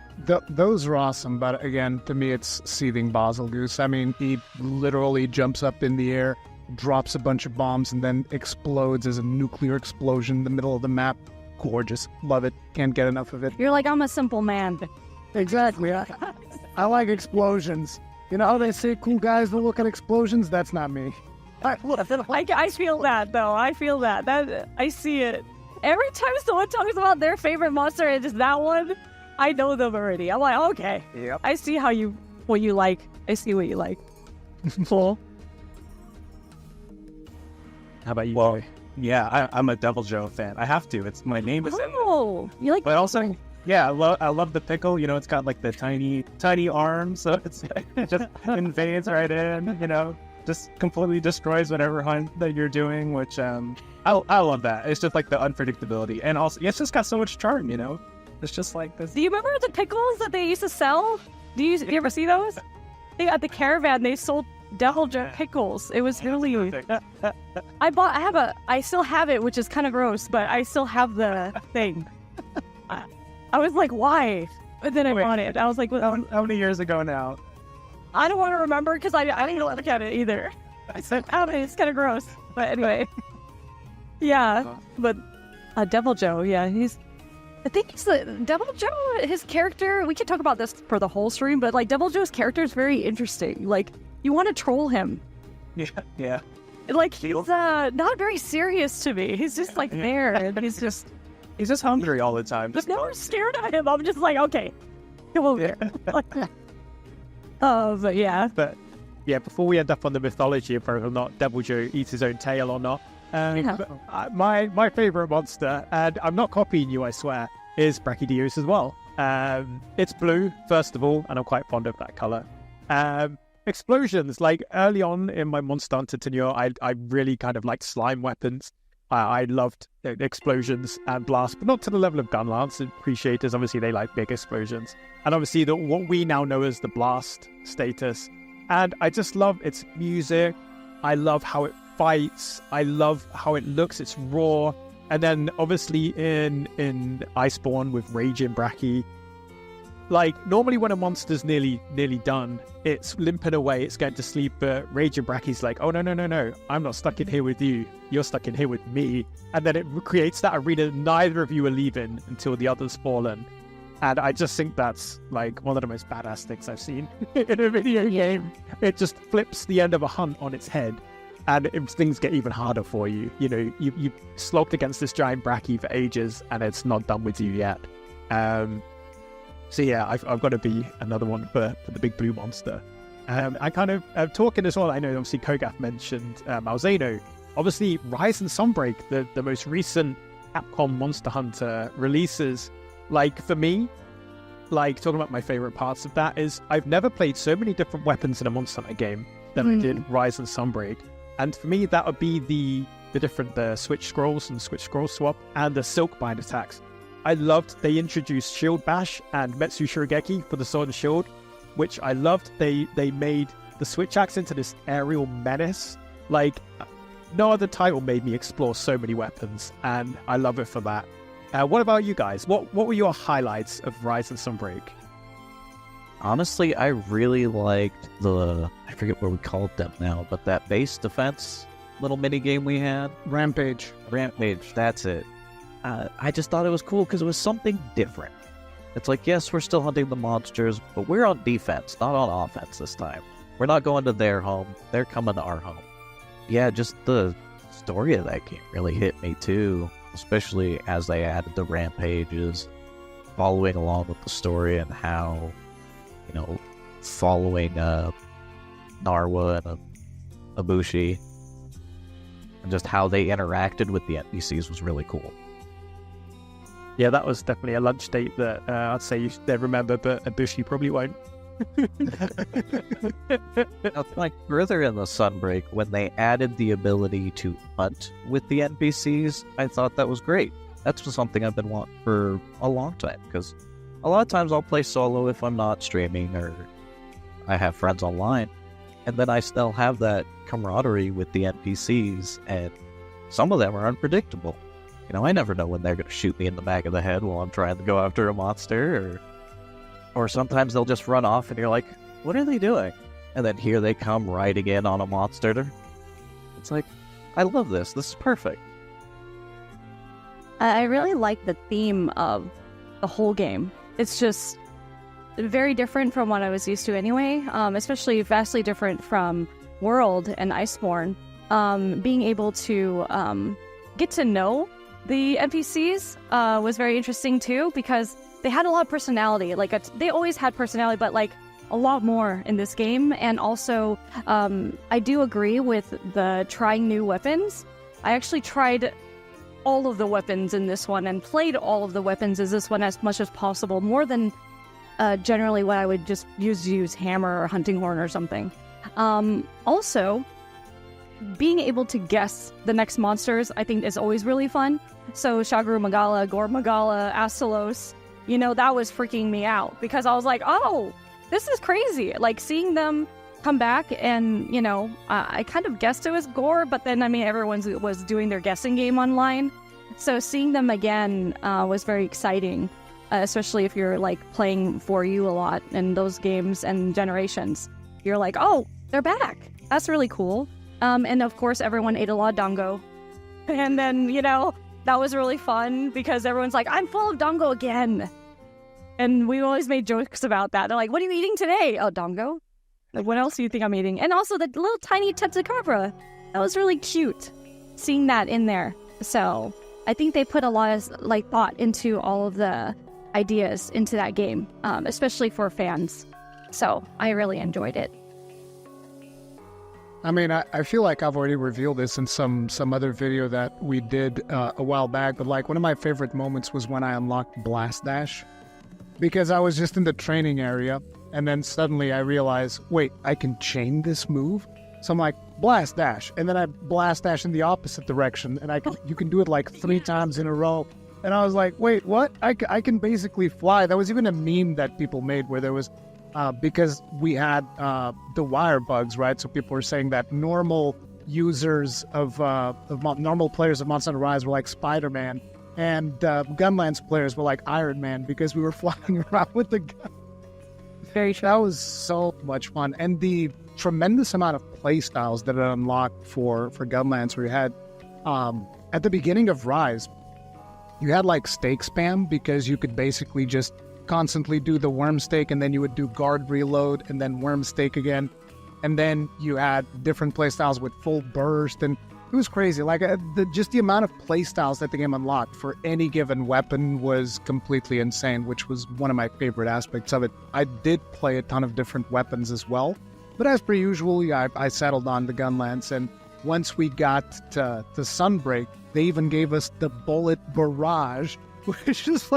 Those are awesome, but again, to me, it's seething Basilgeuse. I mean, he literally jumps up in the air, drops a bunch of bombs, and then explodes as a nuclear explosion in the middle of the map. Gorgeous. Love it. Can't get enough of it. You're like, I'm a simple man. Exactly. I like explosions. You know how they say cool guys don't look at explosions? That's not me. I feel that, though. I feel that. I see it. Every time someone talks about their favorite monster and just that one, I know them already. I'm like, okay. Yep. I see what you like. I see what you like. Cool. How about you, Well, Joey? yeah, I'm a Devil Joe fan. I have to. My name is in it. Oh, you like? But also, yeah, I love the pickle. It's got like the tiny arms, so it's it just invades right in. Just completely destroys whatever hunt that you're doing, which I love that. It's just like the unpredictability, and also it's just got so much charm. It's just like this. Do you remember the pickles that they used to sell? Do you ever see those? At the caravan, they sold Devil Joe pickles. It was really. I still have it, which is kind of gross, but I still have the thing. I was like, why? But then I bought it. I was like, how many years ago now? I don't want to remember because I didn't look at it either. I said, it's kind of gross. But anyway. Yeah, but Devil Joe, yeah, I think he's the Devil Joe, his character, we could talk about this for the whole stream, but like Devil Joe's character is very interesting. Like, you want to troll him. Yeah. Like, he's not very serious to me. He's just like there, and he's just hungry all the time. Just never scared of him. I'm just like, okay, come over here. But yeah. But yeah, before we end up on the mythology of whether or not Devil Joe eats his own tail or not, my favorite monster, and I'm not copying you, I swear, is Brachydios as well. It's blue, first of all, and I'm quite fond of that color. Explosions, like early on in my Monster Hunter tenure, I really kind of liked slime weapons. I loved explosions and blasts, but not to the level of Gunlance. Appreciators, obviously, they like big explosions. And obviously, what we now know as the blast status. And I just love its music. I love how it fights. I love how it looks. It's raw. And then, obviously, in Iceborne with Raging Brachy, like, normally when a monster's nearly done, it's limping away, it's going to sleep, but Raging Brachy's like, oh, no, I'm not stuck in here with you, you're stuck in here with me. And then it creates that arena neither of you are leaving until the other's fallen. And I just think that's, like, one of the most badass things I've seen in a video game. It just flips the end of a hunt on its head, and things get even harder for you. You slogged against this giant Brachy for ages, and it's not done with you yet. So yeah, I've got to be another one for the big blue monster. I kind of talking as well. I know obviously Kogath mentioned Malzeno. Obviously, Rise and Sunbreak, the most recent Capcom Monster Hunter releases. Like, for me, like, talking about my favorite parts of that is I've never played so many different weapons in a Monster Hunter game than I did Rise and Sunbreak. And for me, that would be the different Switch Scrolls and Switch Scroll Swap and the Silkbind attacks. I loved they introduced Shield Bash and Metsu Shurigeki for the Sword and Shield, which I loved. They made the Switch Axe into this aerial menace. Like, no other title made me explore so many weapons, and I love it for that. What about you guys? What were your highlights of Rise and Sunbreak? Honestly, I really liked I forget what we called them now, but that base defense little mini game we had. Rampage, that's it. I just thought it was cool because it was something different. It's like, yes, we're still hunting the monsters, but we're on defense, not on offense this time. We're not going to their home, they're coming to our home. Yeah, just the story of that game really hit me too, especially as they added the rampages, following along with the story and how, following Narwa and Ibushi, and just how they interacted with the NPCs was really cool. Yeah, that was definitely a lunch date that I'd say they remember, but Ibushi probably won't. Now, like further in the Sunbreak, when they added the ability to hunt with the NPCs, I thought that was great. That's just something I've been wanting for a long time, because a lot of times I'll play solo if I'm not streaming or I have friends online, and then I still have that camaraderie with the NPCs, and some of them are unpredictable. I never know when they're going to shoot me in the back of the head while I'm trying to go after a monster, or sometimes they'll just run off and you're like, what are they doing? And then here they come riding in on a monster. It's like, I love this. This is perfect. I really like the theme of the whole game. It's just very different from what I was used to anyway, especially vastly different from World and Iceborne. Being able to get to know the NPCs was very interesting too, because they had a lot of personality. They always had personality, but a lot more in this game. And also, I do agree with the trying new weapons. I actually tried all of the weapons in this one and played all of the weapons in this one as much as possible, more than generally what I would just use hammer or hunting horn or something. Also, being able to guess the next monsters, I think, is always really fun. So Shagru Magala, Gore Magala, Astalos, that was freaking me out, because I was like, oh, this is crazy. Seeing them come back and, I kind of guessed it was Gore, but then, everyone was doing their guessing game online. So seeing them again was very exciting, especially if you're, playing for you a lot in those games and generations. You're like, oh, they're back. That's really cool. And of course, everyone ate a lot of dango. And then, that was really fun, because everyone's like, I'm full of dango again. And we always made jokes about that. They're like, what are you eating today? Oh, dango. What else do you think I'm eating? And also the little tiny Tetsukabra. That was really cute, seeing that in there. So I think they put a lot of thought into all of the ideas into that game, especially for fans. So I really enjoyed it. I feel like I've already revealed this in some other video that we did a while back, but one of my favorite moments was when I unlocked Blast Dash, because I was just in the training area, and then suddenly I realized, wait, I can chain this move? So I'm like, Blast Dash, and then I Blast Dash in the opposite direction, and you can do it 3 times in a row. And I was like, wait, what? I can basically fly. There was even a meme that people made where there was, because we had the wire bugs, right? So people were saying that normal users normal players of Monster Hunter Rise were like Spider-Man, and Gunlance players were like Iron Man, because we were flying around with the gun. Very true. That was so much fun. And the tremendous amount of play styles that it unlocked for Gunlance, where you had, at the beginning of Rise, you had stake spam, because you could basically just constantly do the worm stake, and then you would do guard reload and then worm stake again, and then you had different playstyles with full burst, and it was crazy. Just the amount of playstyles that the game unlocked for any given weapon was completely insane, which was one of my favorite aspects of it. I did play a ton of different weapons as well, but as per usual, I settled on the Gunlance. And once we got to Sunbreak, they even gave us the Bullet Barrage, which is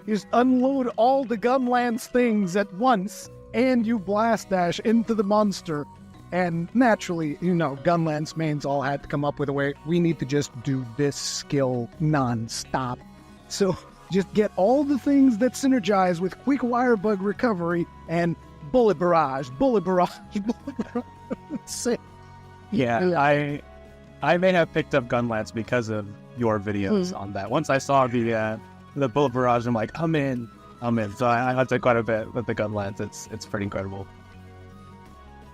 you just unload all the Gunlance things at once, and you Blast Dash into the monster. And naturally, Gunlance mains all had to come up with a way, we need to just do this skill non-stop. So just get all the things that synergize with quick wire bug recovery and bullet barrage, bullet barrage, bullet barrage. Sick. Yeah, I may have picked up Gunlance because of your videos on that. Once I saw the bullet barrage, I'm like, I'm in. So I had to quite a bit with the Gunlance. It's pretty incredible.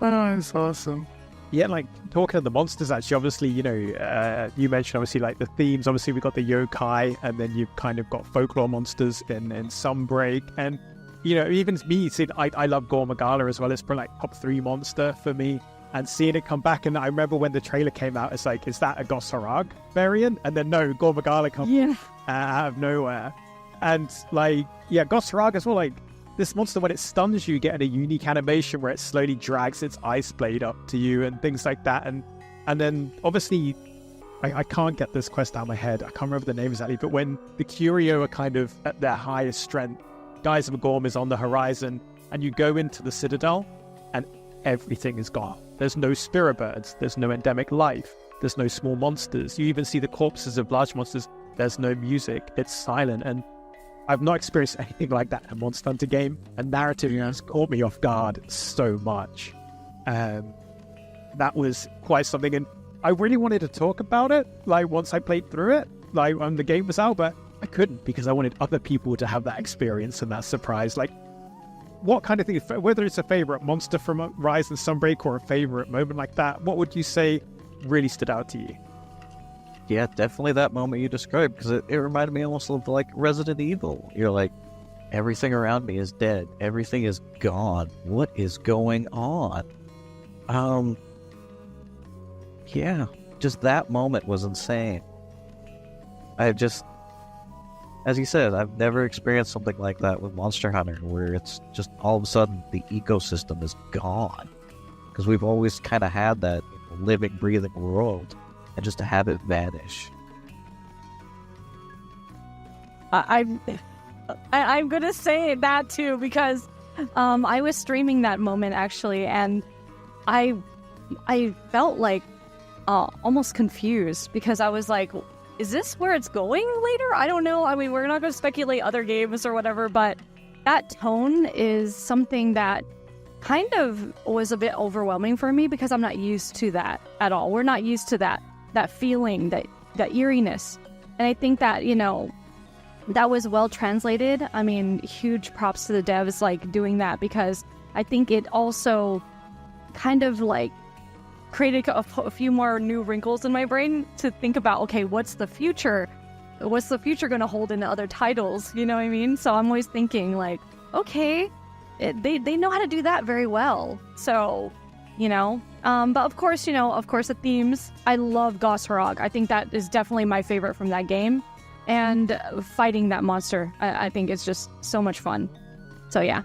Oh, it's awesome. Yeah, like talking of the monsters, actually, obviously, you mentioned obviously like the themes. Obviously, we got the yokai, and then you've kind of got folklore monsters in Sunbreak, and even me, I love Gormagala as well. It's probably like top 3 monster for me. And seeing it come back, and I remember when the trailer came out, it's like, is that a Gosarag variant? And then no, Gormagala comes out of nowhere, and like Gosarag as well. Like this monster, when it stuns you, getting a unique animation where it slowly drags its ice blade up to you and things like that. And then obviously, I can't get this quest out of my head. I can't remember the name exactly, but when the Curio are kind of at their highest strength, Guys of Gorm is on the horizon, and you go into the Citadel, and everything is gone. There's no spirit birds, there's no endemic life, there's no small monsters. You even see the corpses of large monsters. There's no music, it's silent, and I've not experienced anything like that in a Monster Hunter game. And narrative has caught me off guard so much. That was quite something, and I really wanted to talk about it, like once I played through it, like when the game was out, but I couldn't because I wanted other people to have that experience and that surprise. Like, what kind of thing, whether it's a favorite monster from Rise and Sunbreak or a favorite moment like that, what would you say really stood out to you? Yeah, definitely that moment you described, because it reminded me almost of like Resident Evil. You're like, everything around me is dead. Everything is gone. What is going on? Yeah, just that moment was insane. As you said, I've never experienced something like that with Monster Hunter, where it's just all of a sudden the ecosystem is gone. Because we've always kind of had that living, breathing world, and just to have it vanish. I'm gonna say that too, because I was streaming that moment actually, and I felt like almost confused, because I was like, is this where it's going later? I don't know. I mean, we're not going to speculate other games or whatever, but that tone is something that kind of was a bit overwhelming for me, because I'm not used to that at all. We're not used to that feeling, that eeriness. And I think that, that was well translated. I mean, huge props to the devs like doing that, because I think it also kind of like created a few more new wrinkles in my brain to think about, okay, what's the future? What's the future going to hold in other titles? You know what I mean? So I'm always thinking like, okay, they know how to do that very well. So, but of course, the themes. I love Gosarag. I think that is definitely my favorite from that game. And fighting that monster, I think it's just so much fun. So yeah.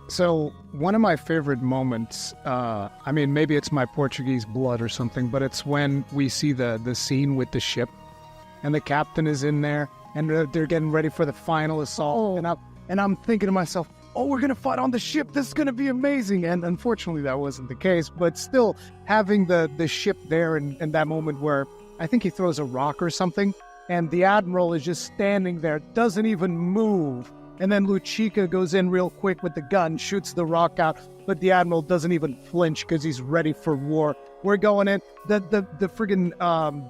So one of my favorite moments, I mean, maybe it's my Portuguese blood or something, but it's when we see the scene with the ship, and the captain is in there, and they're getting ready for the final assault, and I'm thinking to myself, oh, we're gonna fight on the ship. This is gonna be amazing. And unfortunately, that wasn't the case. But still, having the ship there, and that moment where I think he throws a rock or something, and the admiral is just standing there, doesn't even move. And then Luchika goes in real quick with the gun, shoots the rock out, but the admiral doesn't even flinch because he's ready for war. We're going in. The friggin'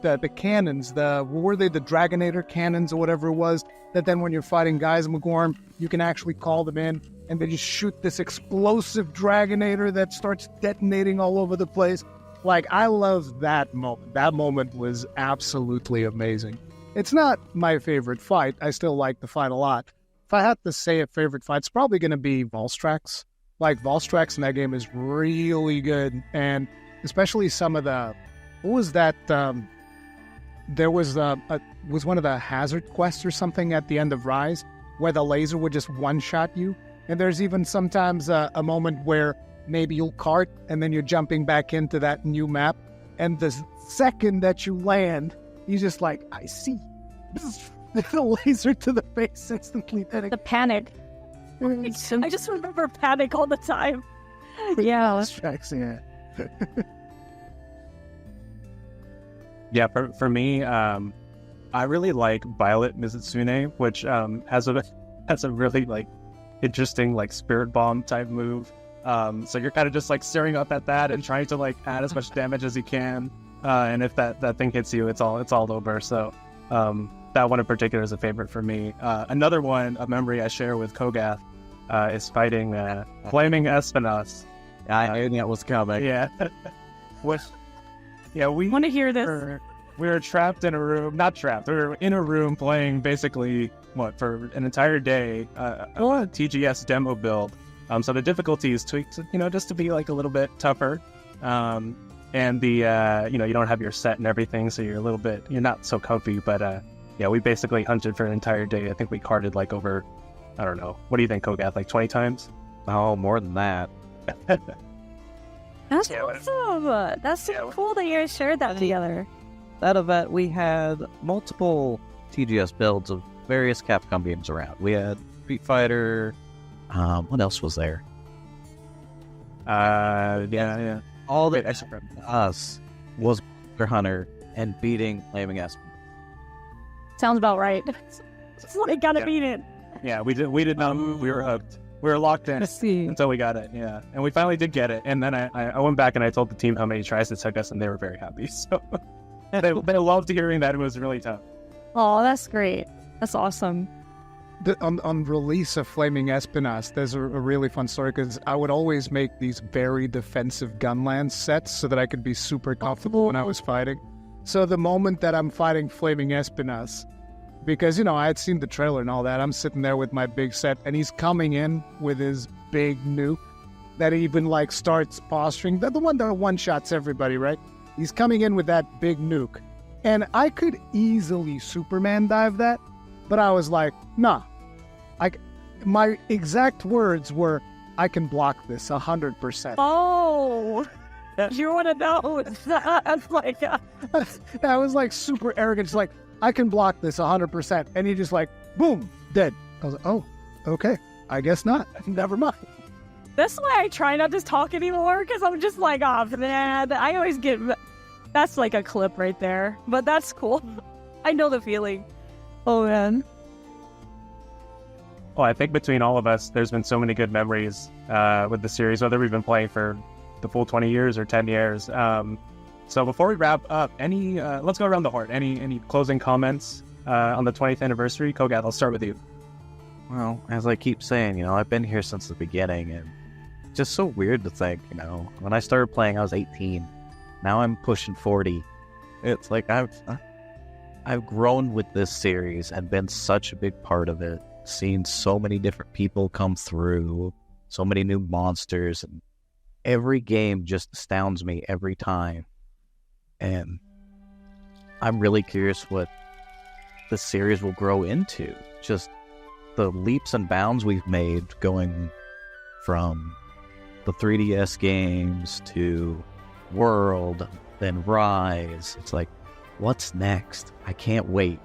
the cannons, were they the Dragonator cannons or whatever it was, that then when you're fighting Guys of Gorm, you can actually call them in, and they just shoot this explosive Dragonator that starts detonating all over the place. Like, I love that moment. That moment was absolutely amazing. It's not my favorite fight. I still like the fight a lot. If I had to say a favorite fight, it's probably going to be Volstrax. Like, Volstrax in that game is really good. And especially some of the... What was that? There was one of the hazard quests or something at the end of Rise where the laser would just one-shot you. And there's even sometimes a moment where maybe you'll cart and then you're jumping back into that new map. And the second that you land, you're just like, I see. The laser to the face instantly. The panic. I just remember panic all the time. Yeah. Yeah, for me, I really like Violet Mizutsune, which has a really like interesting like spirit bomb type move. So you're kind of just like staring up at that and trying to like add as much damage as you can. And if that thing hits you, it's all over. So that one in particular is a favorite for me. Another one, a memory I share with Kogath, is fighting Flaming Espinas. I knew that was coming. Yeah. We want to hear this. We were trapped in a room. Not trapped. We were in a room playing basically for an entire day. A TGS demo build. So the difficulty is tweaked, just to be like a little bit tougher. And the you don't have your set and everything, so you're not so comfy. But we basically hunted for an entire day. I think we carded like over, I don't know. What do you think, Kogath? Like 20 times? Oh, more than that. That's awesome. That's so cool that you guys shared that together. That event, we had multiple TGS builds of various Capcom games around. We had Street Fighter. What else was there? Yeah. All that us was Monster Hunter and beating Flaming Esp. Sounds about right. It's like gotta beat it. Yeah, we did not move. We were hooked. We were locked in until we got it. Yeah, and we finally did get it. And then I went back and I told the team how many tries it took us, and they were very happy. So they loved hearing that it was really tough. Oh, that's great. That's awesome. On release of Flaming Espinas, there's a really fun story because I would always make these very defensive gunland sets so that I could be super comfortable when I was fighting. So the moment that I'm fighting Flaming Espinas, because, I had seen the trailer and all that, I'm sitting there with my big set, and he's coming in with his big nuke that even, starts posturing. The one that one-shots everybody, right? He's coming in with that big nuke. And I could easily Superman dive that, but I was like, nah. My exact words were, I can block this 100%. Oh, you want to know? That's like... I was, super arrogant. Just I can block this 100%. And he just boom, dead. I was like, oh, okay. I guess not. Never mind. That's why I try not to talk anymore, because I'm just like, oh, man. I always get... That's like a clip right there. But that's cool. I know the feeling. Oh, man. Well, I think between all of us, there's been so many good memories with the series, whether we've been playing for the full 20 years or 10 years. So before we wrap up, let's go around the horn. Any closing comments on the 20th anniversary? Kogath, I'll start with you. Well, as I keep saying, I've been here since the beginning, and it's just so weird to think, when I started playing, I was 18. Now I'm pushing 40. It's like I've grown with this series and been such a big part of it. Seen so many different people come through, so many new monsters, and every game just astounds me every time. And I'm really curious what the series will grow into. Just the leaps and bounds we've made going from the 3DS games to World, then Rise. It's like, what's next? I can't wait.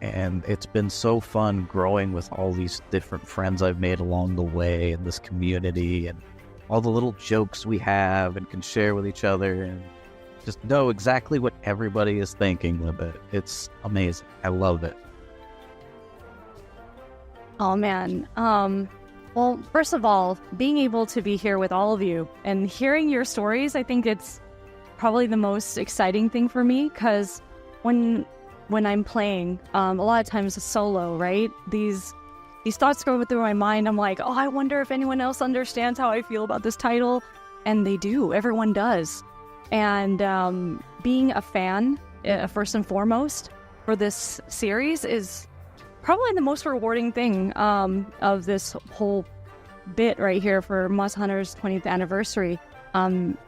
And it's been so fun growing with all these different friends I've made along the way, and this community, and all the little jokes we have and can share with each other, and just know exactly what everybody is thinking with it. It's amazing. I love it. Oh, man. Well, first of all, being able to be here with all of you and hearing your stories, I think it's probably the most exciting thing for me, because when I'm playing, a lot of times solo, right? These thoughts go through my mind. I'm like, oh, I wonder if anyone else understands how I feel about this title. And they do. Everyone does. And being a fan, first and foremost, for this series is probably the most rewarding thing of this whole bit right here for Monster Hunter's 20th anniversary.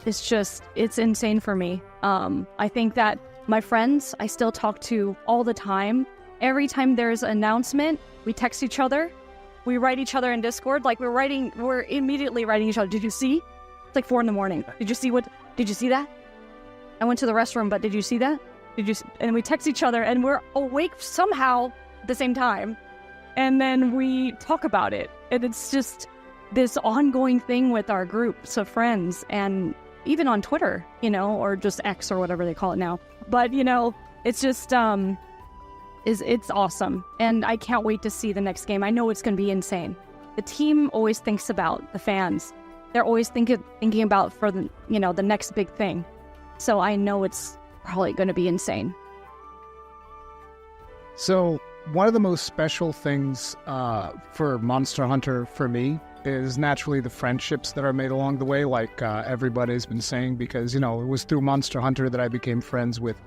It's insane for me. I think that my friends, I still talk to all the time. Every time there's an announcement, we text each other. We write each other in Discord. We're immediately writing each other. Did you see? It's like 4 a.m. Did you see that? I went to the restroom, but did you see that? And we text each other, and we're awake somehow at the same time. And then we talk about it. And it's just this ongoing thing with our groups of friends, and even on Twitter, or just X or whatever they call it now. But, it's just, it's awesome. And I can't wait to see the next game. I know it's going to be insane. The team always thinks about the fans. They're always thinking about for the next big thing. So I know it's probably going to be insane. So one of the most special things for Monster Hunter for me is naturally the friendships that are made along the way, like everybody's been saying, because, it was through Monster Hunter that I became friends with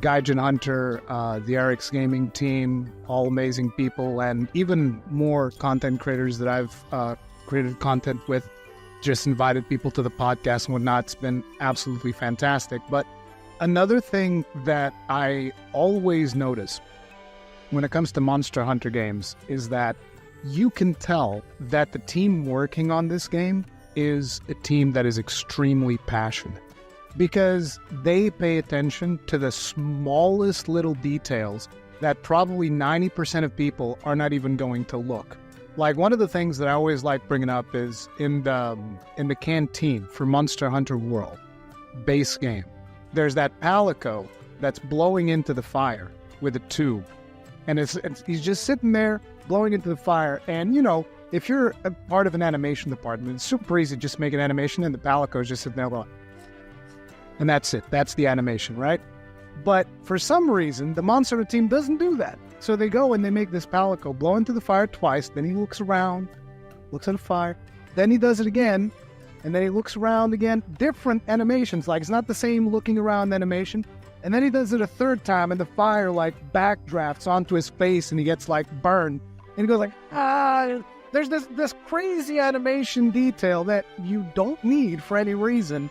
Gaijin Hunter, the Eric's Gaming team, all amazing people, and even more content creators that I've created content with, just invited people to the podcast and whatnot. It's been absolutely fantastic. But another thing that I always notice when it comes to Monster Hunter games is that you can tell that the team working on this game is a team that is extremely passionate, because they pay attention to the smallest little details that probably 90% of people are not even going to look. Like, one of the things that I always like bringing up is in the canteen for Monster Hunter World base game, there's that Palico that's blowing into the fire with a tube. And he's just sitting there blowing into the fire. And, if you're a part of an animation department, it's super easy to just make an animation and the Palico is just sitting there going, and that's it. That's the animation, right? But for some reason, the Monster Hunter team doesn't do that. So they go and they make this Palico blow into the fire twice. Then he looks around, looks at the fire. Then he does it again. And then he looks around again. Different animations. Like, it's not the same looking around animation. And then he does it a third time, and the fire, backdrafts onto his face, and he gets, burned. And he goes there's this crazy animation detail that you don't need for any reason,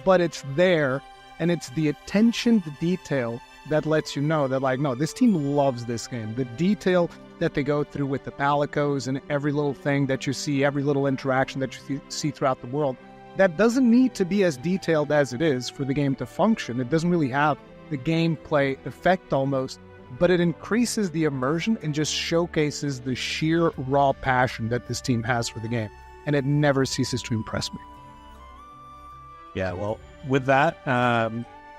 but it's there, and it's the attention to detail that lets you know that, no, this team loves this game. The detail that they go through with the Palicos and every little thing that you see, every little interaction that you see throughout the world, that doesn't need to be as detailed as it is for the game to function. It doesn't really have the gameplay effect almost, but it increases the immersion and just showcases the sheer raw passion that this team has for the game. And it never ceases to impress me. Yeah, well, with that,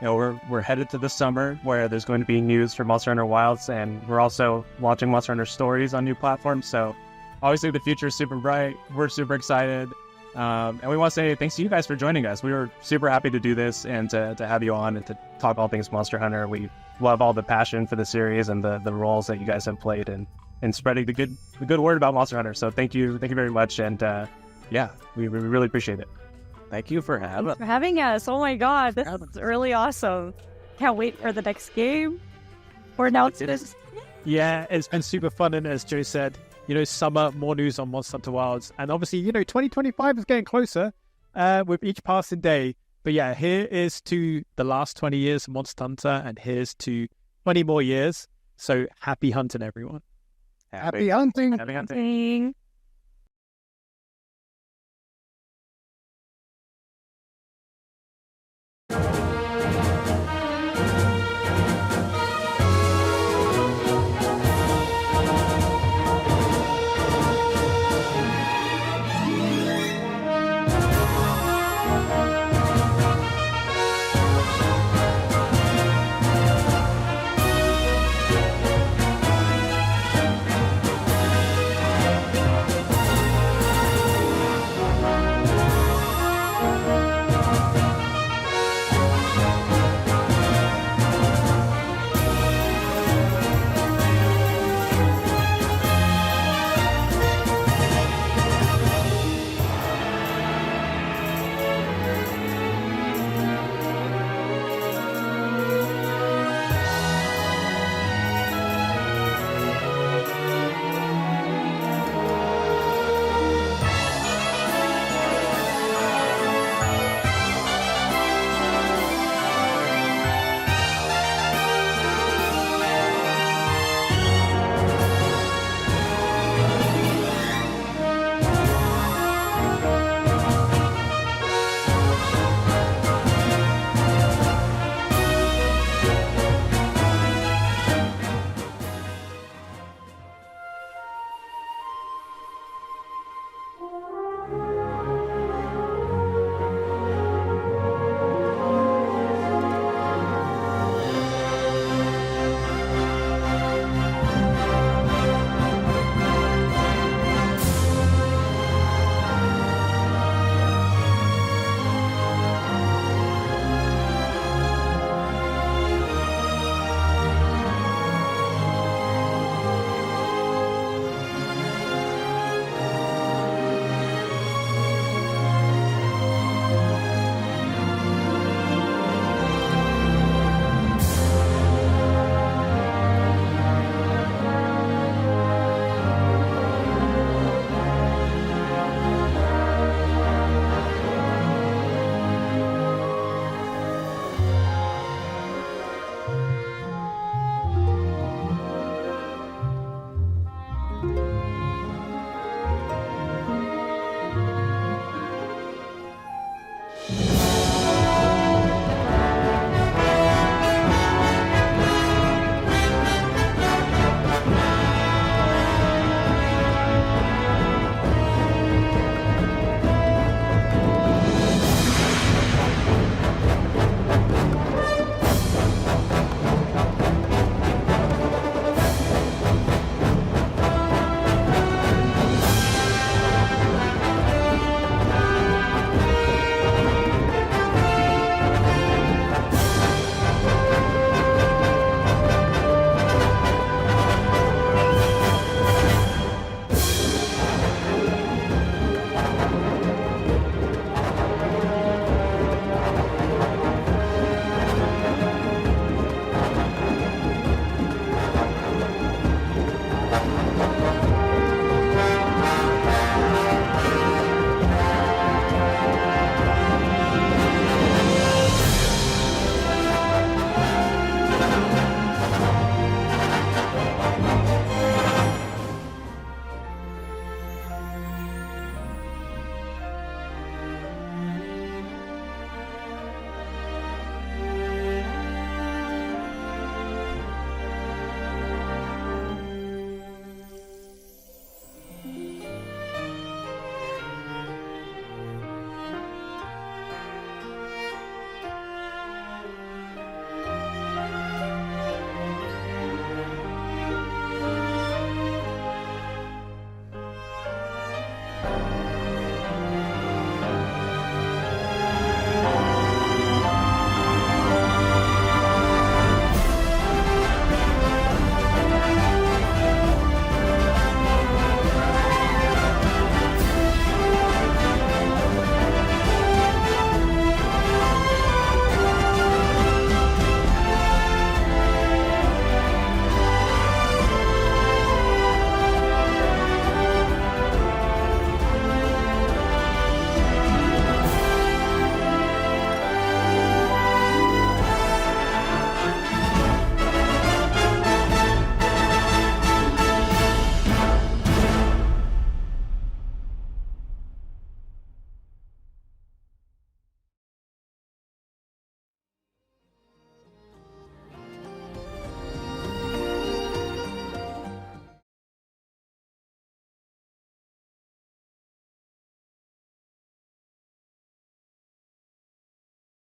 we're headed to the summer where there's going to be news for Monster Hunter Wilds, and we're also launching Monster Hunter Stories on new platforms. So obviously the future is super bright. We're super excited. And we want to say thanks to you guys for joining us. We were super happy to do this and to have you on and to talk all things Monster Hunter. We love all the passion for the series and the roles that you guys have played and spreading the good word about Monster Hunter. So thank you very much. And we really appreciate it. Thank you for having us. Thanks for having us. Oh my God, this is really awesome. Can't wait for the next game or announcements. Yeah, it's been super fun. And as Joe said, summer, more news on Monster Hunter Wilds. And obviously, 2025 is getting closer with each passing day. But yeah, here is to the last 20 years of Monster Hunter, and here's to 20 more years. So happy hunting, everyone. Happy hunting. Happy hunting.